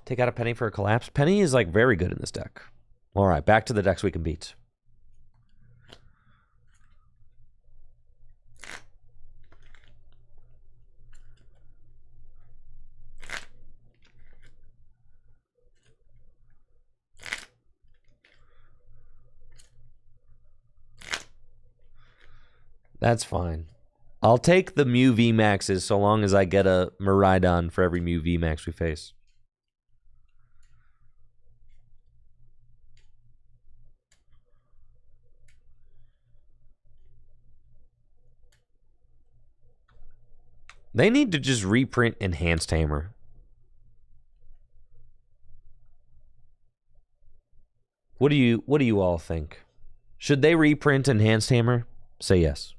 Take out a penny for a collapse. Penny is like very good in this deck. All right, back to the decks we can beat. That's fine. I'll take the Mew VMAXs so long as I get a Miraidon for every Mew VMAX we face. They need to just reprint Enhanced Hammer. What do you all think? Should they reprint Enhanced Hammer? Say yes.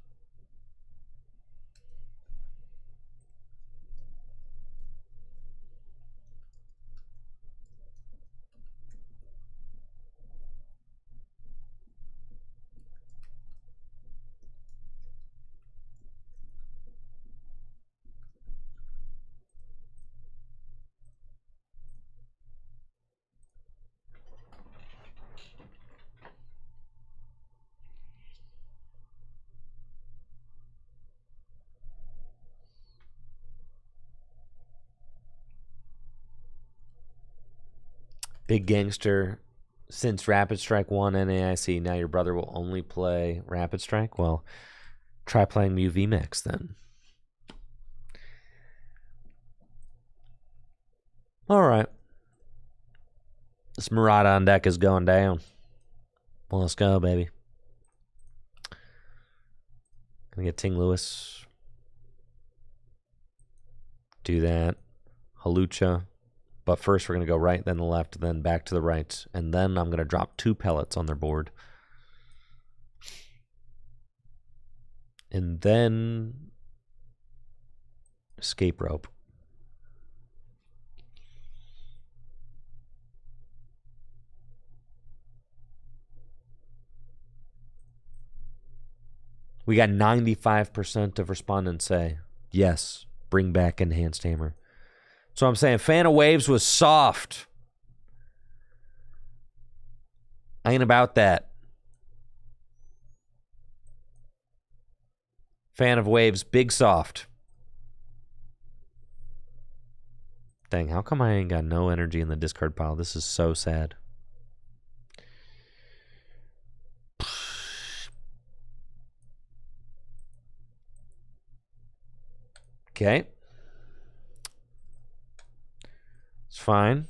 Big Gangster, since Rapid Strike won NAIC, now your brother will only play Rapid Strike? Well, try playing Mew VMAX then. All right. This Miraidon deck is going down. Well, let's go, baby. Gonna get Ting-Louis. Do that. Halucha. But first we're going to go right, then the left, then back to the right. And then I'm going to drop 2 pellets on their board. And then escape rope. We got 95% of respondents say, yes, bring back Enhanced Hammer. So I'm saying Fan of Waves was soft. I ain't about that. Fan of Waves, big soft. Dang, how come I ain't got no energy in the discard pile? This is so sad. Okay. It's fine.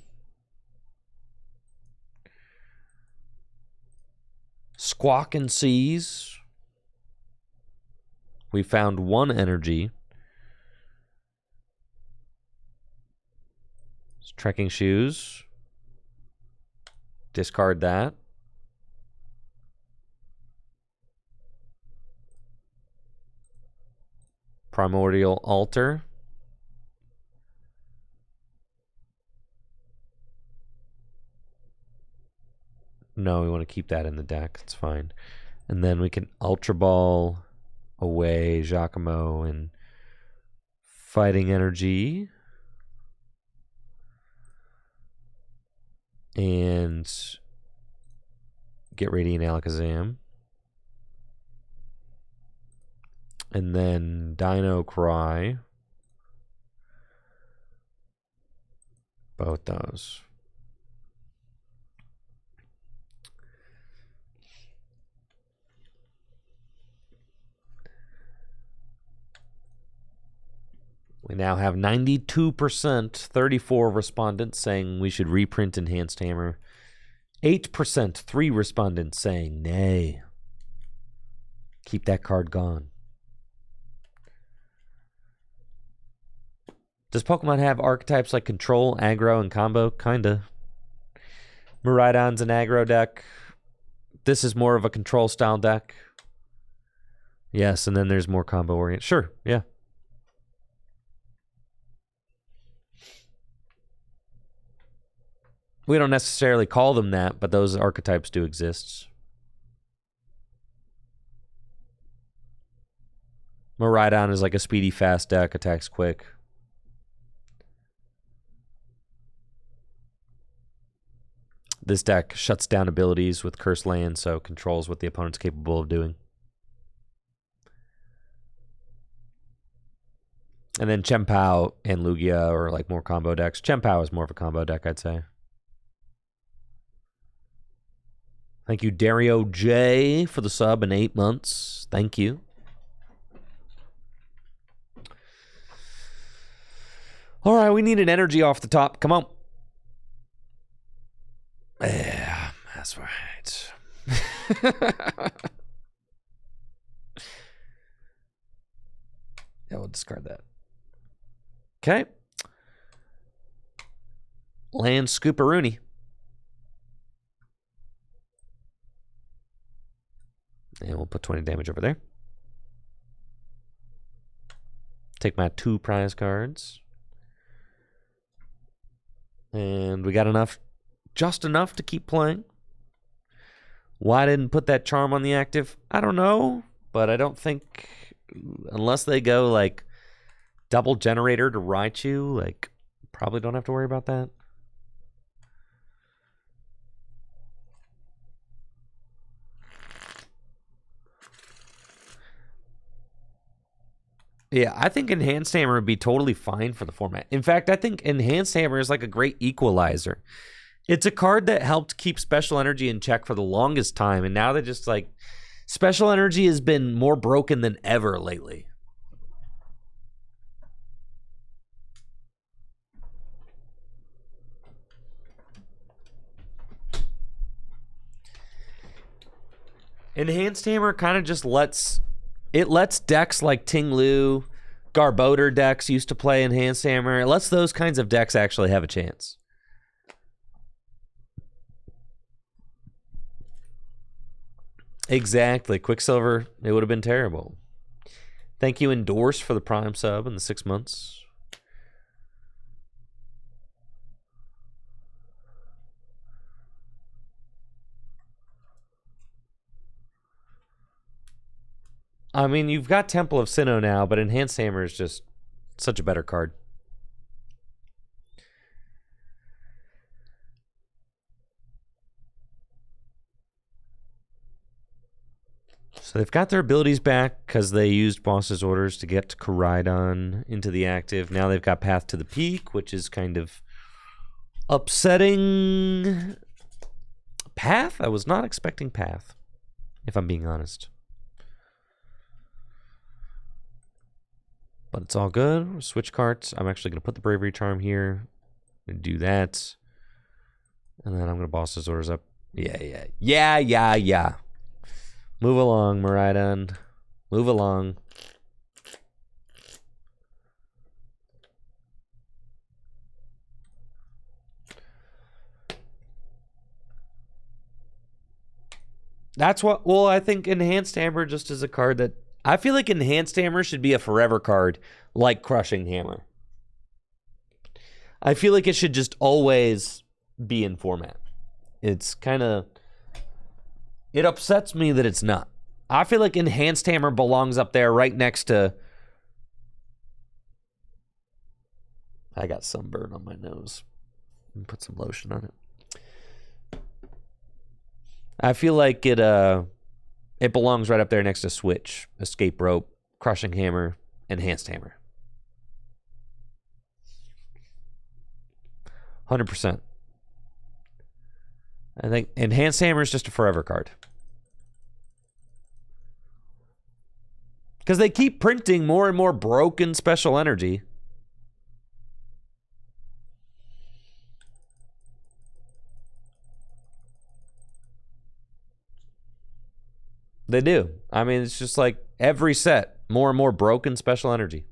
Squawk and Seas. We found 1 energy. It's Trekking Shoes. Discard that. Primordial Altar. No, we want to keep that in the deck. It's fine. And then we can Ultra Ball away Giacomo and Fighting Energy. And get Radiant Alakazam. And then Dino Cry. Both those. We now have 92%, 34 respondents saying we should reprint Enhanced Hammer. 8%, 3 respondents saying nay. Keep that card gone. Does Pokemon have archetypes like Control, Aggro, and Combo? Kinda. Miraidon's an Aggro deck. This is more of a Control style deck. Yes, and then there's more Combo oriented. Sure, yeah. We don't necessarily call them that, but those archetypes do exist. Miraidon is like a speedy, fast deck, attacks quick. This deck shuts down abilities with Cursed Land, so controls what the opponent's capable of doing. And then Chien-Pao and Lugia are like more combo decks. Chien-Pao is more of a combo deck, I'd say. Thank you, Dario J, for the sub in 8 months. Thank you. All right, we need an energy off the top. Come on. Yeah, that's right. Yeah, we'll discard that. Okay. Land Scooperoonie. And we'll put 20 damage over there. Take my 2 prize cards. And we got enough, just enough to keep playing. Why didn't put that charm on the active? I don't know, but I don't think, unless they go like double generator to Raichu, like probably don't have to worry about that. Yeah, I think Enhanced Hammer would be totally fine for the format. In fact, I think Enhanced Hammer is like a great equalizer. It's a card that helped keep Special Energy in check for the longest time, and now they're just like, Special Energy has been more broken than ever lately. Enhanced Hammer kind of just lets decks like Ting-Lu, Garbodor decks used to play Enhanced Hammer. It lets those kinds of decks actually have a chance. Exactly. Quicksilver, it would have been terrible. Thank you, Endorse, for the Prime sub in the 6 months. I mean, you've got Temple of Sinnoh now, but Enhanced Hammer is just such a better card. So they've got their abilities back because they used Boss's Orders to get Koraidon into the active. Now they've got Path to the Peak, which is kind of upsetting. Path? I was not expecting Path, if I'm being honest. But it's all good. Switch cards. I'm actually going to put the Bravery Charm here. I'm going to do that. And then I'm going to boss his orders up. Yeah. Move along, Miraidon. Move along. That's what, well, I think Enhanced Hammer just is a card that, I feel like Enhanced Hammer should be a forever card, like Crushing Hammer. I feel like it should just always be in format. It's kind of, it upsets me that it's not. I feel like Enhanced Hammer belongs up there right next to, I got sunburn on my nose. Put some lotion on it. I feel like it belongs right up there next to Switch, Escape Rope, Crushing Hammer, Enhanced Hammer. 100%. I think Enhanced Hammer is just a forever card. Because they keep printing more and more broken Special Energy. They do. I mean, it's just like every set, more and more broken Special Energy.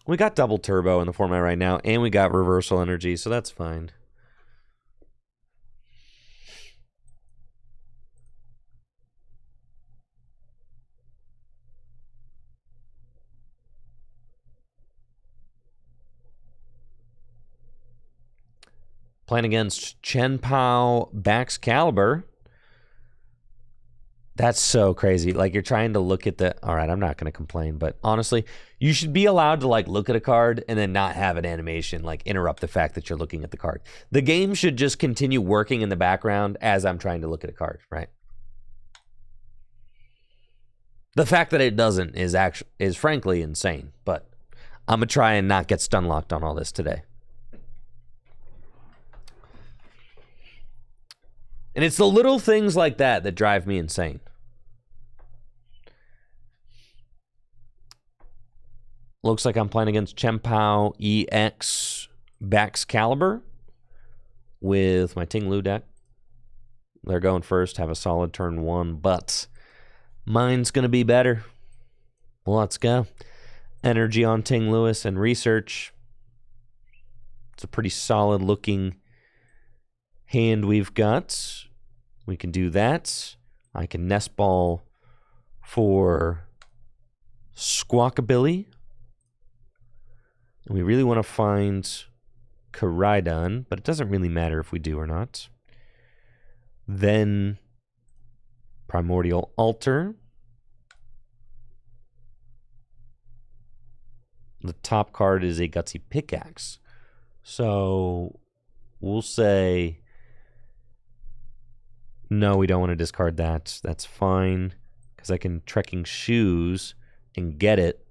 We got double turbo in the format right now, and we got reversal energy, so that's fine. Playing against Chen Pao Baxcalibur. That's so crazy. Like, you're trying to look at the... All right, I'm not going to complain, but honestly, you should be allowed to, like, look at a card and then not have an animation, like, interrupt the fact that you're looking at the card. The game should just continue working in the background as I'm trying to look at a card, right? The fact that it doesn't is frankly insane, but I'm going to try and not get stun locked on all this today. And it's the little things like that that drive me insane. Looks like I'm playing against Chempao EX Baxcalibur with my Ting-Lu deck. They're going first, have a solid turn 1, but mine's going to be better. Well, let's go. Energy on Ting-Louis and research. It's a pretty solid looking hand we've got. We can do that. I can nest ball for Squawkabilly. We really want to find Koraidon, but it doesn't really matter if we do or not. Then Primordial Altar. The top card is a Gutsy Pickaxe. So we'll say no, we don't want to discard that. That's fine, because I can Trekking Shoes and get it.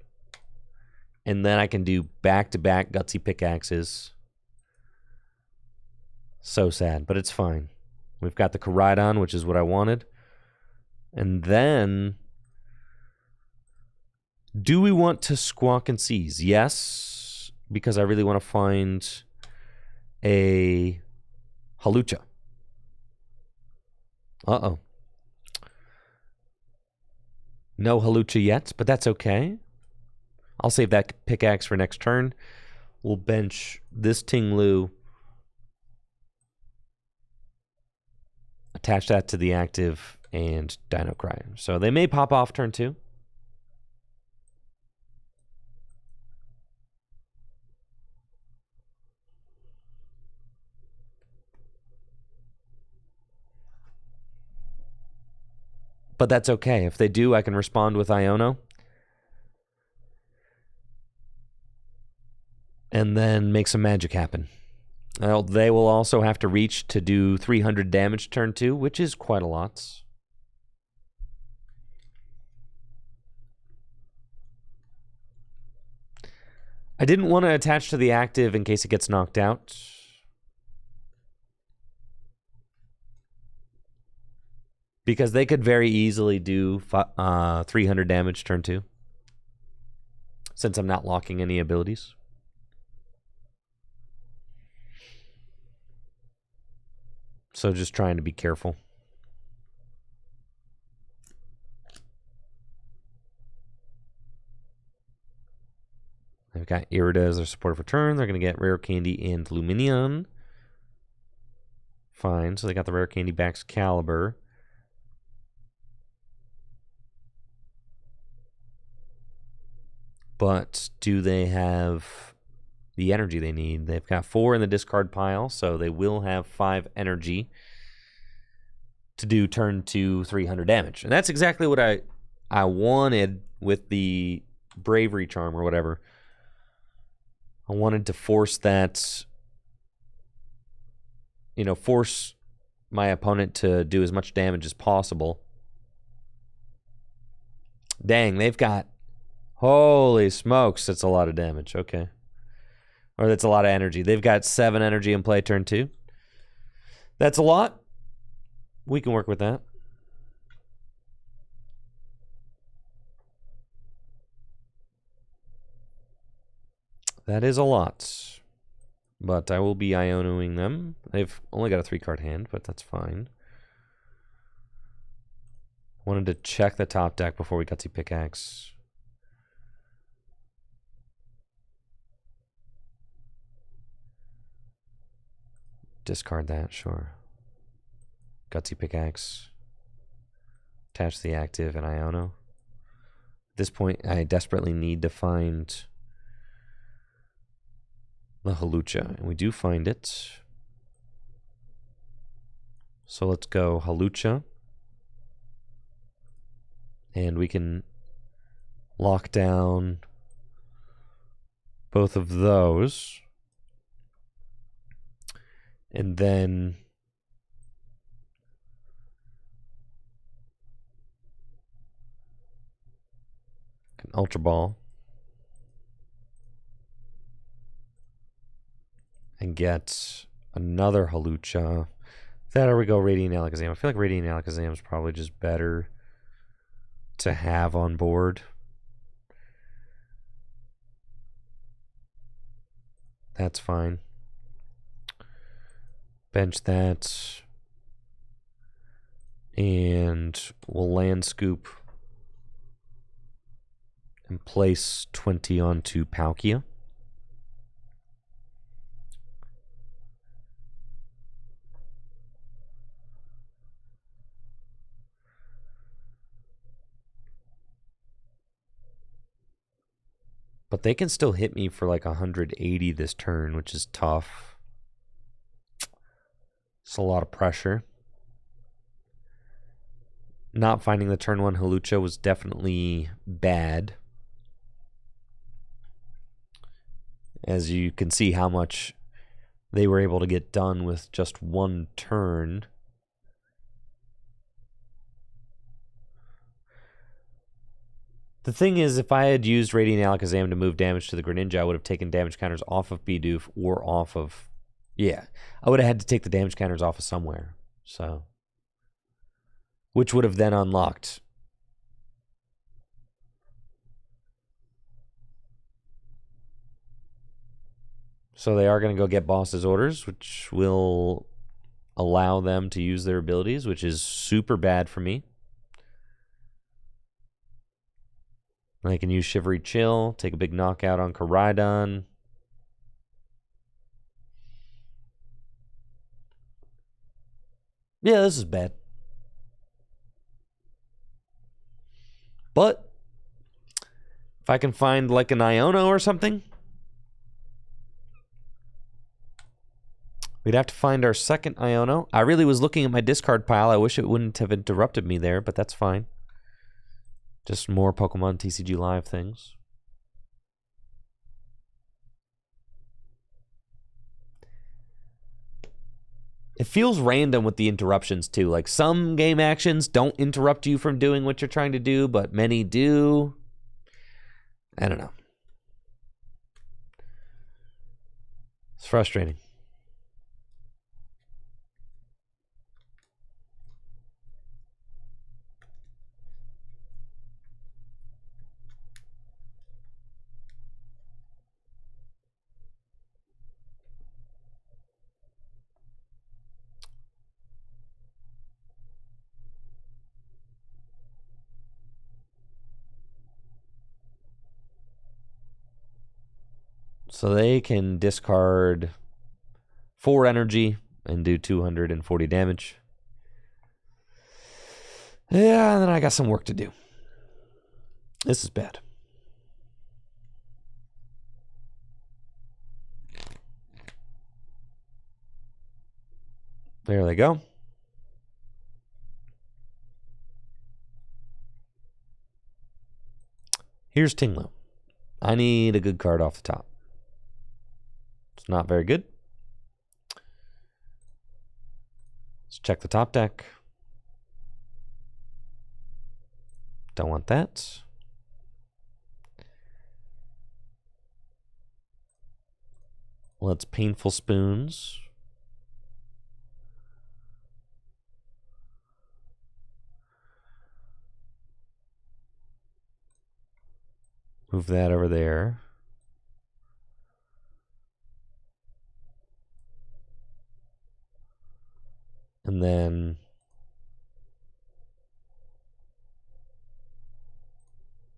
And then I can do back-to-back Gutsy Pickaxes. So sad, but it's fine. We've got the Koraidon, which is what I wanted. And then, do we want to Squawk and Seize? Yes, because I really want to find a Hawlucha. Uh-oh. No Hawlucha yet, but that's okay. I'll save that pickaxe for next turn. We'll bench this Ting-Lu. Attach that to the active and Dino Cry. So they may pop off turn 2. But that's okay. If they do, I can respond with Iono. And then make some magic happen. Well, they will also have to reach to do 300 damage turn 2, which is quite a lot. I didn't want to attach to the active in case it gets knocked out. Because they could very easily do 300 damage turn 2. Since I'm not locking any abilities. So just trying to be careful. They've got Irida as their support for turn. They're going to get Rare Candy and Lumineon. Fine. So they got the Rare Candy Baxcalibur. But do they have the energy they need? They've got 4 in the discard pile, so they will have 5 energy to do turn 2 300 damage. And that's exactly what I wanted with the Bravery Charm or whatever. I wanted to force that, force my opponent to do as much damage as possible. Dang, they've got, holy smokes, that's a lot of damage. Okay. Or that's a lot of energy. They've got 7 energy in play turn 2. That's a lot. We can work with that. That is a lot. But I will be Ionoing them. They've only got a 3-card hand, but that's fine. Wanted to check the top deck before we Gutsy Pickaxe. Discard that, sure. Gutsy Pickaxe. Attach the active and Iono. At this point, I desperately need to find the Hawlucha, and we do find it. So let's go Hawlucha. And we can lock down both of those. And then an Ultra Ball and get another Hawlucha. That or we go Radiant Alakazam. I feel like Radiant Alakazam is probably just better to have on board. That's fine. Bench that. And we'll land scoop and place 20 onto Palkia. But they can still hit me for like 180 this turn, which is tough. It's a lot of pressure. Not finding the turn 1 Hawlucha was definitely bad. As you can see how much they were able to get done with just one turn. The thing is, if I had used Radiant Alakazam to move damage to the Greninja, I would have taken damage counters off of Bidoof or off of... Yeah, I would have had to take the damage counters off of somewhere. So, which would have then unlocked. So they are going to go get boss's orders, which will allow them to use their abilities, which is super bad for me. I can use Shivery Chill, take a big knockout on Koraidon. Yeah, this is bad. But if I can find like an Iono or something, we'd have to find our second Iono. I really was looking at my discard pile. I wish it wouldn't have interrupted me there, but that's fine. Just more Pokemon TCG Live things. It feels random with the interruptions, too. Like, some game actions don't interrupt you from doing what you're trying to do, but many do. I don't know. It's frustrating. So they can discard 4 energy and do 240 damage. Yeah, and then I got some work to do. This is bad. There they go. Here's Ting-Lu. I need a good card off the top. It's not very good. Let's check the top deck. Don't want that. Let's Painful Spoons. Move that over there. And then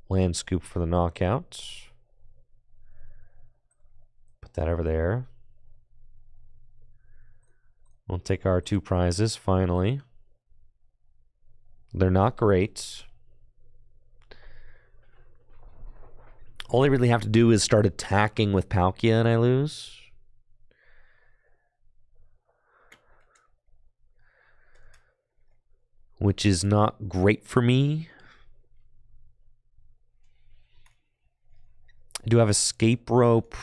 land scoop for the knockout. Put that over there. We'll take our 2 prizes finally. They're not great. All I really have to do is start attacking with Palkia and I lose. Which is not great for me. I do have escape rope.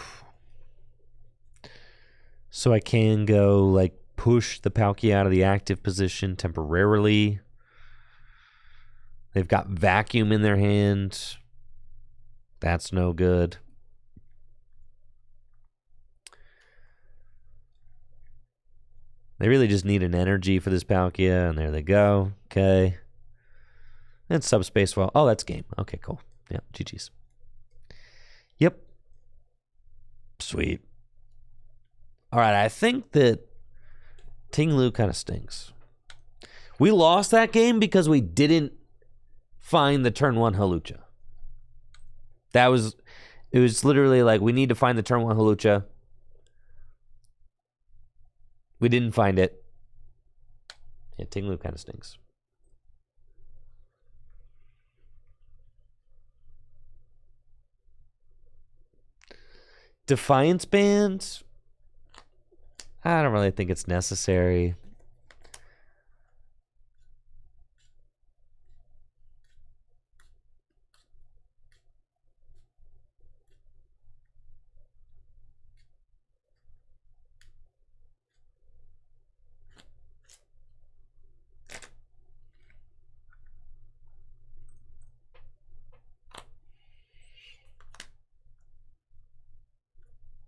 So I can go like push the Palkia out of the active position temporarily. They've got vacuum in their hand. That's no good. They really just need an energy for this Palkia, and there they go. Okay. And subspace well. Oh, that's game. Okay, cool. Yeah, GG's. Yep. Sweet. All right, I think that Ting-Lu kind of stinks. We lost that game because we didn't find the turn 1 Halucha. It was literally like, we need to find the turn 1 Halucha. We didn't find it. Yeah, Ting-Lu kind of stinks. Defiance bands? I don't really think it's necessary.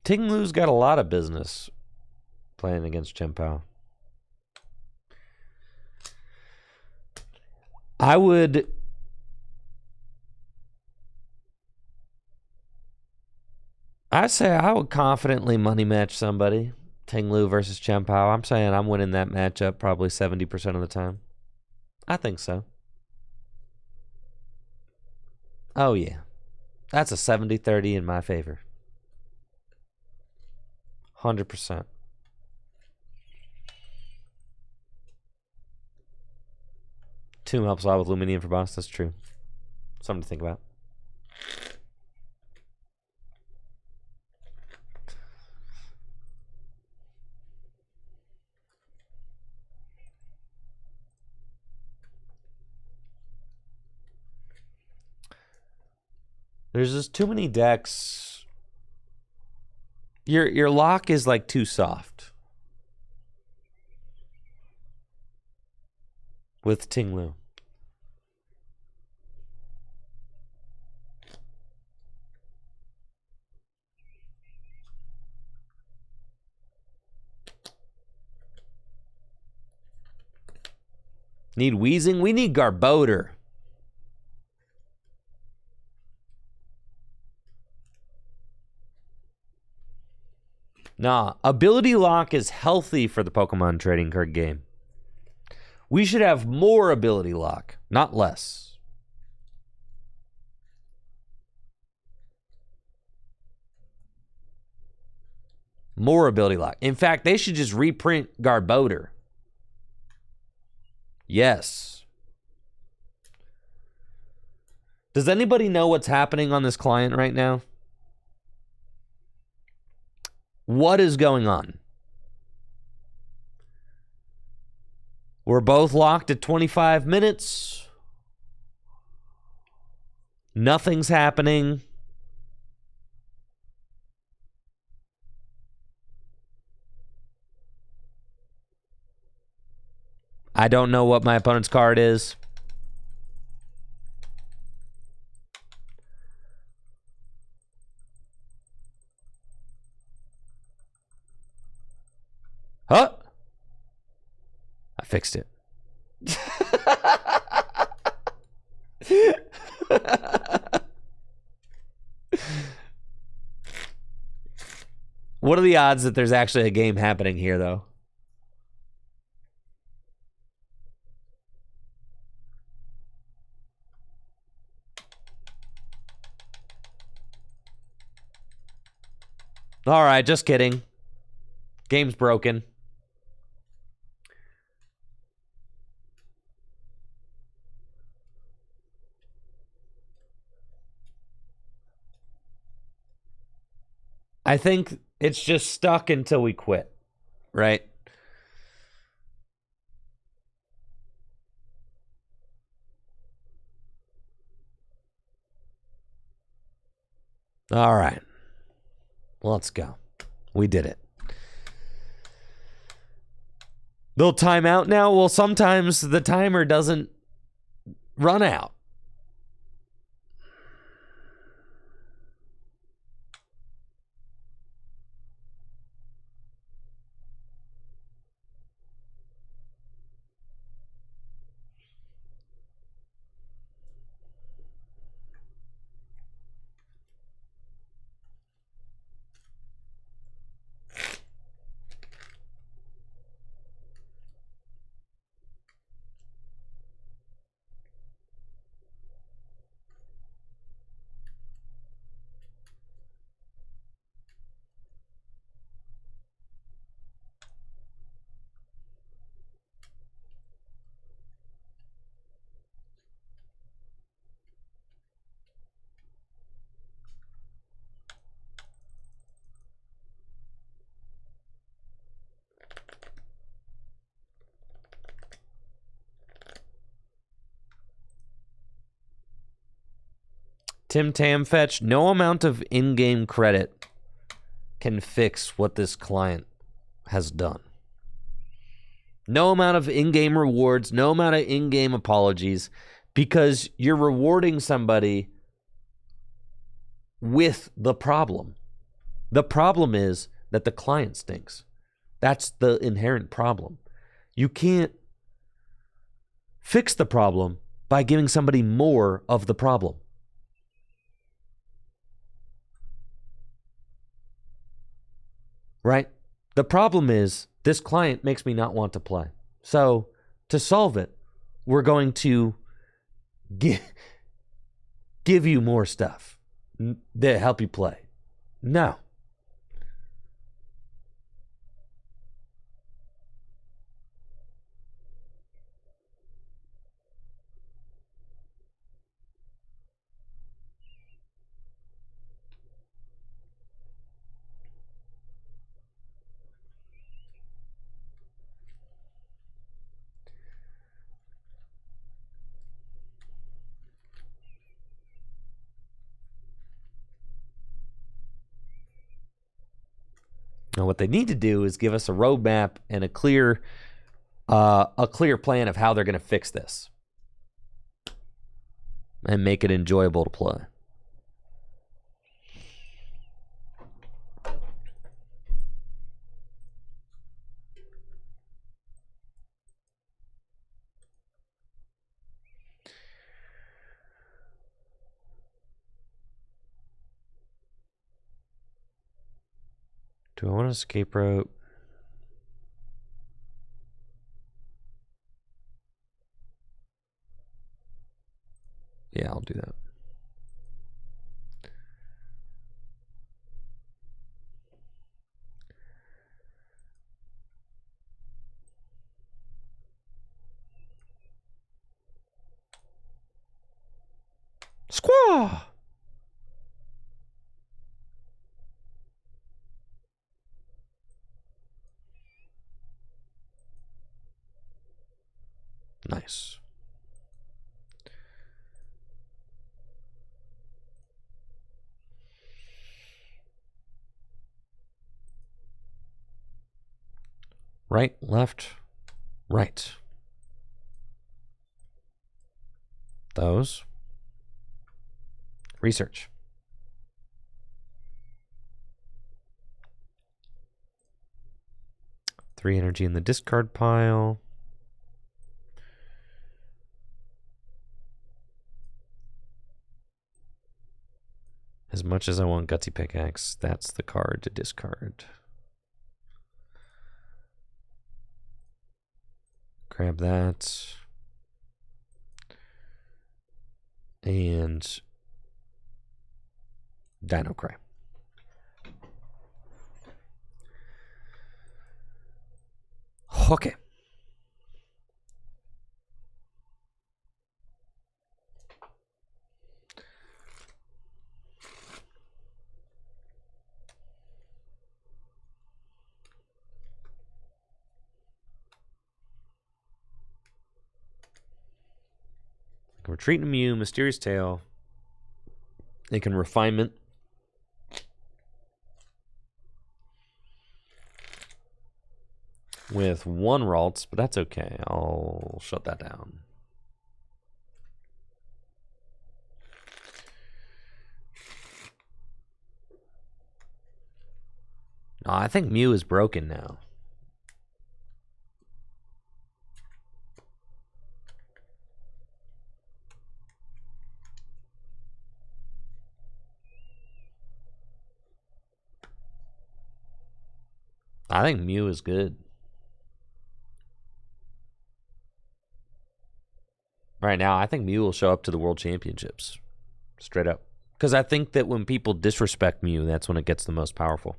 Ting-Lu's got a lot of business playing against Chien-Pao. I'd say I would confidently money match somebody. Ting-Lu versus Chien-Pao. I'm saying I'm winning that matchup probably 70% of the time. I think so. Oh, yeah. That's a 70-30 in my favor. 100%. Tomb helps a lot with Luminium for boss. That's true. Something to think about. There's just too many decks. Your lock is like too soft with Ting-Lu. Need Wheezing? We need Garbodor. Nah, Ability Lock is healthy for the Pokemon trading card game. We should have more Ability Lock, not less. More Ability Lock. In fact, they should just reprint Garbodor. Yes. Does anybody know what's happening on this client right now? What is going on? We're both locked at 25 minutes. Nothing's happening. I don't know what my opponent's card is. Huh? I fixed it. What are the odds that there's actually a game happening here, though? All right, just kidding. Game's broken. I think it's just stuck until we quit, right? All right. Let's go. We did it. They'll time out now? Well, sometimes the timer doesn't run out. Tim Tam Fetch, no amount of in-game credit can fix what this client has done. No amount of in-game rewards, no amount of in-game apologies, because you're rewarding somebody with the problem. The problem is that the client stinks. That's the inherent problem. You can't fix the problem by giving somebody more of the problem. Right? The problem is this client makes me not want to play. So to solve it, we're going to give you more stuff that help you play. No. Now, what they need to do is give us a roadmap and a clear plan of how they're going to fix this and make it enjoyable to play. Do I want an escape rope? Yeah, I'll do that. Squaw! Nice. Right, left, right. Those. Research. Three energy in the discard pile. As much as I want Gutsy Pickaxe, that's the card to discard. Grab that. And Dino Cry. Okay. Retreat and Mew, Mysterious Tail. They can Refinement. With one Ralts, but that's okay. I'll shut that down. No, I think Mew is broken now. I think Mew is good. Right now, I think Mew will show up to the World Championships. Straight up. Because I think that when people disrespect Mew, that's when it gets the most powerful.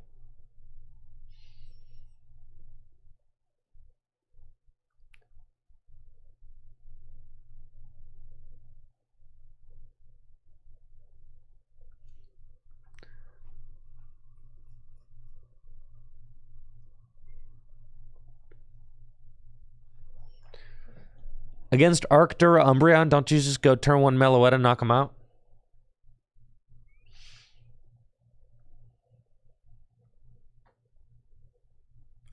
Against Arctura Umbreon, don't you just go turn one Meloetta and knock him out?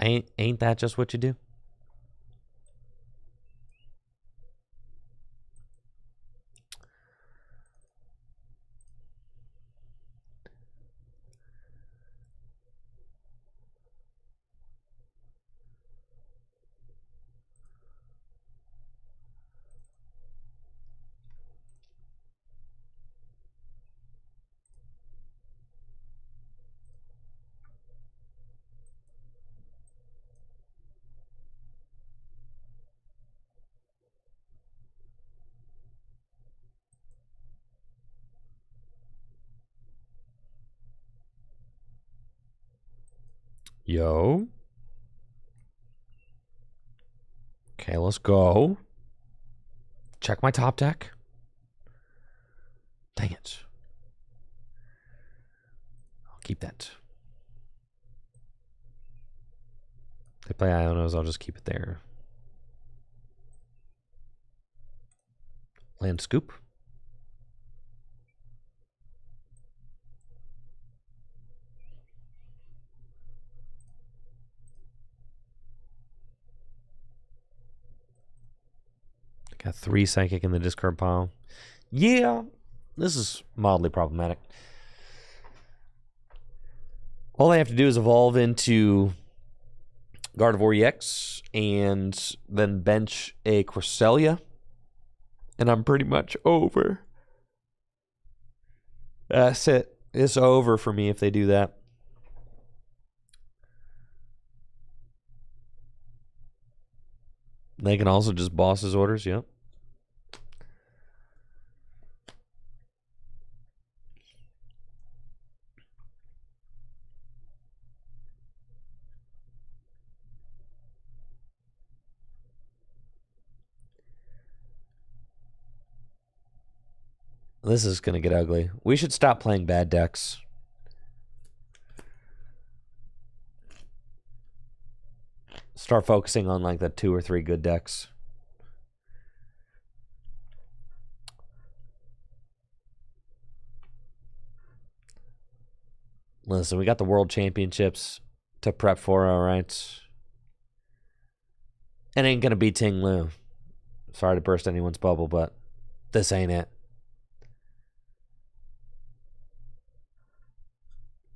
Ain't that just what you do? Yo. Okay, let's go. Check my top deck. Dang it. I'll keep that. If they play Ionos, I'll just keep it there. Land scoop. Got 3 psychic in the discard pile. Yeah, this is mildly problematic. All I have to do is evolve into Gardevoir EX and then bench a Cresselia, and I'm pretty much over. That's it. It's over for me if they do that. They can also just boss his orders, yep. This is going to get ugly. We should stop playing bad decks. Start focusing on like the 2 or 3 good decks. Listen, we got the World Championships to prep for, all right? It ain't going to be Ting-Lu. Sorry to burst anyone's bubble, but this ain't it.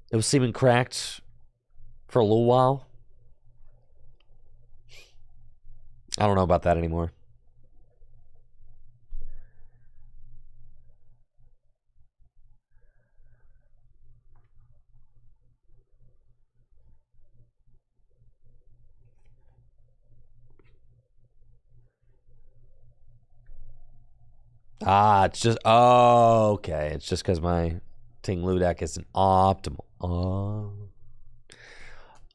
It was seeming cracked for a little while. I don't know about that anymore. It's just... Oh, okay. It's just because my Ting-Lu deck isn't optimal. Oh.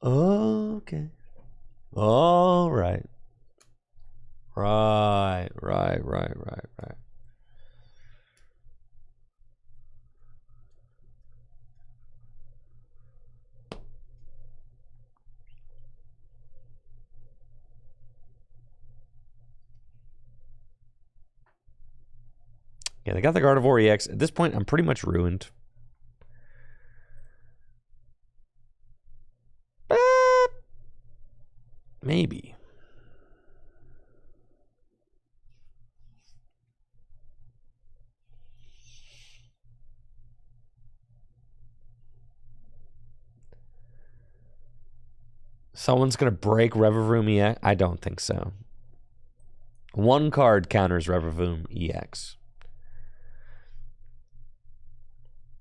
Okay. All right. Right. Yeah, they got the Gardevoir EX. At this point, I'm pretty much ruined. Maybe. Someone's going to break Revavroom EX? I don't think so. 1 card counters Revavroom EX.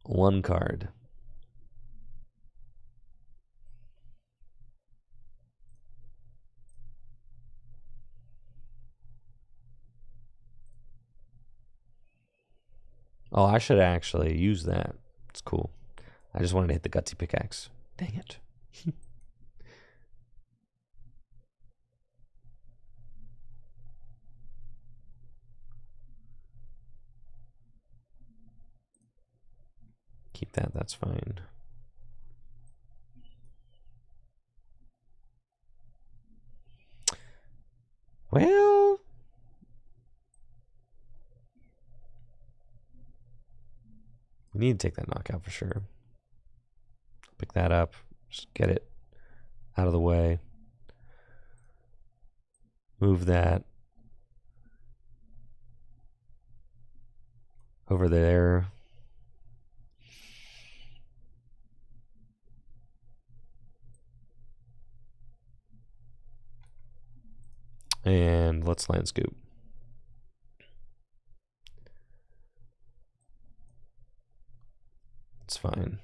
1 card. Oh, I should actually use that. It's cool. I just wanted to hit the Gutsy Pickaxe. Dang it. Keep that, that's fine. Well, we need to take that knockout for sure. Pick that up. Just get it out of the way. Move that over there. And let's land scoop. It's fine.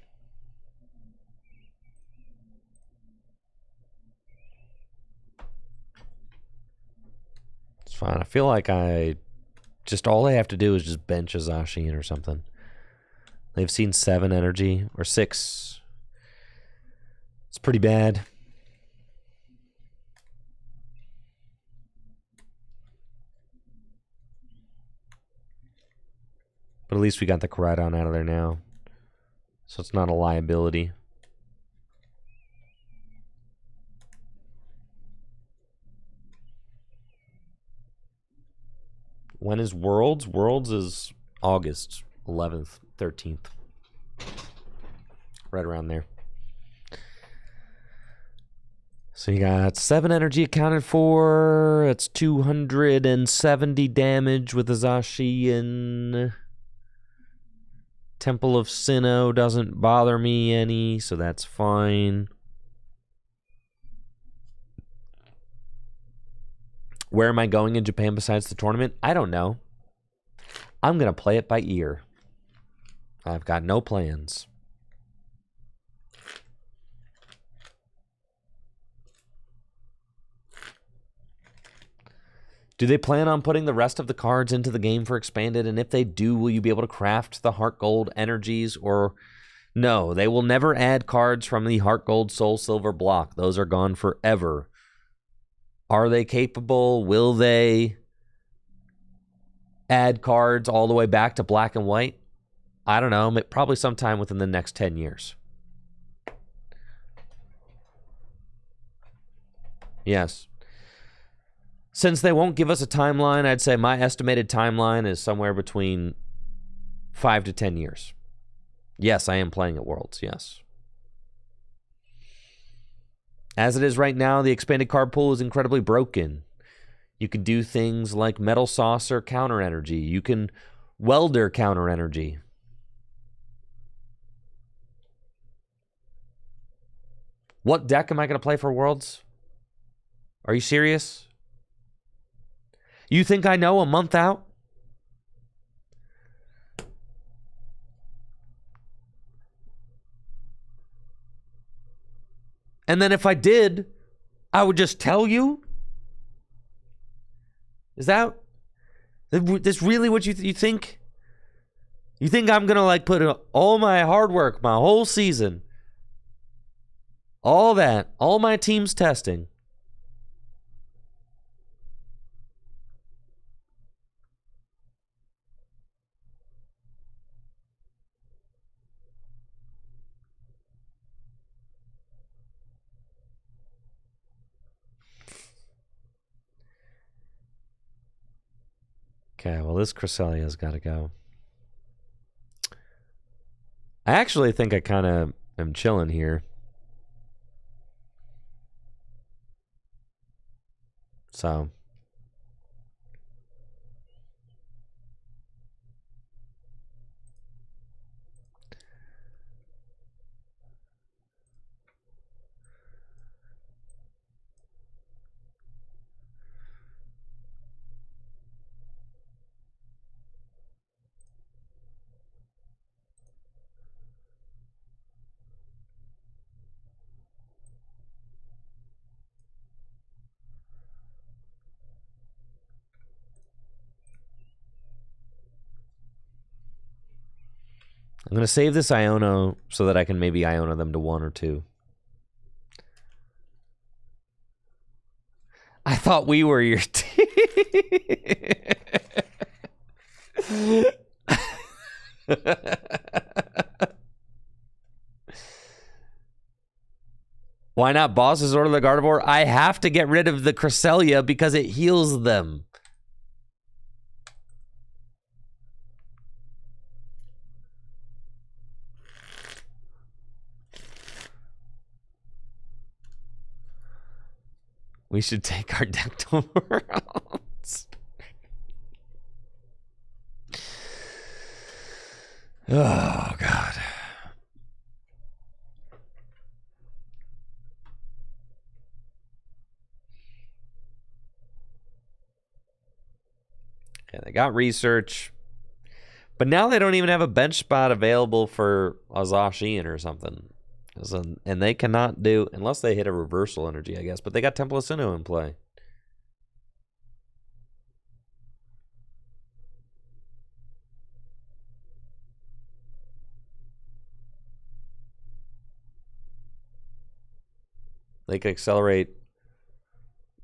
It's fine. I feel like all they have to do is just bench a Zacian or something. They've seen 7 energy or 6. It's pretty bad. But at least we got the Koraidon out of there now. So it's not a liability. When is Worlds? Worlds is August 11th, 13th. Right around there. So you got 7 energy accounted for. It's 270 damage with the Zacian. Temple of Sinnoh doesn't bother me any, so that's fine. Where am I going in Japan besides the tournament? I don't know. I'm going to play it by ear. I've got no plans. Do they plan on putting the rest of the cards into the game for Expanded? And if they do, will you be able to craft the Heart Gold energies? Or no, they will never add cards from the Heart Gold Soul Silver block. Those are gone forever. Are they capable? Will they add cards all the way back to black and white? I don't know. Probably sometime within the next 10 years. Yes. Since they won't give us a timeline, I'd say my estimated timeline is somewhere between 5 to 10 years. Yes, I am playing at Worlds, yes. As it is right now, the expanded card pool is incredibly broken. You can do things like Metal Saucer counter energy. You can Welder counter energy. What deck am I going to play for Worlds? Are you serious? You think I know a month out? And then if I did, I would just tell you? Is this really what you think? You think I'm going to like put all my hard work, my whole season, all that, all my team's testing? Okay, well, this Cresselia's got to go. I actually think I kind of am chilling here. So. I'm going to save this Iono so that I can maybe Iono them to 1 or 2. I thought we were your team. Why not Boss's Order of the Gardevoir? I have to get rid of the Cresselia because it heals them. We should take our deck to Worlds. Oh, God. Yeah, they got research. But now they don't even have a bench spot available for a Zacian or something. And they cannot do, unless they hit a reversal energy, I guess. But they got Temple of Sinnoh in play. They could accelerate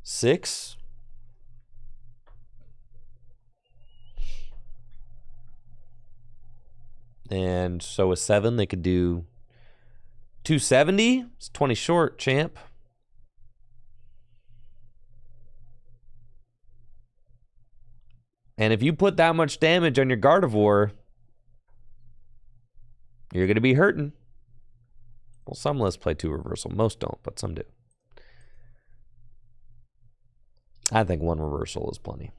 6. And so a 7, they could do 270. It's 20 short, champ. And if you put that much damage on your Gardevoir, you're going to be hurting. Well, some lists play 2 reversal. Most don't, but some do. I think 1 reversal is plenty.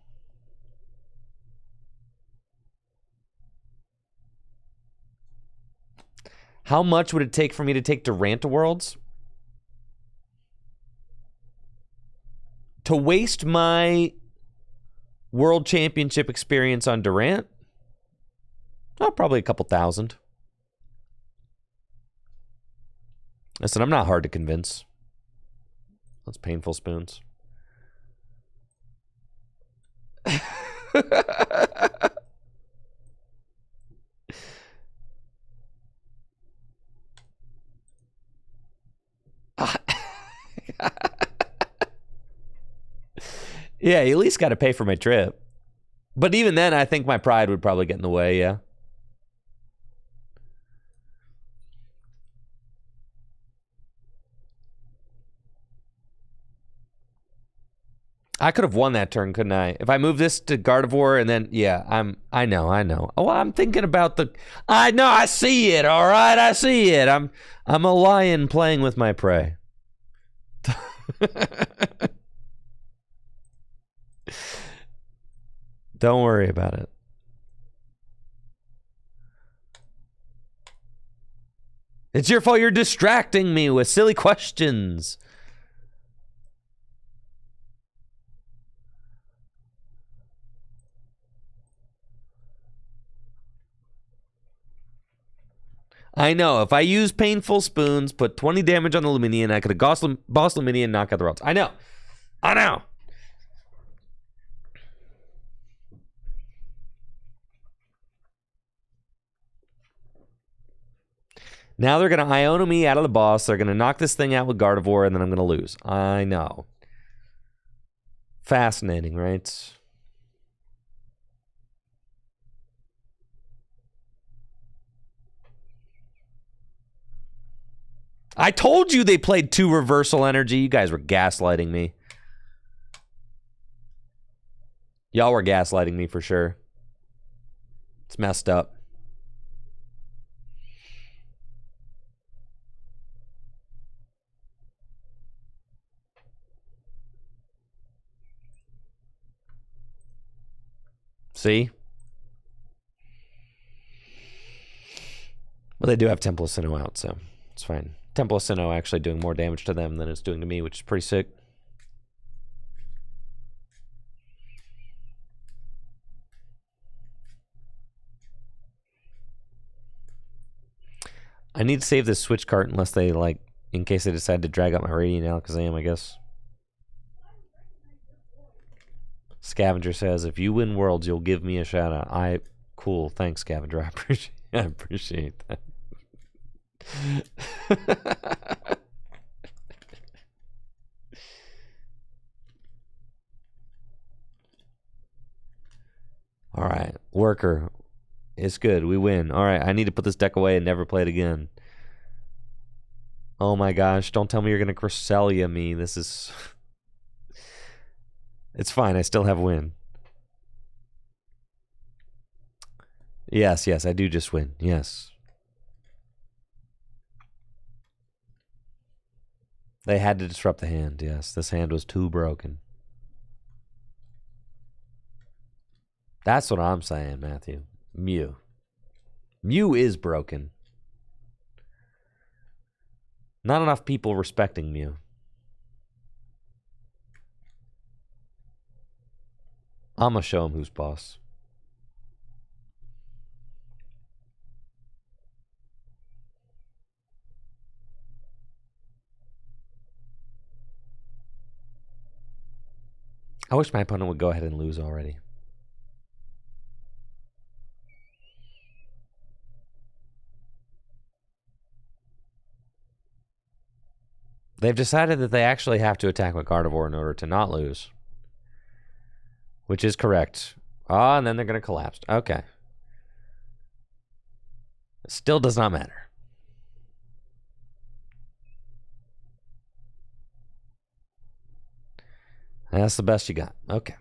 How much would it take for me to take Durant to Worlds? To waste my World Championship experience on Durant? Oh, probably a couple thousand. Listen, I'm not hard to convince. That's painful spoons. Yeah, you at least got to pay for my trip. But even then, I think my pride would probably get in the way, yeah. I could have won that turn, couldn't I? If I move this to Gardevoir and then, yeah, I know. Oh, I'm thinking about I know, I see it, all right? I see it. I'm a lion playing with my prey. Don't worry about it. It's your fault you're distracting me with silly questions. I know. If I use Painful Spoons, put 20 damage on the Luminian, I could have boss Luminian and knock out the rods. I know. Now they're going to Iono me out of the boss. They're going to knock this thing out with Gardevoir, and then I'm going to lose. I know. Fascinating, right? I told you they played 2 reversal energy. You guys were gaslighting me. Y'all were gaslighting me for sure. It's messed up. See? Well, they do have Temple of Sinnoh out, so it's fine. Temple of Sinnoh actually doing more damage to them than it's doing to me, which is pretty sick. I need to save this switch cart unless they, like, in case they decide to drag out my Radiant Alakazam, I guess. Scavenger says, if you win Worlds, you'll give me a shout out. Cool, thanks, Scavenger. I appreciate that. All right, worker. It's good. We win. All right, I need to put this deck away and never play it again. Oh my gosh, don't tell me you're going to Cresselia me. This is... It's fine. I still have win. Yes, I do just win. Yes. They had to disrupt the hand, yes. This hand was too broken. That's what I'm saying, Matthew. Mew. Mew is broken. Not enough people respecting Mew. I'm going to show him who's boss. I wish my opponent would go ahead and lose already. They've decided that they actually have to attack with Gardevoir in order to not lose. Which is correct. Oh, and then they're going to collapse. Okay. It still does not matter. That's the best you got. Okay.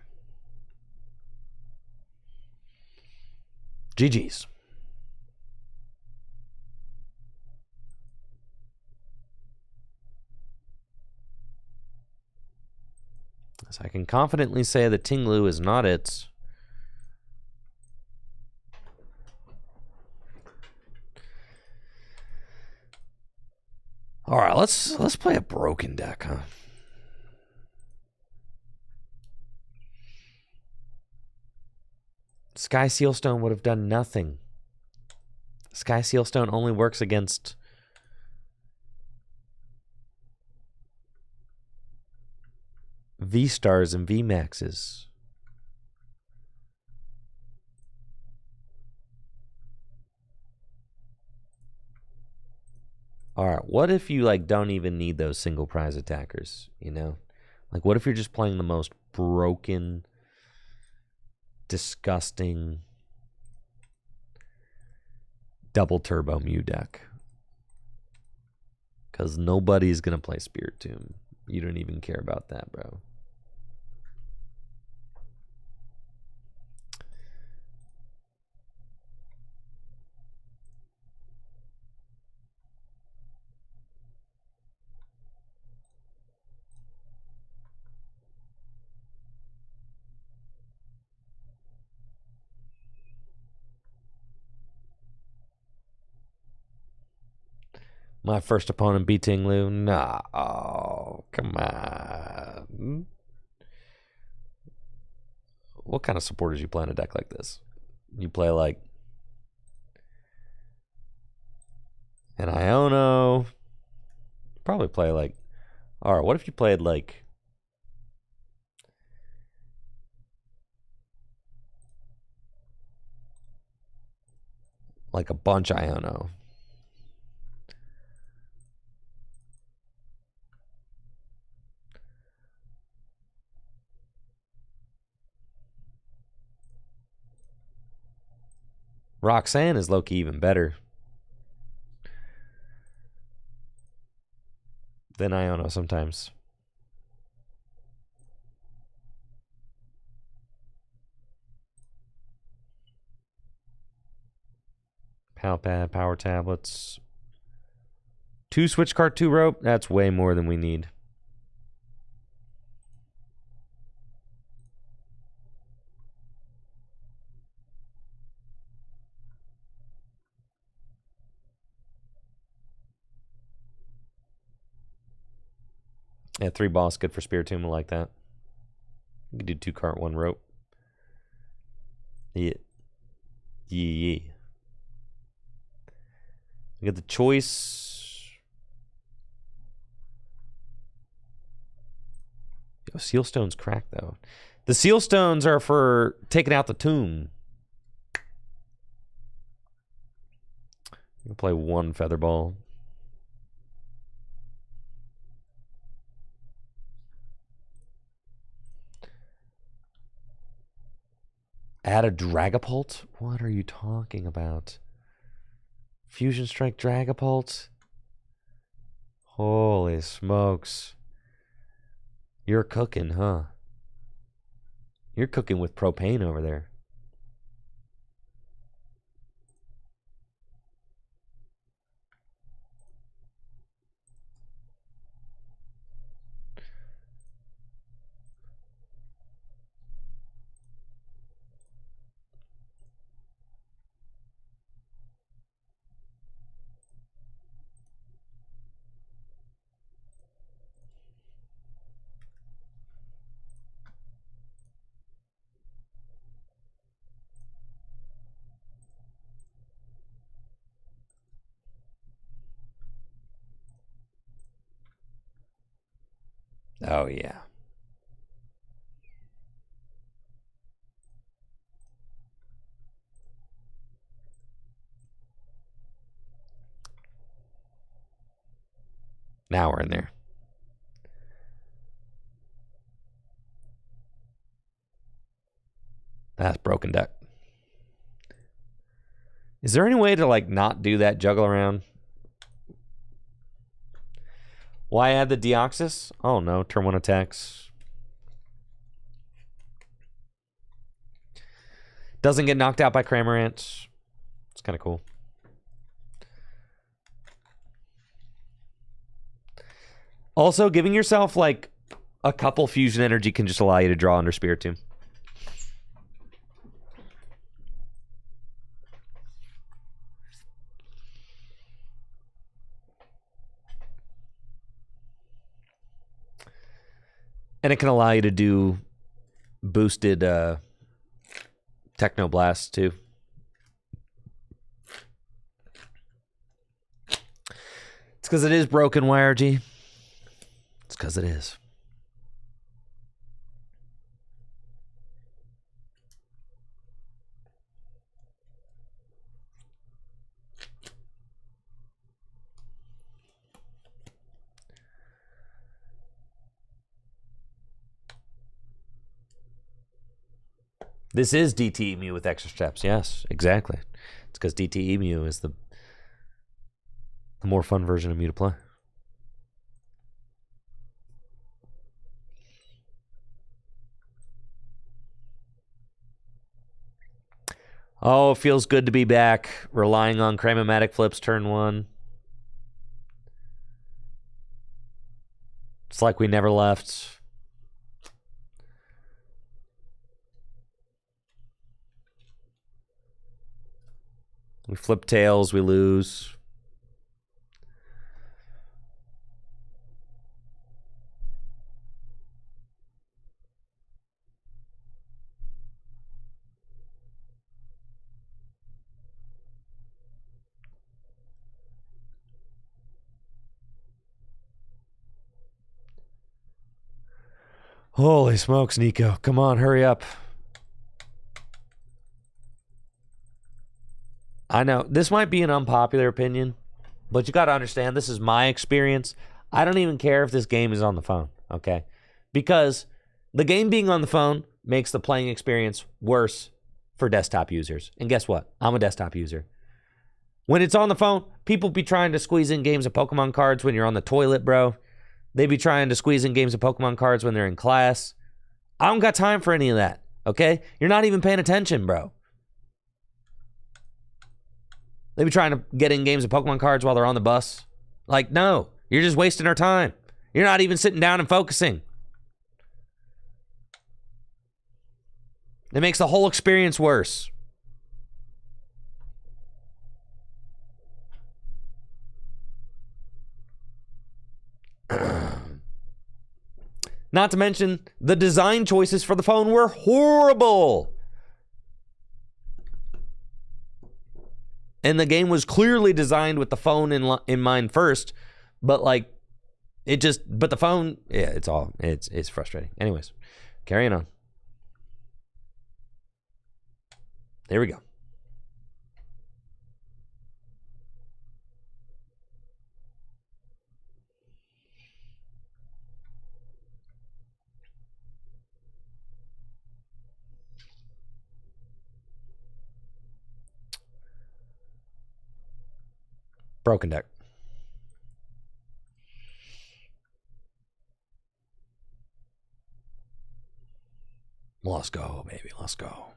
GG's. So I can confidently say that Ting-Lu is not it. All right, let's play a broken deck, huh? Sky Sealstone would have done nothing. Sky Sealstone only works against V-Stars and VMAXs. All right, what if you like don't even need those single prize attackers, you know? Like what if you're just playing the most broken, disgusting double turbo Mew deck? Cuz nobody's going to play Spirit Tomb. You don't even care about that, bro. My first opponent beat Ting-Lu? Nah, oh, come on. What kind of supporters you play in a deck like this? You play like an Iono. Probably play like... Alright, what if you played like... like a bunch Iono. Roxanne is low-key even better than Iono sometimes. Palpad, power tablets. 2 switch card, 2 rope. That's way more than we need. Yeah, 3 boss, good for Spirit Tomb, like that. You can do 2 cart, 1 rope. Yeah. Yeah. We got the choice. Yo, Sealstone's cracked, though. The Sealstones are for taking out the tomb. You can play 1 Featherball. Add a Dragapult? What are you talking about? Fusion Strike Dragapult? Holy smokes. You're cooking, huh? You're cooking with propane over there. Oh, yeah. Now we're in there. That's broken deck. Is there any way to, like, not do that juggle around? Why add the Deoxys? Oh, no. Turn 1 attacks. Doesn't get knocked out by Cramorant. It's kind of cool. Also, giving yourself, like, a couple fusion energy can just allow you to draw under Spiritomb. And it can allow you to do boosted Technoblast, too. It's because it is broken, YRG. It's because it is. This is DT Mew with extra steps. Yes, exactly. It's because DT Mew is the more fun version of Mew to play. Oh, it feels good to be back. Relying on Cramomatic flips turn 1. It's like we never left. We flip tails, we lose. Holy smokes, Nico. Come on, hurry up. I know, this might be an unpopular opinion, but you got to understand, this is my experience. I don't even care if this game is on the phone, okay? Because the game being on the phone makes the playing experience worse for desktop users. And guess what? I'm a desktop user. When it's on the phone, people be trying to squeeze in games of Pokemon cards when you're on the toilet, bro. They be trying to squeeze in games of Pokemon cards when they're in class. I don't got time for any of that, okay? You're not even paying attention, bro. They be trying to get in games of Pokemon cards while they're on the bus. Like, no, you're just wasting our time. You're not even sitting down and focusing. It makes the whole experience worse. Not to mention, the design choices for the phone were horrible. And the game was clearly designed with the phone in mind first, but like, but the phone, yeah, it's frustrating. Anyways, carrying on. There we go. Broken deck. Let's go, baby. Let's go.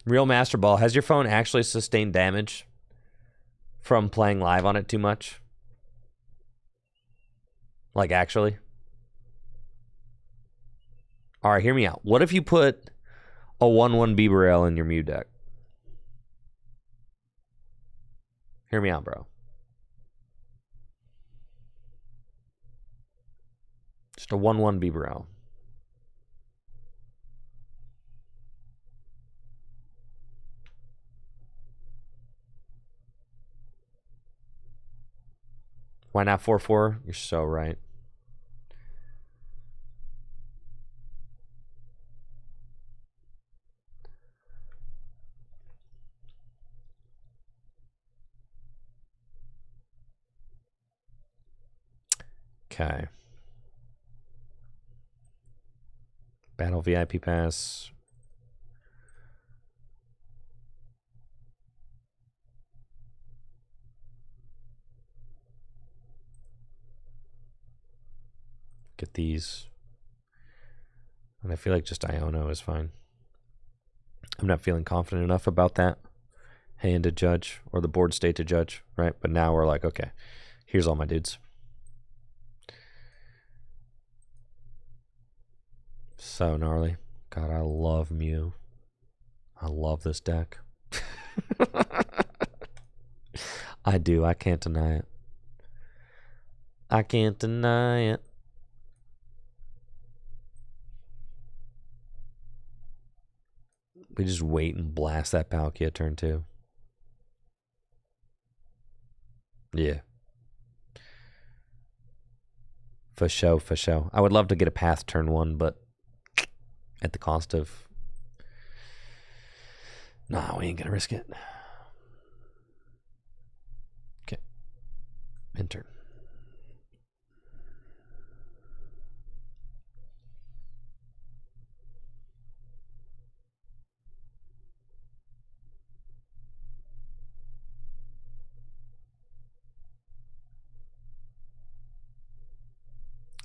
Real Master Ball. Has your phone actually sustained damage from playing live on it too much? Like, actually? All right, hear me out. What if you put a 1/1 Bibarel in your Mew deck? Hear me out, bro. Just a 1/1 Bibarel. Why not 4/4? You're so right. Okay. Battle VIP pass. Get these. And I feel like just Iono is fine. I'm not feeling confident enough about that hand to judge, or the board state to judge, right? But now we're like, okay, here's all my dudes. So gnarly. God, I love Mew. I love this deck. I do. I can't deny it. I can't deny it. We just wait and blast that Palkia turn 2. Yeah. For sure, for sure. I would love to get a path turn 1, but at the cost of... Nah, we ain't gonna risk it. Okay. Enter.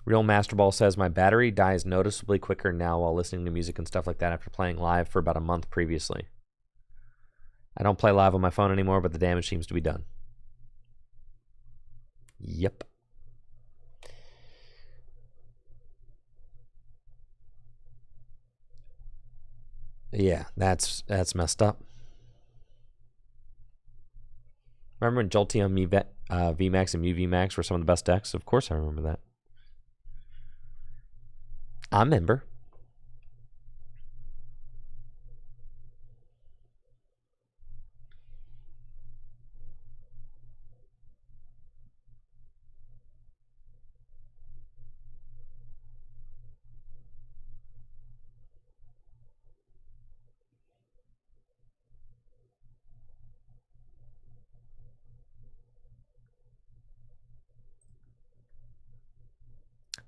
Real Master Ball says, my battery dies noticeably quicker now while listening to music and stuff like that after playing live for about a month previously. I don't play live on my phone anymore, but the damage seems to be done. Yep. Yeah, that's messed up. Remember when Jolteon, VMAX, and Mew VMAX were some of the best decks? Of course I remember that. I remember.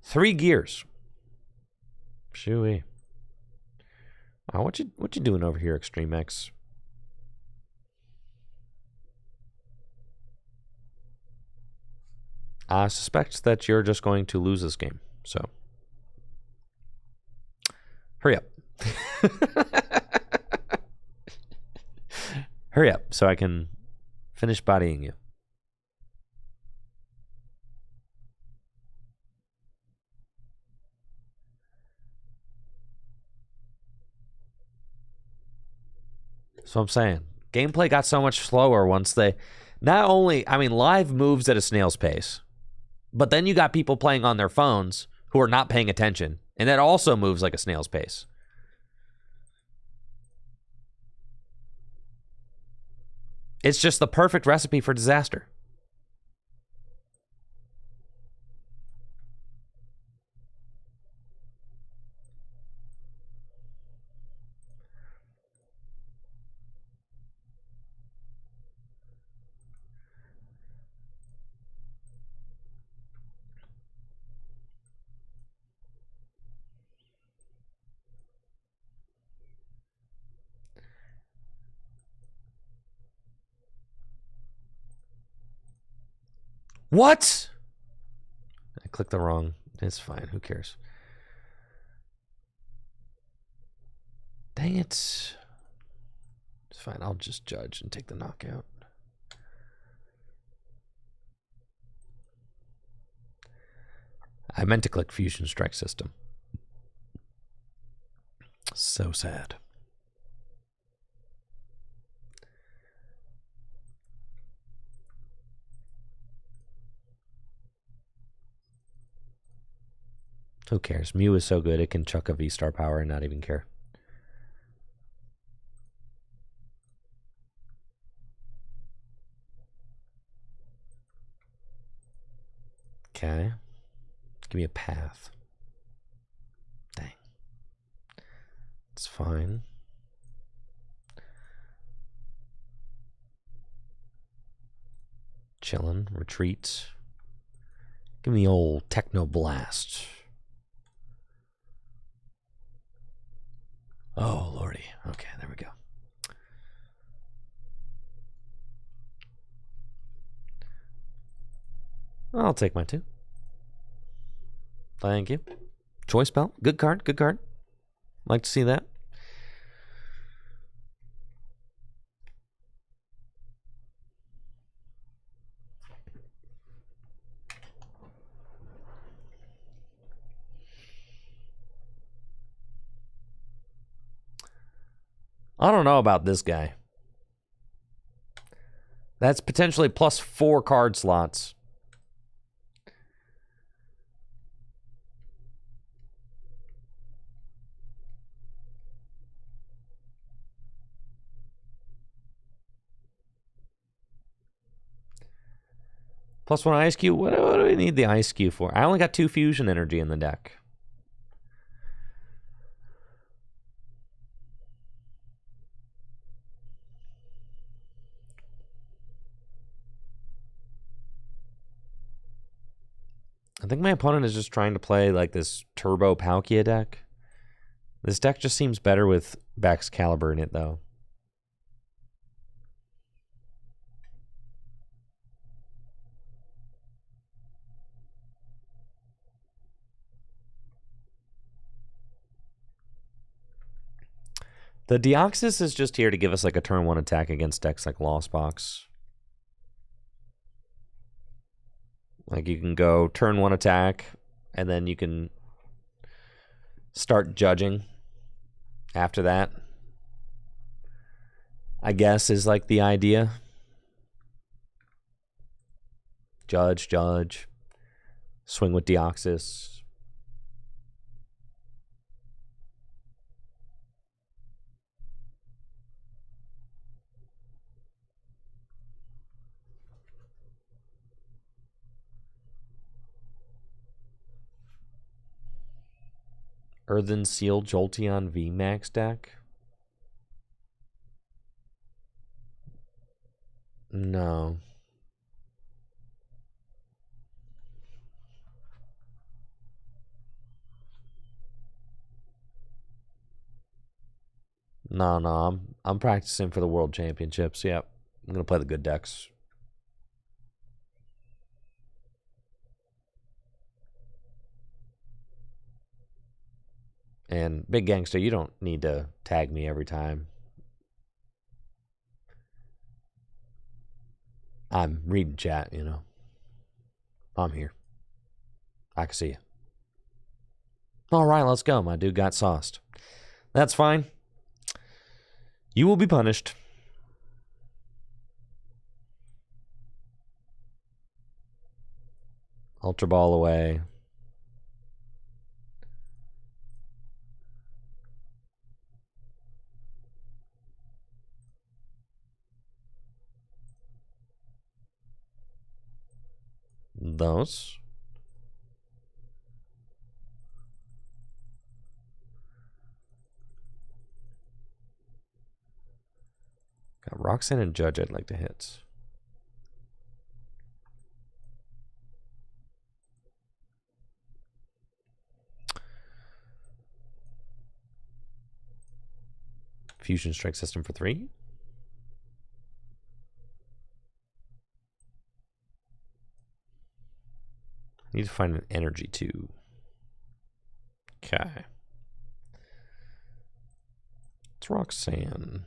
Three gears. Shooey. What you doing over here, Extreme X? I suspect that you're just going to lose this game, so hurry up. Hurry up so I can finish bodying you. So I'm saying, gameplay got so much slower once they, not only, I mean, live moves at a snail's pace, but then you got people playing on their phones who are not paying attention, and that also moves like a snail's pace. It's just the perfect recipe for disaster. What? I clicked the wrong. It's fine. Who cares? Dang it. It's fine. I'll just judge and take the knockout. I meant to click Fusion Strike System. So sad. Who cares? Mew is so good it can chuck a V-Star power and not even care. Okay. Give me a path. Dang. It's fine. Chillin'. Retreat. Give me the old Techno Blast. Oh, lordy. Okay, there we go. I'll take my 2. Thank you. Choice Belt. Good card. Good card. Like to see that. I don't know about this guy. That's potentially plus 4 card slots. Plus 1 Ice Cube. What do we need the Ice Cube for? I only got 2 fusion energy in the deck. I think my opponent is just trying to play like this Turbo Palkia deck. This deck just seems better with Baxcalibur in it, though. The Deoxys is just here to give us like a turn 1 attack against decks like Lost Box. Like you can go turn 1 attack, and then you can start judging after that. I guess is like the idea. Judge. Swing with Deoxys. Earthen Seal Jolteon VMAX deck? No. No. I'm practicing for the World Championships. Yep. I'm gonna play the good decks. And Big Gangster, you don't need to tag me every time. I'm reading chat, you know. I'm here. I can see you. All right, let's go. My dude got sauced. That's fine. You will be punished. Ultra Ball away. Those. Got Roxanne and Judge I'd like to hit. Fusion Strike System for 3. Need to find an energy too. Okay. It's Roxanne.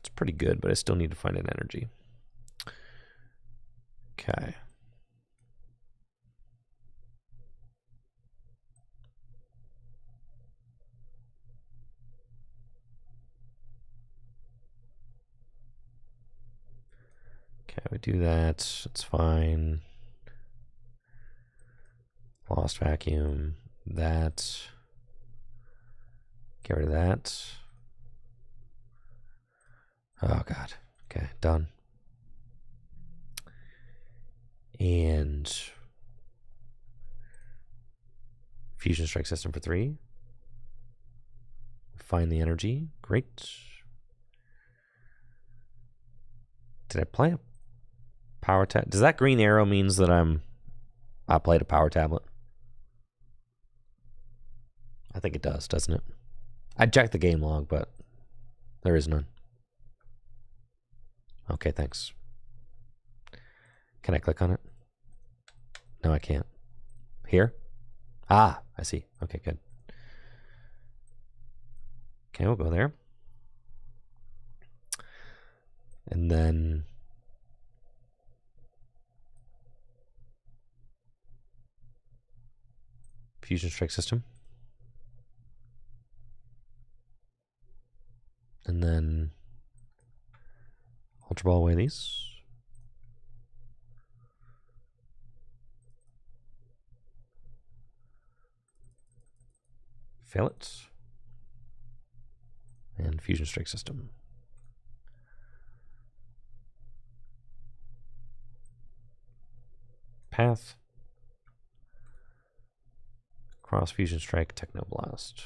It's pretty good, but I still need to find an energy. Okay. Okay, we do that. It's fine. Lost Vacuum. That. Get rid of that. Oh, God. Okay, done. And Fusion Strike System for 3. Find the energy. Great. Did I play a power tablet? Does that green arrow means that I played a power tablet? I think it does, doesn't it? I checked the game log, but there is none. Okay, thanks. Can I click on it? No, I can't. Here? Ah, I see. Okay, good. Okay, we'll go there. And then Fusion Strike System. And then Ultra Ball away these. Fail it. And Fusion Strike System. Path. Cross Fusion Strike, Technoblast.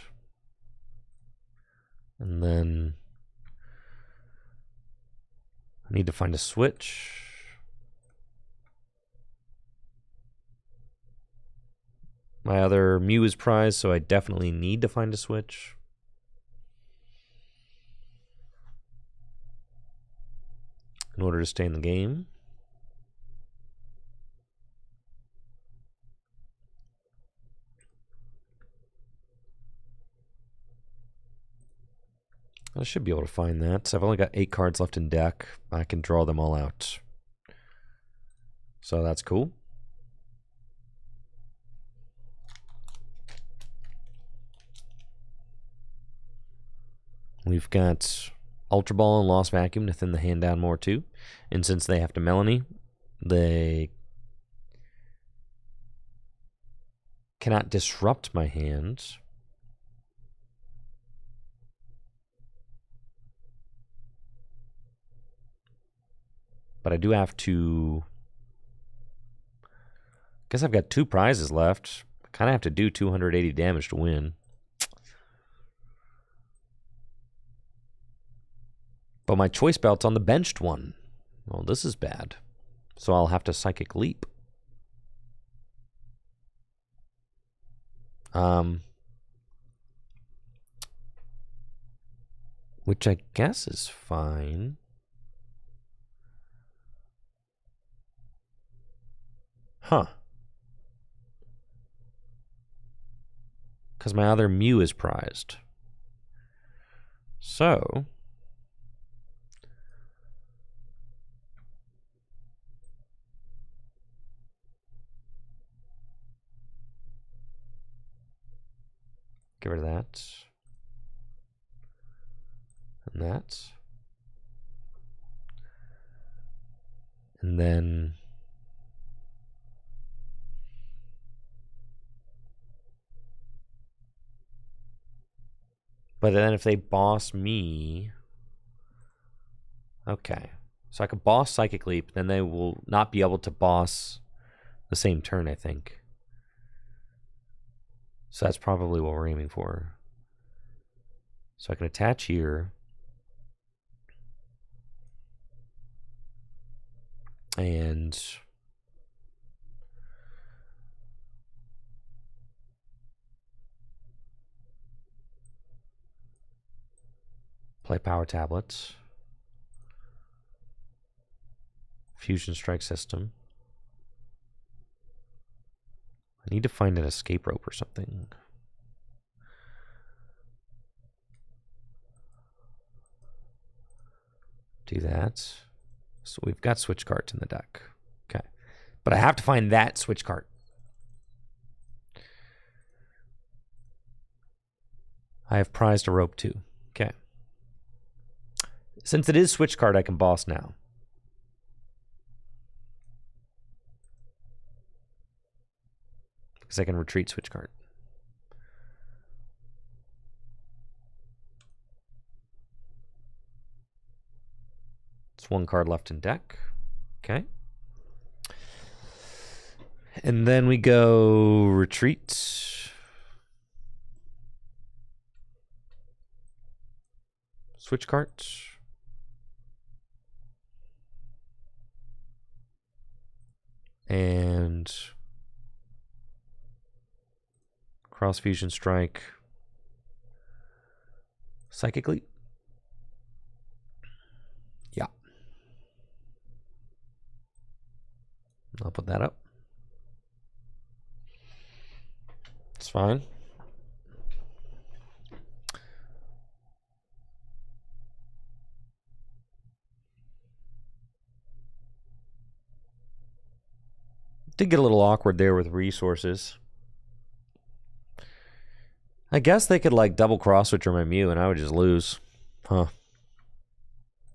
And then I need to find a switch. My other Mew is prized, so I definitely need to find a switch. In order to stay in the game. I should be able to find that. I've only got 8 cards left in deck. I can draw them all out. So that's cool. We've got Ultra Ball and Lost Vacuum to thin the hand down more too. And since they have to Melanie, they cannot disrupt my hand. But I do have to... guess I've got 2 prizes left. I kind of have to do 280 damage to win. But my choice belt's on the benched one. Well, this is bad. So I'll have to Psychic Leap. Which I guess is fine. Huh. Because my other Mew is prized. So... get rid of that. And that. And then... but then if they boss me... okay. So I could boss Psychic Leap, then they will not be able to boss the same turn, I think. So that's probably what we're aiming for. So I can attach here. And play Power Tablets. Fusion Strike System. I need to find an escape rope or something. Do that. So we've got switch cards in the deck. Okay. But I have to find that switch card. I have prized a rope too. Okay. Since it is switch card, I can boss now. Because I can retreat switch card. It's 1 card left in deck. Okay. And then we go retreat. Switch cards. And Cross Fusion Strike. Psychic Leap. Yeah. I'll put that up. It's fine. Did get a little awkward there with resources. I guess they could like double cross switch or my Mew and I would just lose. Huh.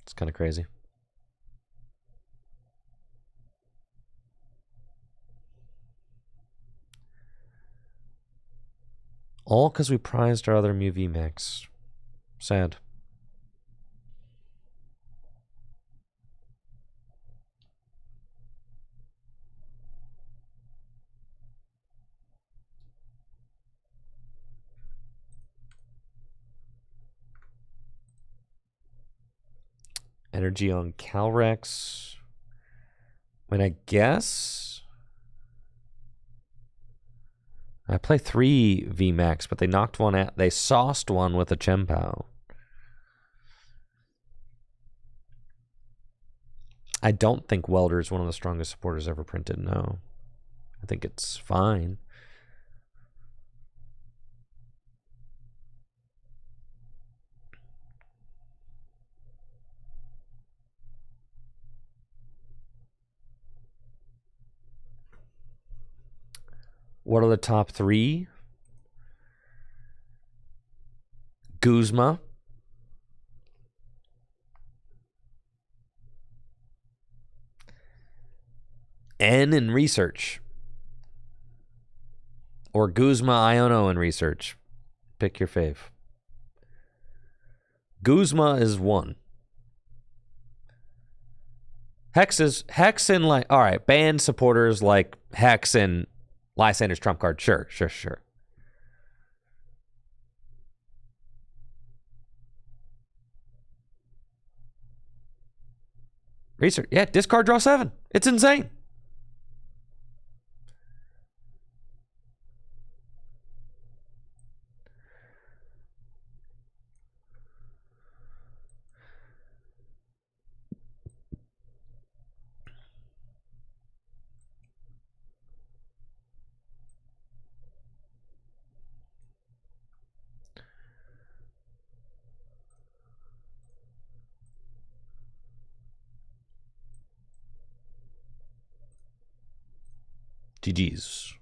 It's kind of crazy. All because we prized our other Mew VMAX. Sad. Energy on Calrex. I mean, I guess I play 3 VMAX, but they knocked one out. They sauced one with a Chempao. I don't think Welder is one of the strongest supporters ever printed. No, I think it's fine. What are the top 3? Guzma. N in research. Or Guzma Iono in research. Pick your fave. Guzma is 1. Hex and like, all right, band supporters like Hex and Lysander's trump card. Sure. Research. Yeah, discard, draw 7. It's insane. GG's.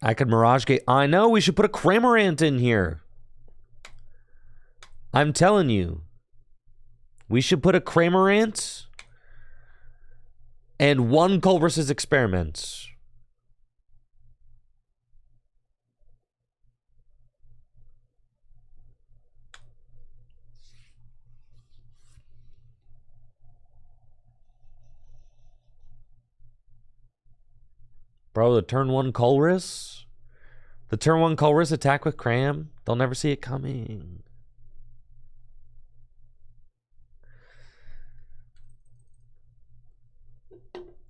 I could Mirage Gate. I know, we should put a Cramorant in here. I'm telling you. We should put a Cramorant and 1 Culver's Experiments. Bro, the turn 1 Culver's? The turn 1 Culver's attack with Cram? They'll never see it coming.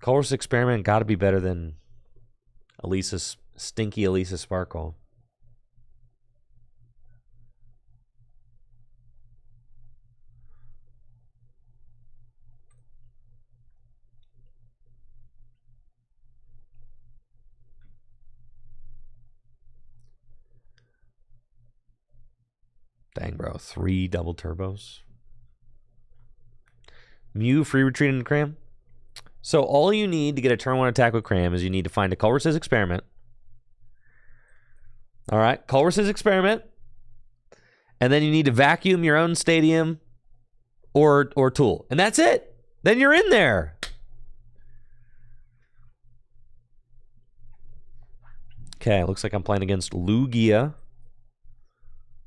Culver's Experiment got to be better than Elisa's stinky Elisa Sparkle. Dang, bro. 3 double turbos. Mew, free retreat into Cram. So all you need to get a turn 1 attack with Cram is you need to find a Culver's Experiment. All right, Culver's Experiment. And then you need to vacuum your own stadium or Tool. And that's it. Then you're in there. Okay, looks like I'm playing against Lugia.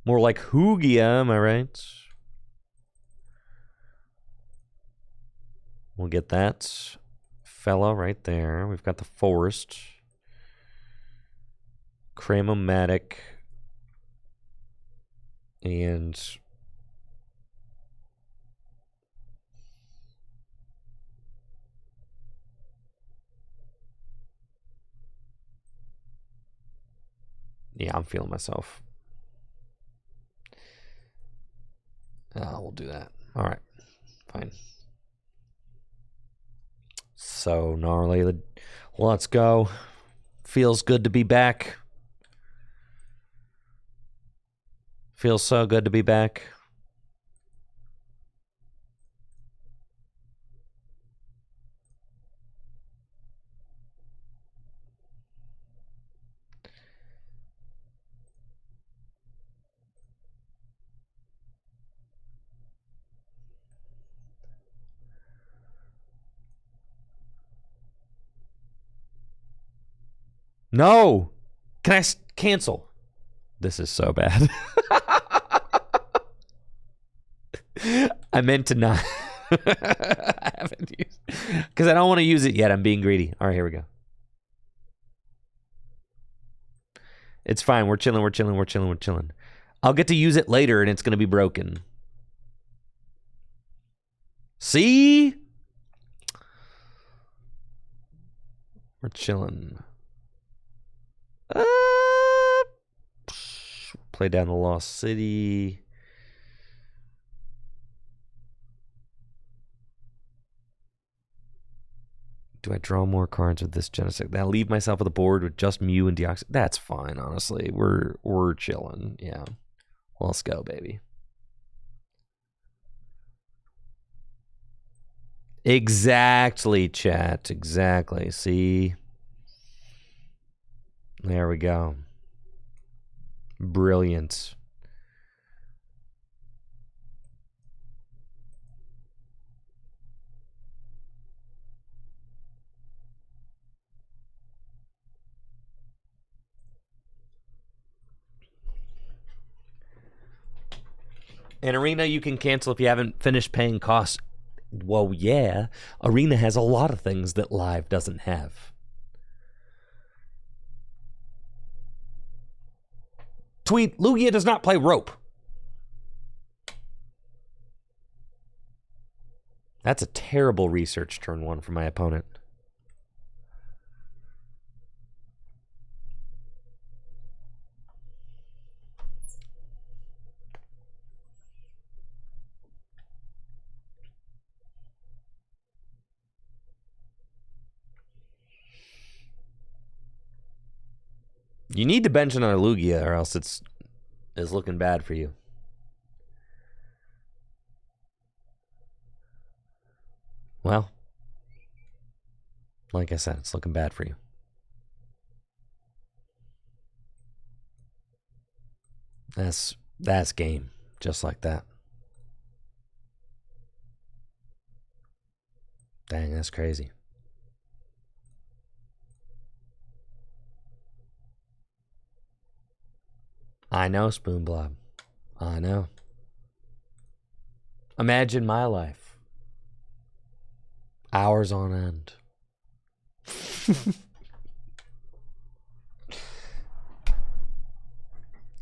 More like Hoogia, am I right? We'll get that fella right there. We've got the Forest. Cramomatic. And yeah, I'm feeling myself. We'll do that. All right, fine. So gnarly. Let's go. Feels good to be back. Feels so good to be back. No! Can I cancel? This is so bad. I meant to not. I haven't used because I don't want to use it yet. I'm being greedy. All right, here we go. It's fine. We're chilling. We're chilling. We're chilling. We're chilling. I'll get to use it later, and it's going to be broken. See? We're chilling. Play down the Lost City. Do I draw more cards with this Genesect? Then I leave myself at the board with just Mew and Deoxys. That's fine, honestly. We're chilling. Yeah. Let's go, baby. Exactly, chat. Exactly. See? There we go. Brilliant. And Arena, you can cancel if you haven't finished paying costs. Well, yeah. Arena has a lot of things that Live doesn't have. Tweet, Lugia does not play rope. That's a terrible research turn one for my opponent. You need to bench another Lugia or else it's looking bad for you. Well, like I said, it's looking bad for you. That's game. Just like that. Dang, that's crazy. I know, Spoon Blob. I know. Imagine my life. Hours on end.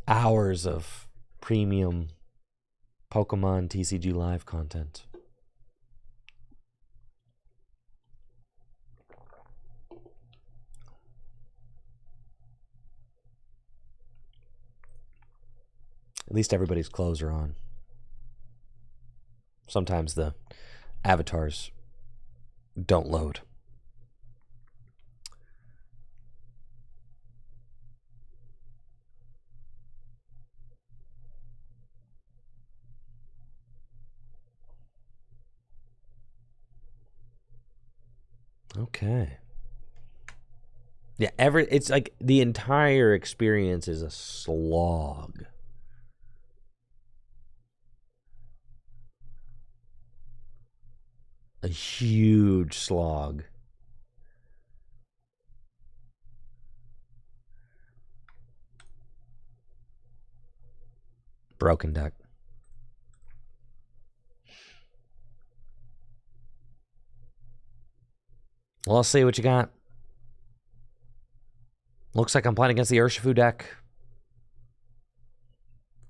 Hours of premium Pokemon TCG live content. At least everybody's clothes are on. Sometimes the avatars don't load. Okay. Yeah, it's like the entire experience is a slog. a huge slog. Broken deck. Well, let's see what you got. Looks like I'm playing against the Urshifu deck.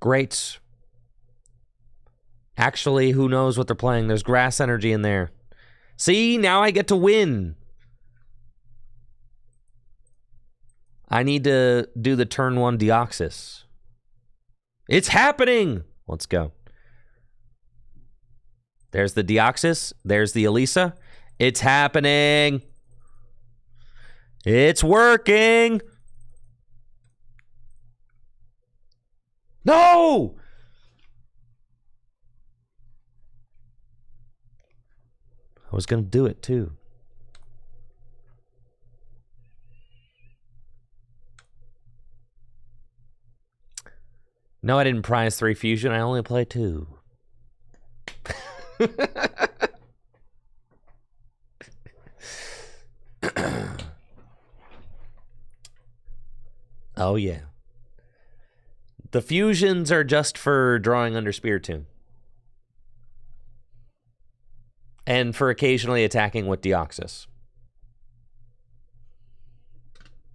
Great. Actually, who knows what they're playing? There's grass energy in there. See, now I get to win. I need to do the turn 1 Deoxys. It's happening! Let's go. There's the Deoxys. There's the Elisa. It's happening. It's working. No! I was going to do it too. No, I didn't prize 3 fusion. I only play 2. Oh, yeah. The fusions are just for drawing under Spiritomb. And for occasionally attacking with Deoxys.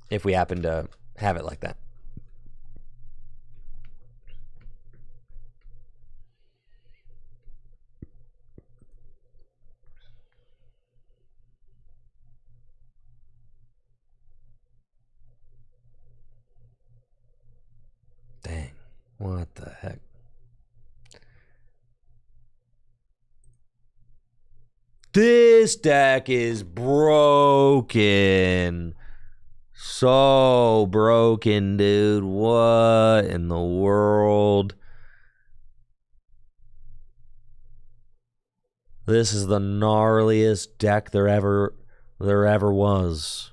If we happen to have it like that. Dang. What the heck? This deck is broken. So broken, dude. What in the world? This is the gnarliest deck there ever was.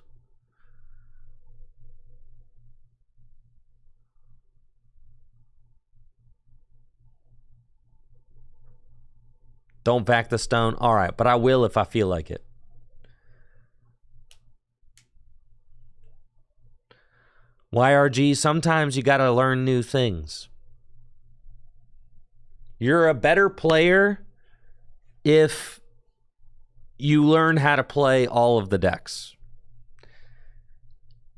Don't back the stone. All right, but I will if I feel like it. YRG, sometimes you got to learn new things. You're a better player if you learn how to play all of the decks.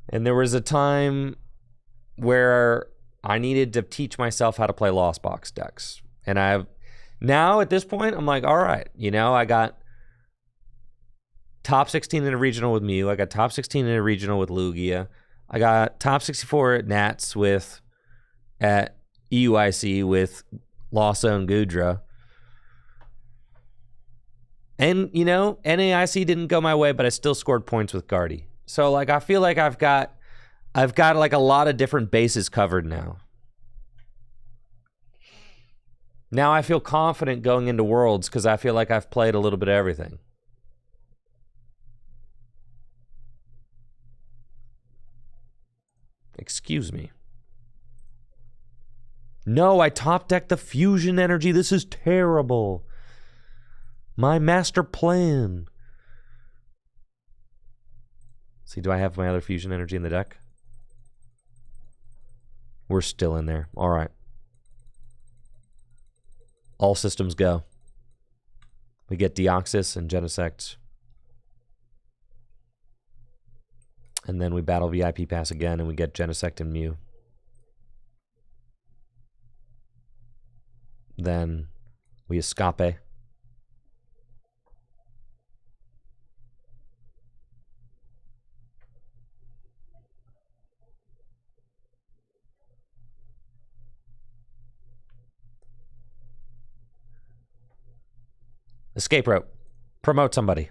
And there was a time where I needed to teach myself how to play Lost Box decks. And now at this point, I'm like, all right, you know, I got top 16 in a regional with Mew. I got top 16 in a regional with Lugia. I got top 64 at Nats at EUIC with Lhasa and Gudra. And, you know, NAIC didn't go my way, but I still scored points with Guardy. So, like, I feel like I've got like a lot of different bases covered now. Now I feel confident going into Worlds because I feel like I've played a little bit of everything. Excuse me. No, I top decked the fusion energy. This is terrible. My master plan. See, do I have my other fusion energy in the deck? We're still in there. All right. All systems go. We get Deoxys and Genesect. And then we battle VIP Pass again, and we get Genesect and Mew. Then we escape. Escape rope. Promote somebody.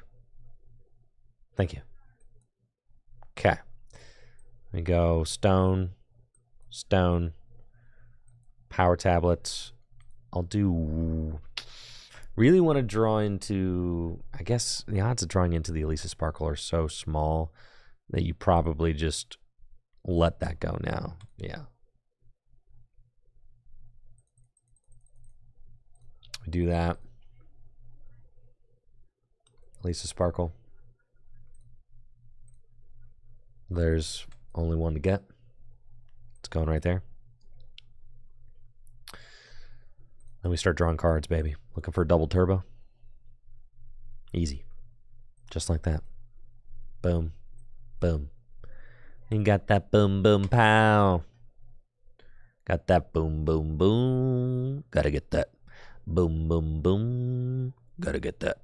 Thank you. Okay. We go stone, stone, power tablets. I'll do... Really want to draw into... I guess the odds of drawing into the Elisa Sparkle are so small that you probably just let that go now. Yeah. We do that. Lisa Sparkle. There's only one to get. It's going right there. Then we start drawing cards, baby. Looking for a double turbo. Easy. Just like that. Boom. Boom. You got that boom, boom, pow. Got that boom, boom, boom. Gotta get that. Boom, boom, boom. Gotta get that.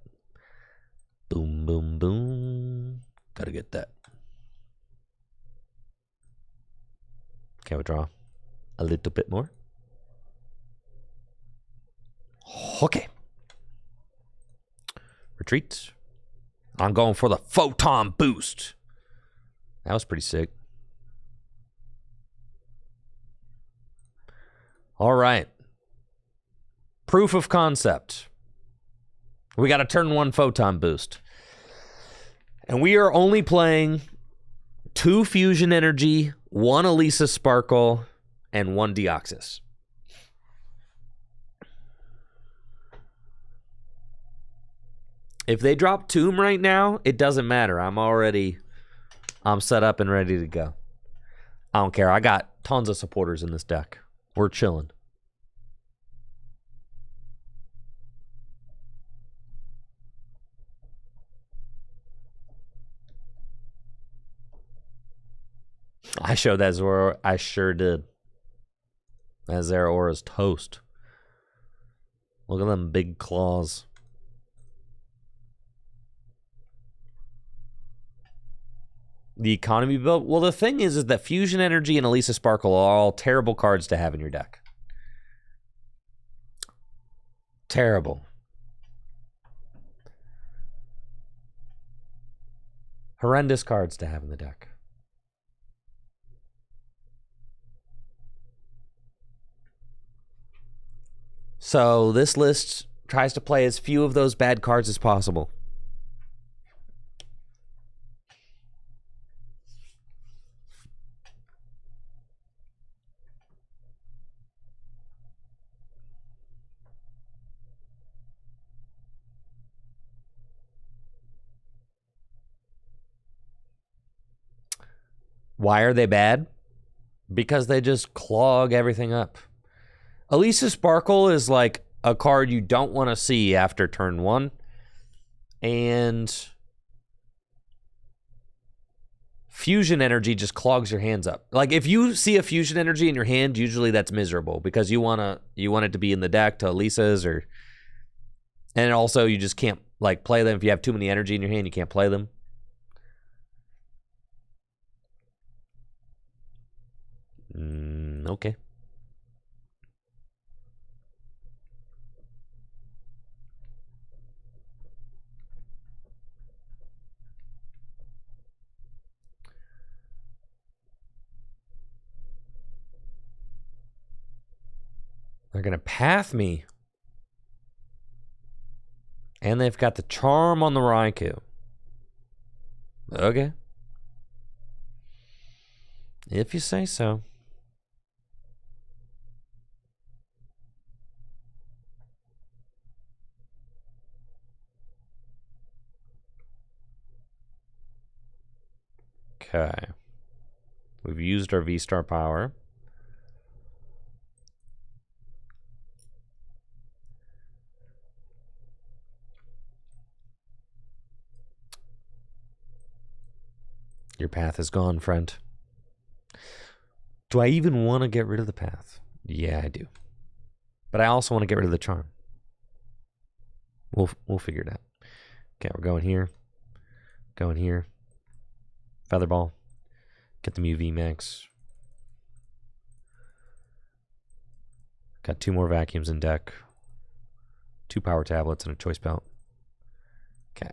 Boom, boom, boom. Gotta get that. Okay, we'll draw a little bit more. Okay. Retreat. I'm going for the photon boost. That was pretty sick. All right. Proof of concept. We got a turn 1 photon boost. And we are only playing 2 fusion energy, 1 Elisa Sparkle, and 1 Deoxys. If they drop Tomb right now, it doesn't matter. I'm set up and ready to go. I don't care. I got tons of supporters in this deck. We're chilling. I showed that Zora. I sure did. That Zeraora's toast. Look at them big claws. The economy build. Well, the thing is that Fusion Energy and Elisa Sparkle are all terrible cards to have in your deck. Terrible. Horrendous cards to have in the deck. So this list tries to play as few of those bad cards as possible. Why are they bad? Because they just clog everything up. Elisa Sparkle is like a card you don't want to see after turn 1. And Fusion Energy just clogs your hands up. Like if you see a Fusion Energy in your hand, usually that's miserable because you want it to be in the deck to Elisa's and also you just can't like play them if you have too many energy in your hand, you can't play them. Okay. They're going to path me. And they've got the charm on the Raikou. Okay. If you say so. Okay. We've used our V-Star power. Your path is gone, friend. Do I even want to get rid of the path? Yeah, I do. But I also want to get rid of the charm. We'll figure it out. Okay, we're going here. Going here. Featherball. Get the Mew VMAX. Got 2 more vacuums in deck. 2 power tablets and a choice belt. Okay.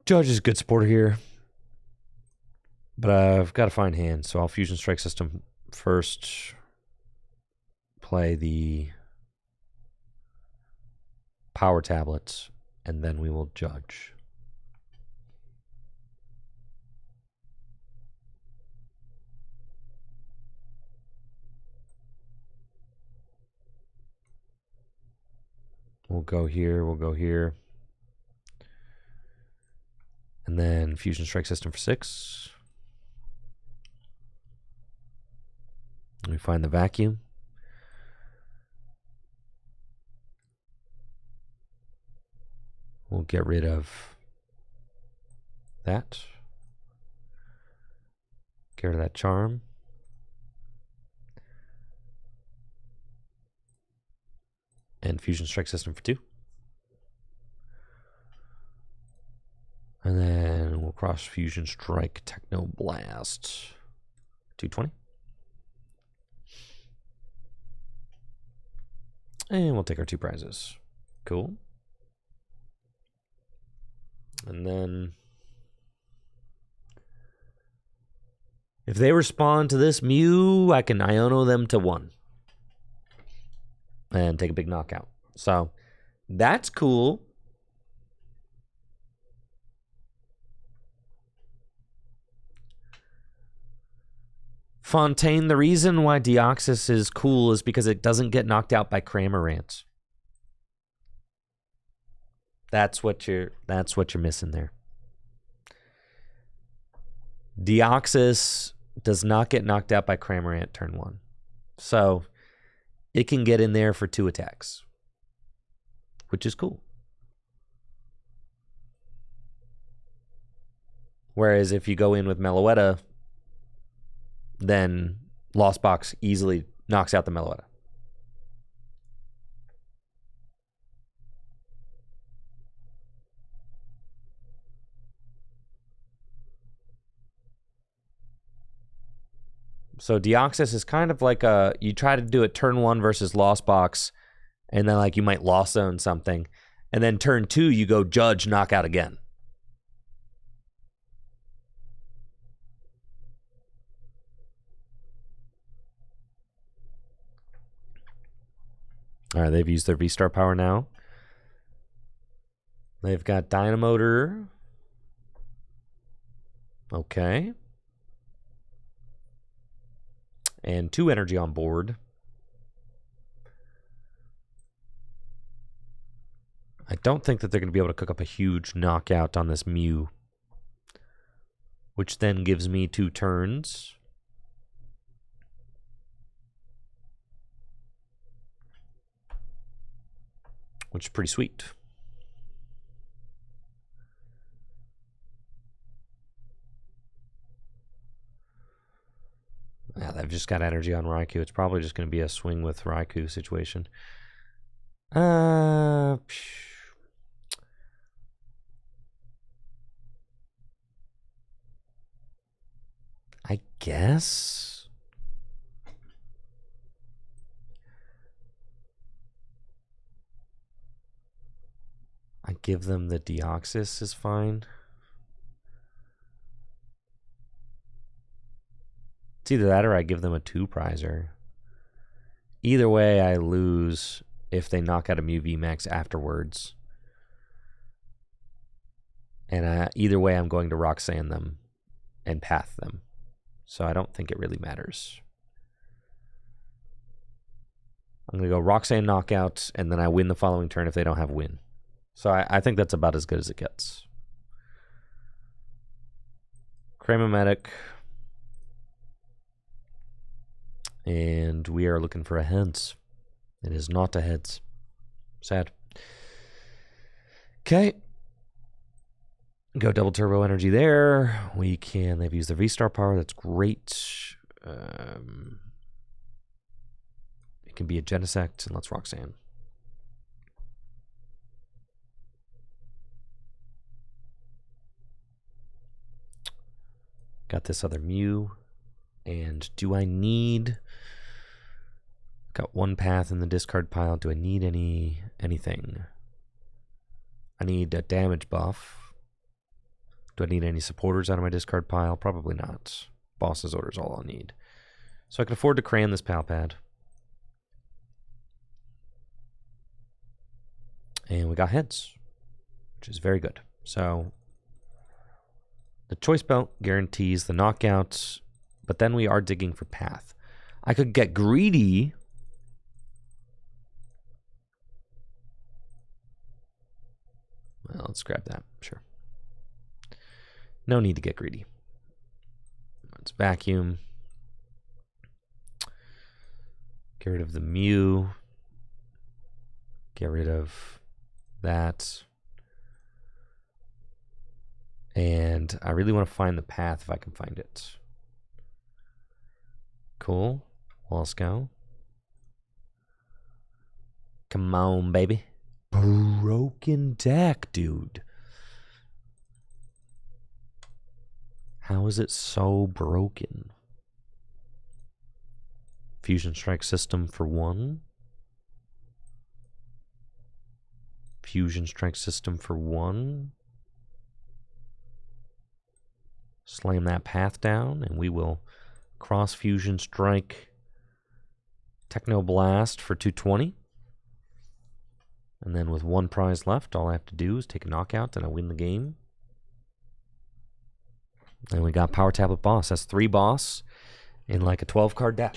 Judge is a good supporter here. But I've got to find hands, so I'll Fusion Strike System first. Play the power tablets, and then we will judge. We'll go here. We'll go here. And then Fusion Strike System for 6. We find the vacuum. We'll get rid of that. Get rid of that charm. And Fusion Strike System for 2. And then we'll cross Fusion Strike Techno Blast. 220. And we'll take our 2 prizes. Cool. And then if they respond to this Mew, I can Iono them to 1. And take a big knockout. So that's cool. Fontaine, the reason why Deoxys is cool is because it doesn't get knocked out by Cramorant. That's what you're missing there. Deoxys does not get knocked out by Cramorant turn 1. So it can get in there for 2 attacks, which is cool. Whereas if you go in with Meloetta, then Lost Box easily knocks out the Meloetta. So Deoxys is kind of like you try to do it turn 1 versus Lost Box, and then like you might Lost Zone something, and then turn 2 you go Judge, knockout again. All right, they've used their V-Star power now. They've got Dynamotor. Okay. And 2 energy on board. I don't think that they're going to be able to cook up a huge knockout on this Mew, which then gives me 2 turns. Which is pretty sweet. Yeah, they've just got energy on Raikou. It's probably just going to be a swing with Raikou situation. I guess. I give them the Deoxys is fine. It's either that or I give them a 2-prizer. Either way, I lose if they knock out a Mew VMAX afterwards. And either way, I'm going to Roxanne them and Path them. So I don't think it really matters. I'm going to go Roxanne knockout, and then I win the following turn if they don't have win. So I think that's about as good as it gets. Cramomatic. And we are looking for a heads. It is not a heads. Sad. Okay. Go double turbo energy there. We can, they've used the V-Star power. That's great. It can be a Genesect, and let's Roxanne. Got this other Mew. And do I need... Got 1 path in the discard pile. Do I need anything? I need a damage buff. Do I need any supporters out of my discard pile? Probably not. Boss's Order is all I'll need. So I can afford to cram this pal pad. And we got heads, which is very good. So the choice belt guarantees the knockouts, but then we are digging for path. I could get greedy Well, let's grab that. Sure. No need to get greedy. Let's vacuum. Get rid of the Mew. Get rid of that. And I really want to find the path if I can find it. Cool. Well, let's go. Come on, baby. Broken deck, dude. How is it so broken? Fusion Strike System for 1. Fusion Strike System for 1. Slam that path down, and we will cross Fusion Strike Techno Blast for 220. And then with 1 prize left, all I have to do is take a knockout and I win the game. And we got Power Tablet Boss. That's 3 boss in like a 12-card deck.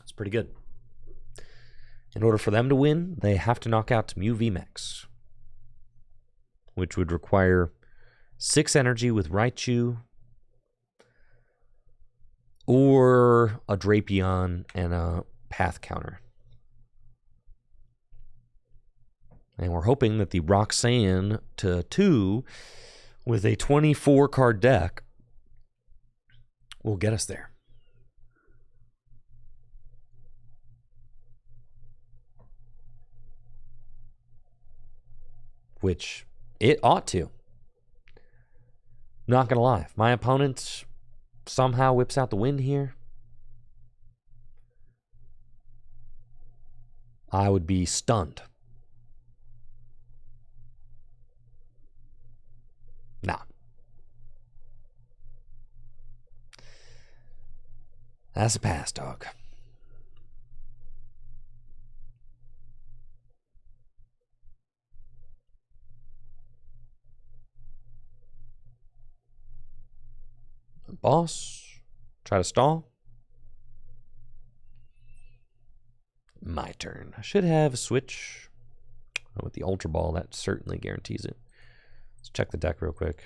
It's pretty good. In order for them to win, they have to knock out Mew VMAX, which would require 6 energy with Raichu, or a Drapion and a Path counter. And we're hoping that the Roxanne to 2 with a 24-card deck will get us there. Which it ought to. Not gonna lie, if my opponent somehow whips out the win here, I would be stunned. Nah. That's a pass, dog. Boss. Try to stall. My turn. I should have a switch. With the Ultra Ball, that certainly guarantees it. Let's check the deck real quick.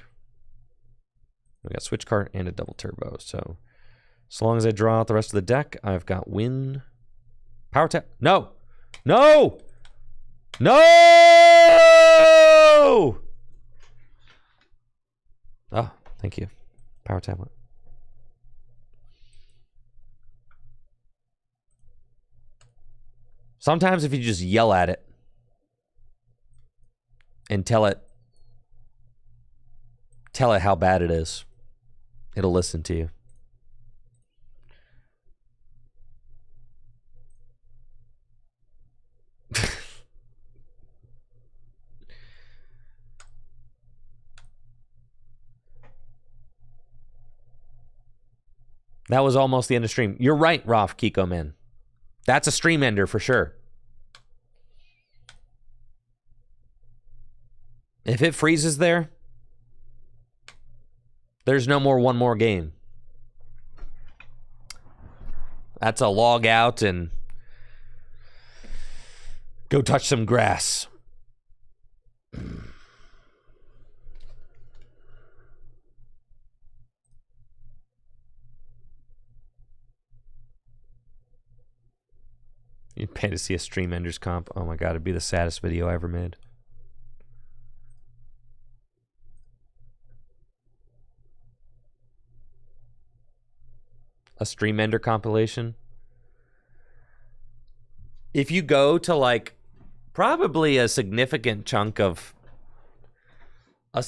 We got Switch Cart and a Double Turbo. So, as long as I draw out the rest of the deck, I've got win. Power Tap. No! No! No! Oh, thank you. Power Tablet. Sometimes if you just yell at it and tell it how bad it is, it'll listen to you. That was almost the end of stream. You're right, Roth Kiko Man. That's a stream ender for sure. If it freezes there, there's no more one more game. That's a log out and go touch some grass. You'd pay to see a stream enders comp. Oh my god, it'd be the saddest video I ever made. A stream ender compilation. If you go to like probably a significant chunk of my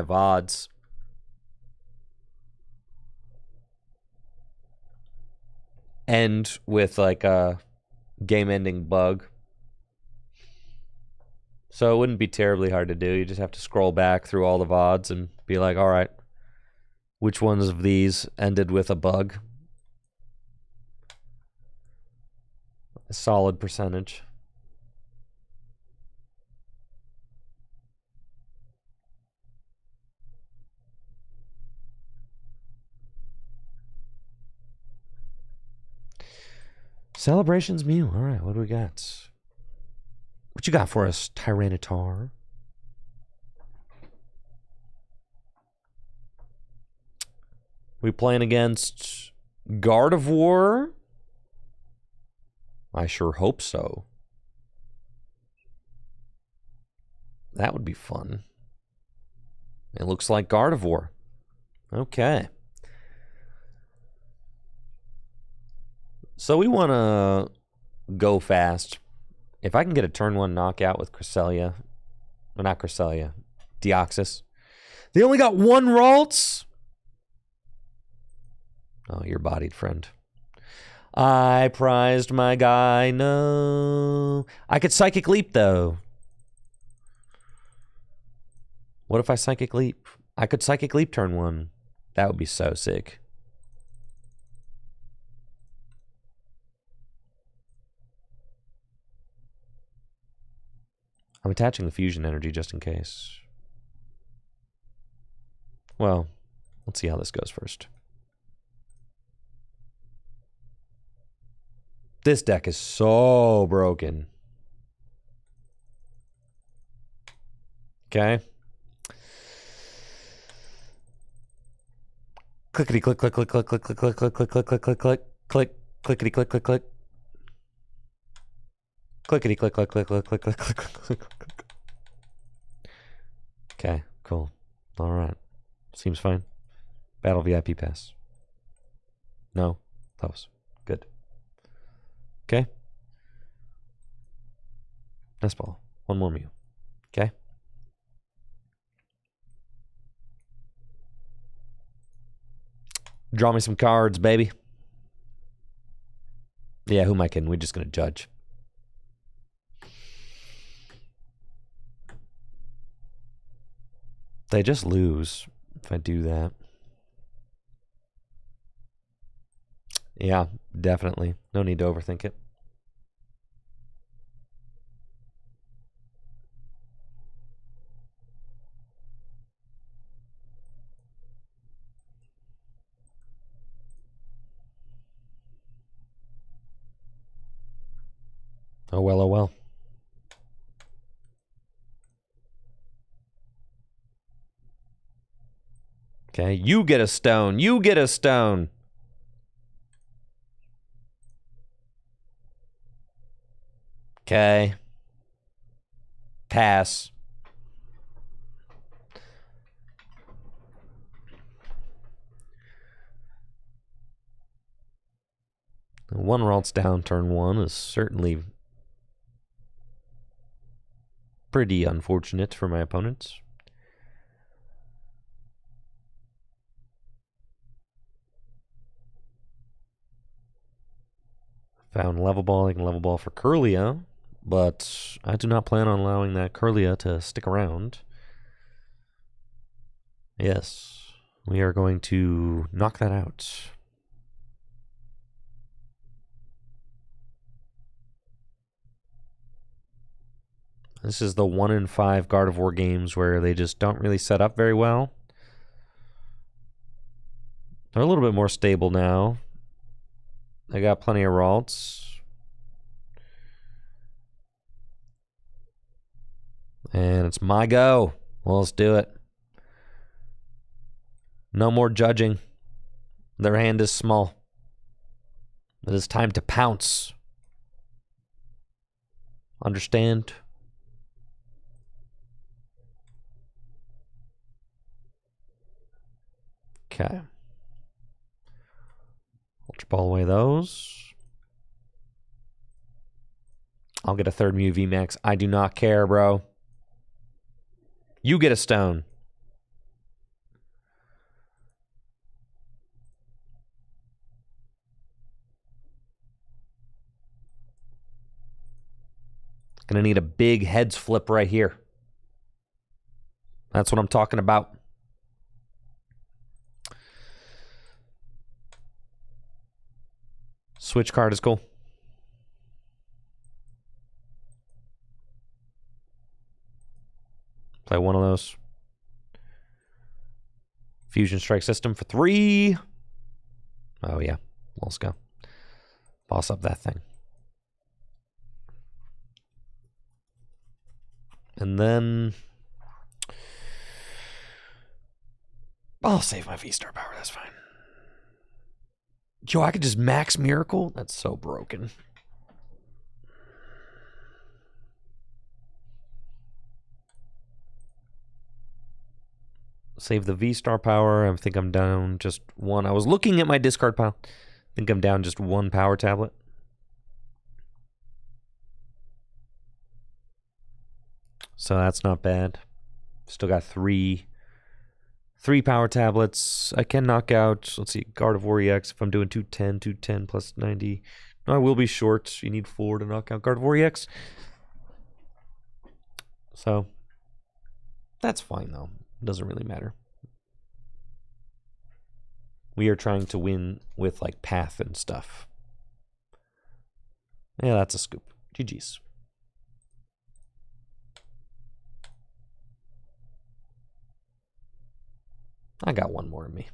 VODs, end with like a game ending bug. So it wouldn't be terribly hard to do. You just have to scroll back through all the VODs and be like, all right, which ones of these ended with a bug? A solid percentage. Celebrations Mew. All right, what do we got? What you got for us, Tyranitar? We playing against Gardevoir? I sure hope so. That would be fun. It looks like Gardevoir. Okay. So we want to go fast. If I can get a turn 1 knockout with Cresselia, well, not Cresselia, Deoxys. They only got 1 Ralts? Oh, you're bodied, friend. I prized my guy. No. I could Psychic Leap, though. What if I Psychic Leap? I could Psychic Leap turn 1. That would be so sick. I'm attaching the fusion energy just in case. Well, let's see how this goes first. This deck is so broken. Okay. Clickety click click click click click click click click click click click click click click clickety click click click. Clickety click click click click click click click click. Okay, cool. All right. Seems fine. Battle VIP pass. No, close. Good. Okay. Nice ball. 1 more Mew. Okay. Draw me some cards, baby. Yeah, who am I kidding? We're just going to judge. They just lose if I do that. Yeah, definitely. No need to overthink it. Oh well, oh well. Okay, you get a stone. You get a stone. Okay. Pass. One Ralts down turn 1 is certainly pretty unfortunate for my opponents. Found level ball. I can level ball for Kirlia, but I do not plan on allowing that Kirlia to stick around. Yes, we are going to knock that out. This is the 1 in 5 Gardevoir games where they just don't really set up very well. They're a little bit more stable now. They got plenty of Ralts. And it's my go. Well, let's do it. No more judging. Their hand is small. It is time to pounce. Understand? Okay. Ultra Ball away those. I'll get a 3rd Mew VMAX. I do not care, bro. You get a stone. Gonna need a big heads flip right here. That's what I'm talking about. Switch card is cool. Play one of those. Fusion Strike System for 3. Oh, yeah. Let's go. Boss up that thing. And then I'll save my V-Star power. That's fine. Yo, I could just max Miracle? That's so broken. Save the V-Star power. I think I'm down just one. I was looking at my discard pile. I think I'm down just one power tablet. So that's not bad. Still got three power tablets. I can knock out, let's see, Gardevoir EX. If I'm doing 210 plus 90. No, I will be short. You need 4 to knock out Gardevoir EX. So that's fine, though. Doesn't really matter. We are trying to win with, like, path and stuff. Yeah, that's a scoop. GG's. I got one more in me.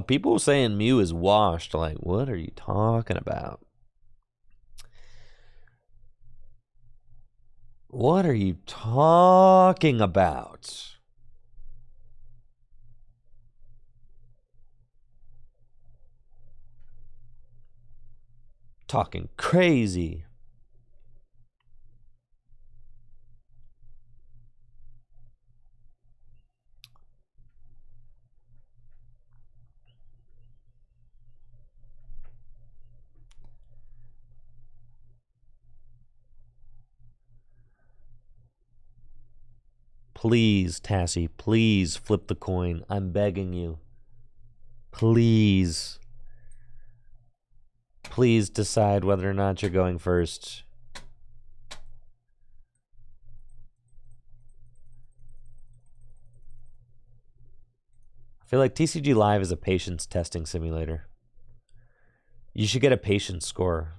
People saying Mew is washed. Like, what are you talking about? What are you talking about? Talking crazy. Please, Tassie, please flip the coin. I'm begging you. Please. Please decide whether or not you're going first. I feel like TCG Live is a patience testing simulator. You should get a patience score.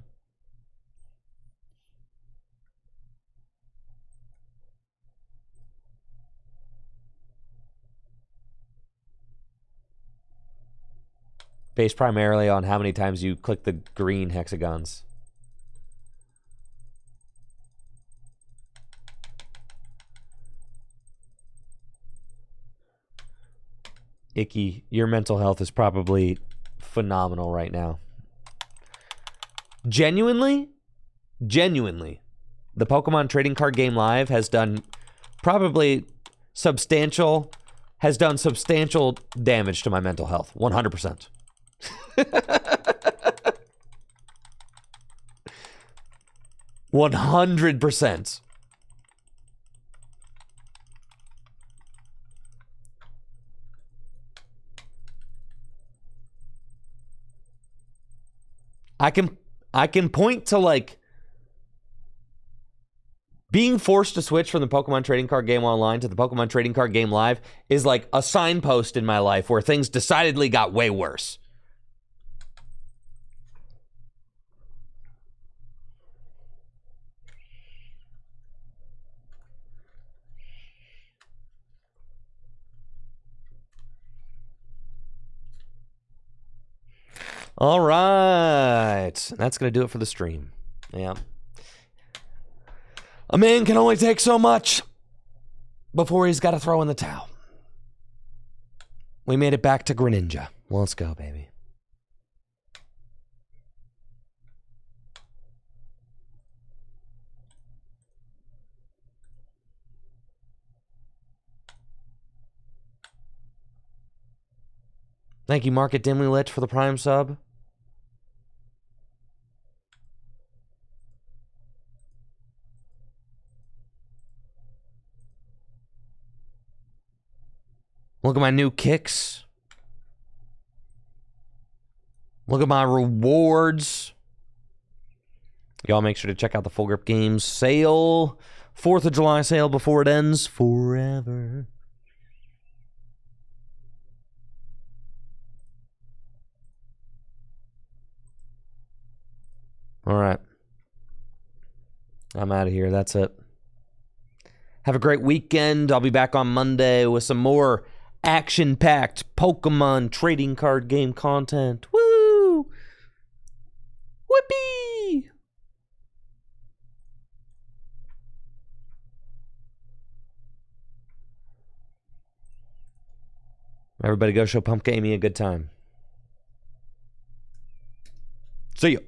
Based primarily on how many times you click the green hexagons. Icky, your mental health is probably phenomenal right now. Genuinely, the Pokemon Trading Card Game Live has done substantial damage to my mental health. 100%. 100%. I can point to, like, being forced to switch from the Pokemon Trading Card Game Online to the Pokemon Trading Card Game Live is like a signpost in my life where things decidedly got way worse. All right. That's going to do it for the stream. Yeah. A man can only take so much before he's got to throw in the towel. We made it back to Greninja. Let's go, baby. Thank you, Market Dimly Lit, for the Prime sub. Look at my new kicks. Look at my rewards. Y'all make sure to check out the Full Grip Games sale. 4th of July sale before it ends forever. All right. I'm out of here. That's it. Have a great weekend. I'll be back on Monday with some more action-packed Pokemon trading card game content. Woo! Whippy! Everybody go show Pumpkin Amy a good time. See ya.